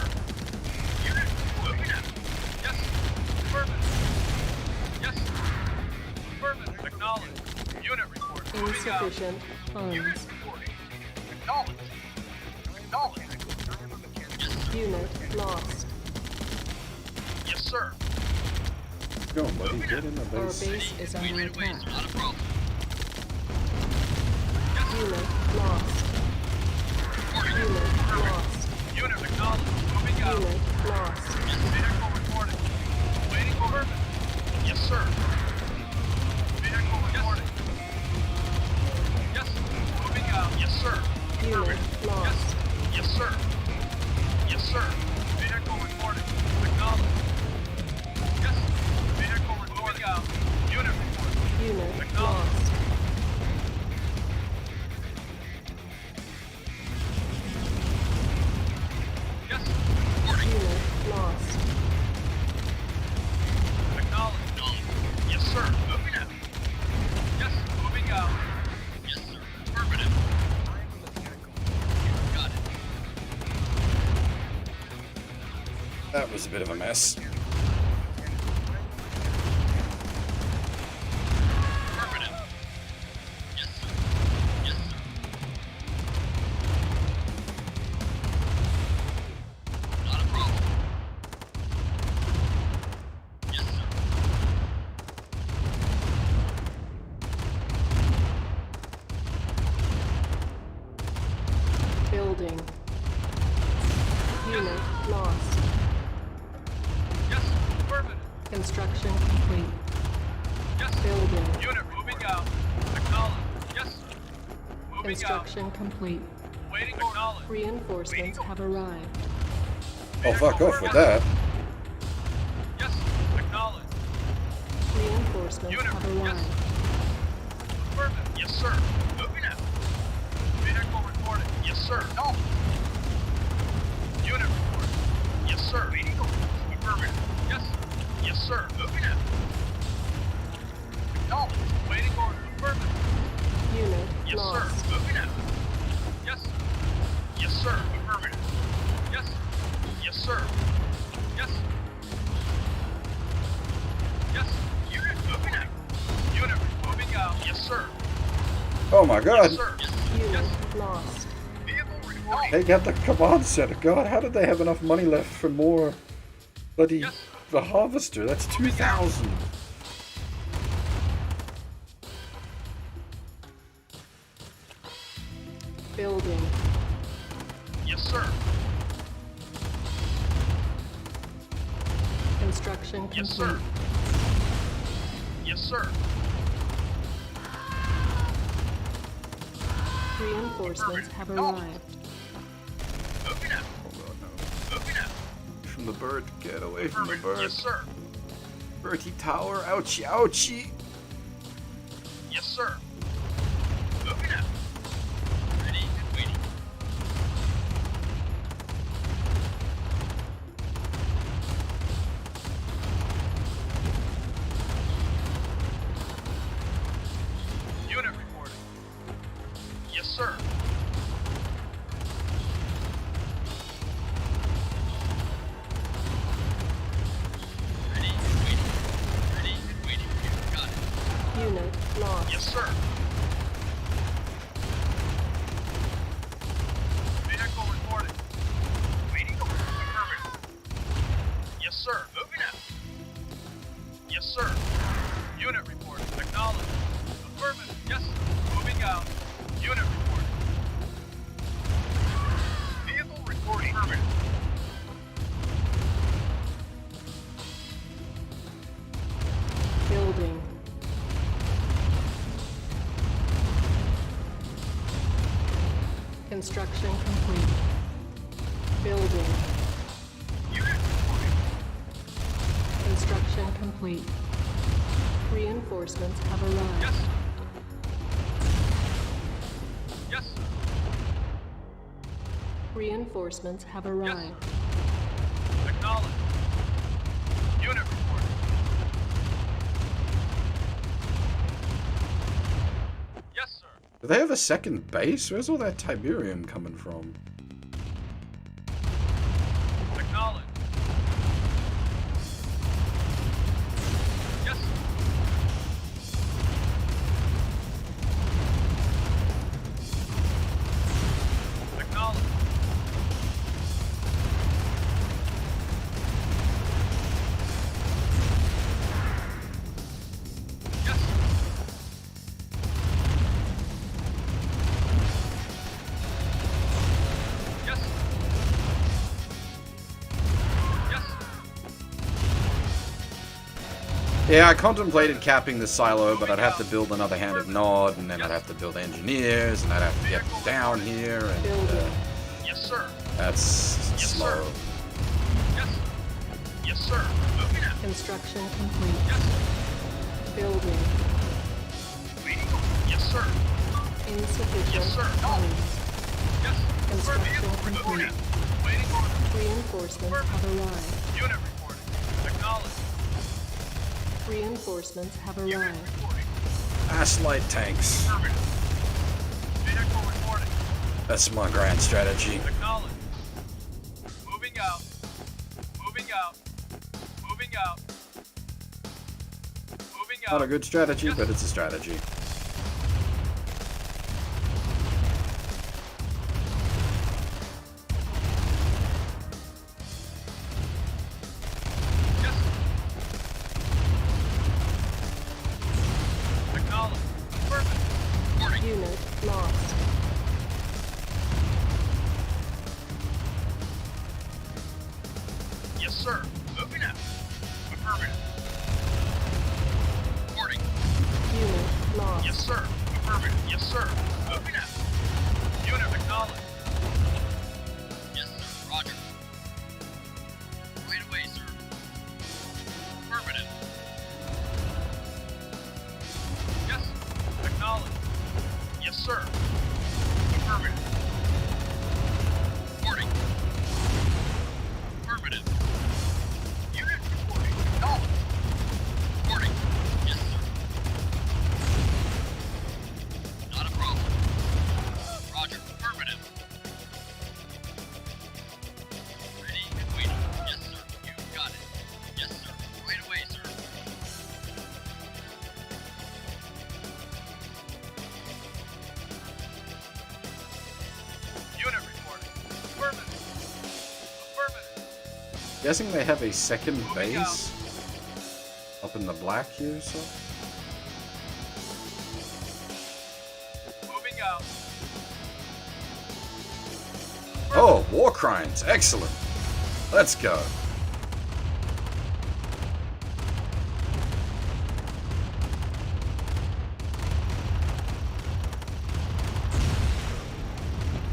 Unit moving out. Yes, sir. Affirmative. Yes, sir. Affirmative. Acknowledged. Unit reporting. Moving out. Insufficient Unit funds. reporting. Acknowledged. Acknowledged. Yes, sir. Unit lost. Yes, sir. Go on, buddy, get in the Our base. base is under attack. Not a problem. Unit lost. Unit lost. Unit acknowledged. Moving out. Unit lost. Vehicle reporting. Waiting for Yes, sir. Vehicle reporting. Yes, sir. Moving out. Yes, sir. Unit lost. Yes, sir. Yes, sir. Vehicle reporting. Acknowledged. Yes, sir. Vehicle reporting out. Unit reporting. Unit Acknowledged. lost. Yes, sir. Reporting. Unit lost. Acknowledged. Yes, sir. Moving out. Yes, sir. Moving out. Yes, sir. Affirmative. Got it. That was a bit of a mess. Affirmative. Yes, sir. Yes, sir. Not a problem. Yes, sir. Construction complete. Waiting acknowledged. Reinforcements have arrived. Oh, fuck off with that. Yes, acknowledged. Reinforcements Unit, have arrived. Affirmative. Yes, sir. Moving out. Vehicle reported. Yes, sir. No. Unit reported. Yes, sir. Vehicle. Affirmative. Yes. Yes, sir. Moving out. Acknowledged. Waiting order. Affirmative. Unit Yes, lost. sir. Moving out. Yes. Yes, sir. Affirmative. Yes. Yes, sir. Yes. Yes. Unit moving out. Unit moving out. Yes, sir. Oh my god. Yes, sir. Yes. Unit lost. Vehicle reporting. They got the command center. God, how did they have enough money left for more bloody the harvester? That's 2,000. Building. Yes, sir. Construction complete. Yes, sir. Yes, sir. Reinforcements have arrived. Moving out. Moving out. From the bird. Get away from the bird. Yes, sir. Birdie tower. Ouchie, ouchie. Yes, sir. Moving out. Ready and waiting. Unit reporting. Yes, sir. Ready and waiting. Ready and waiting. Got it. Unit lost. Yes, sir. Vehicle reported. Waiting over. Affirmative. Yes, sir. Moving out. Yes, sir. Unit reported. Acknowledged. Affirmative. Yes. Moving out. Unit reported. Vehicle reporting. Affirmative. Building. Construction complete. Building. Unit reporting. Construction complete. Reinforcements have arrived. Yes. Yes. Reinforcements have arrived. Acknowledged. Unit reporting. Yes, sir. Do they have a second base? Where's all that Tiberium coming from? Acknowledged. Yes. Acknowledged. Yes. Yes. Yes. Yeah, I contemplated capping the silo, but I'd have to build another hand of Nod, and then I'd have to build engineers, and I'd have to get them down here, and Yes, sir. that's slow. Sir. Yes. Yes, sir. Moving out. Construction complete. Yes. Building. Waiting. Yes, sir. Insufficient Yes, sir. funds. Yes. Construction Moving complete. out. Waiting order. Reinforcements have arrived. Unit reporting. Acknowledged. Reinforcements have Unit arrived. reporting. Light tanks. Affirmative. Vehicle reporting. That's my grand strategy. Acknowledged. Moving out. Moving out. Moving out. Moving out. Not a good strategy, but it's a strategy. Yes. Acknowledged. Affirmative. Reporting. Unit lost. Yes, sir. Moving out. Affirmative. Reporting. Unit lost. Yes, sir. Affirmative. Yes, sir. Moving out. Unit acknowledged. Yes, sir. Roger. Right away, sir. Affirmative. Yes, sir. Acknowledged. Yes, sir. Affirmative. Reporting. Affirmative. Unit reporting. Acknowledged. Reporting. Yes, sir. Not a problem. Roger. Affirmative. Ready and waiting. Yes, sir. You got it. Yes, sir. Right away, sir. Unit reporting. Affirmative. Affirmative. Guessing they have a second base up in the black here, so. Moving out. Oh, war crimes. Excellent. Let's go.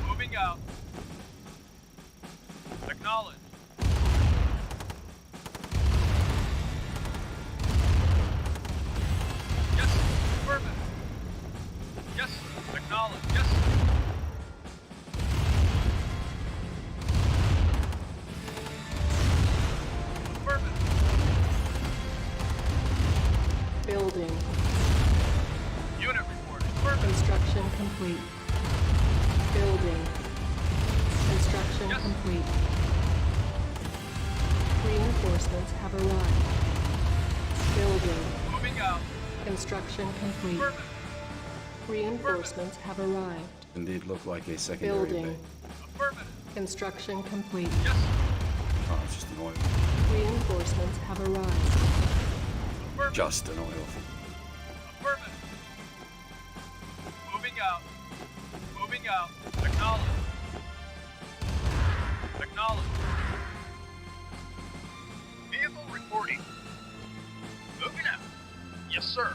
Moving out. Acknowledge. Yes, sir. Affirmative. Yes, sir. Acknowledge. Yes, sir. Affirmative. Building. Unit reporting. Affirmative. Construction complete. Building. Construction Yes. complete. Reinforcements have arrived. Building. Moving out. Construction complete. Affirmative. Reinforcements have arrived. Indeed look like a secondary Building. base. Affirmative. Construction complete. Yes, sir. Oh, it's just an oil. Reinforcements have arrived. Affirmative. Just an oil. Affirmative. Moving out. Moving out. Acknowledge. Acknowledge. Vehicle reporting. Moving out. Yes, sir.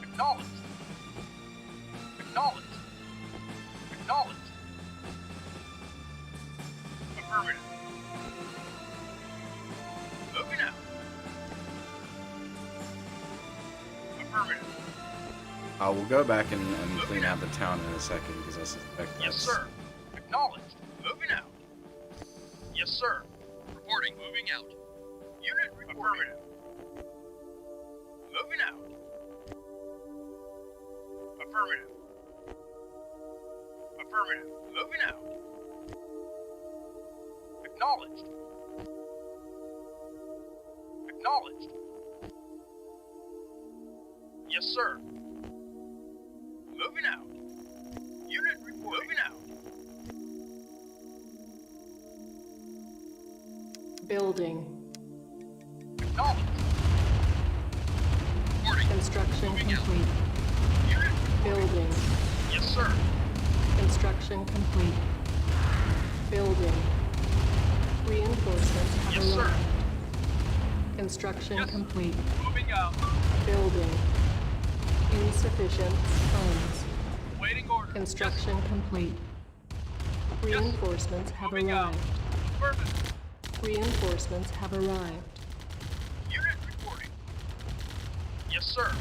Acknowledge. Acknowledge. Acknowledge. Affirmative. Moving out. Affirmative. I will go back and clean out the town in a second because I suspect Yes, that's... sir. Acknowledged. Moving out. Yes, sir. Reporting. Moving out. Unit reporting. Affirmative. Moving out. Affirmative. Affirmative. Moving out. Acknowledged. Acknowledged. Yes, sir. Moving out. Unit reporting. Moving out. Building. Acknowledged. Reporting. Construction Moving out. complete. Unit reporting. Building. Yes, sir. Construction complete. Building. Reinforcements have Yes, sir. arrived. Construction Yes. complete. Moving out. Building. Insufficient funds. Waiting order. Construction complete. Reinforcements have Moving out. arrived. Affirmative. Reinforcements have arrived. Unit reporting. Yes, sir.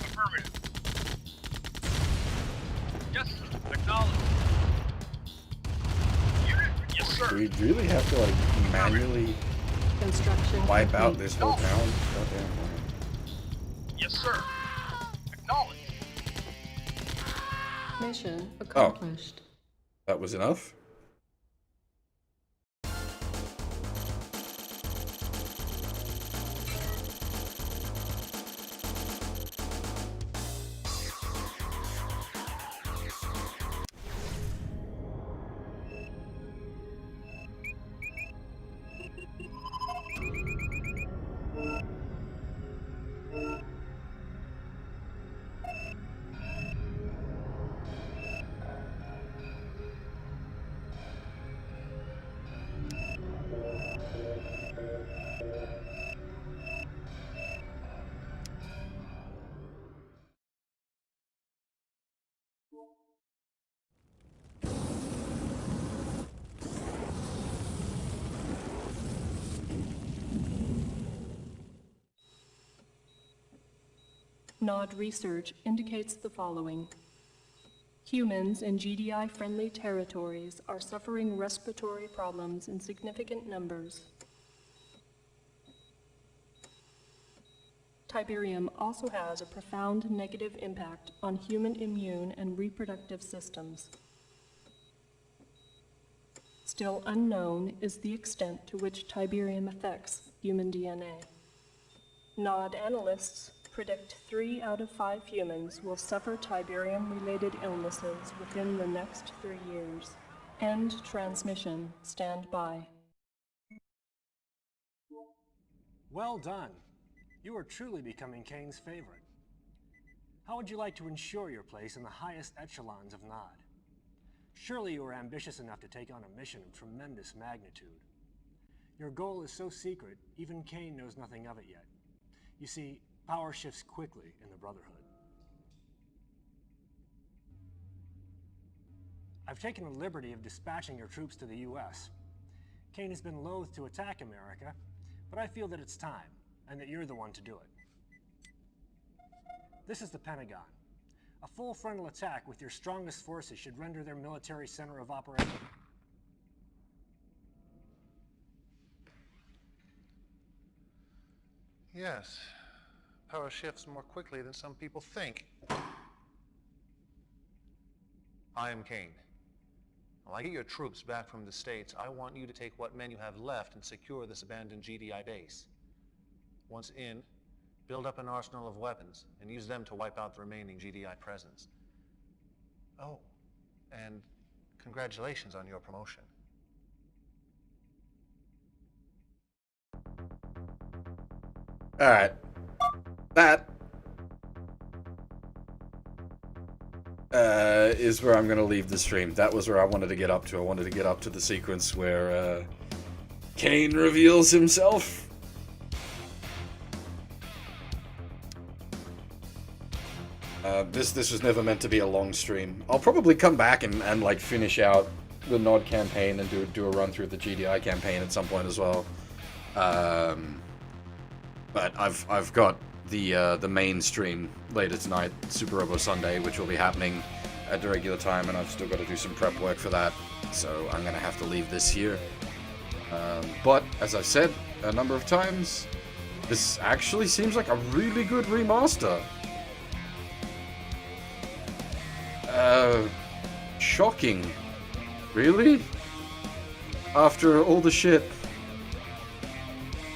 Affirmative. Yes, sir. Acknowledged. Unit. Yes, Do sir. we really have to, like, manually Construction wipe out complete. this whole town? Goddamn. Yes, sir. Acknowledged. Mission accomplished. That was enough? Nod research indicates the following. Humans in GDI-friendly territories are suffering respiratory problems in significant numbers. Tiberium also has a profound negative impact on human immune and reproductive systems. Still unknown is the extent to which Tiberium affects human DNA. Nod analysts predict 3 out of 5 humans will suffer Tiberium-related illnesses within the next 3 years. End transmission. Stand by. Well done. You are truly becoming Kane's favorite. How would you like to ensure your place in the highest echelons of Nod? Surely you are ambitious enough to take on a mission of tremendous magnitude. Your goal is so secret, even Kane knows nothing of it yet. You see, power shifts quickly in the Brotherhood. I've taken the liberty of dispatching your troops to the U.S. Kane has been loath to attack America, but I feel that it's time, and that you're the one to do it. This is the Pentagon. A full frontal attack with your strongest forces should render their military center of operation. Yes. Power shifts more quickly than some people think. I am Kane. When I get your troops back from the States, I want you to take what men you have left and secure this abandoned GDI base. Once in, build up an arsenal of weapons and use them to wipe out the remaining GDI presence. Oh, and congratulations on your promotion. Alright. That is where I'm going to leave the stream. That was where I wanted to get up to. I wanted to get up to the sequence where Kane reveals himself. This was never meant to be a long stream. I'll probably come back and like finish out the Nod campaign and do a run through the GDI campaign at some point as well. But I've got the main stream later tonight, Super Robo Sunday, which will be happening at the regular time, and I've still got to do some prep work for that, so I'm gonna have to leave this here. But as I've said a number of times, this actually seems like a really good remaster. Shocking. Really? After all the shit.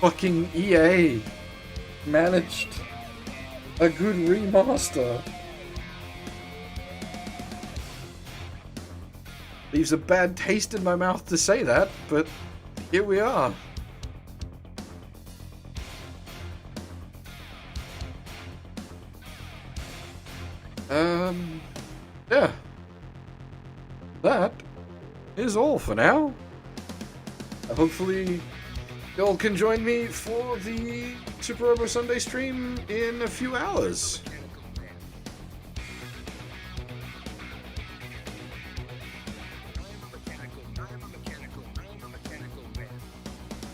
Fucking EA managed a good remaster. Leaves a bad taste in my mouth to say that, but here we are. Yeah. That is all for now. Hopefully y'all can join me for the Super Robo Sunday stream in a few hours.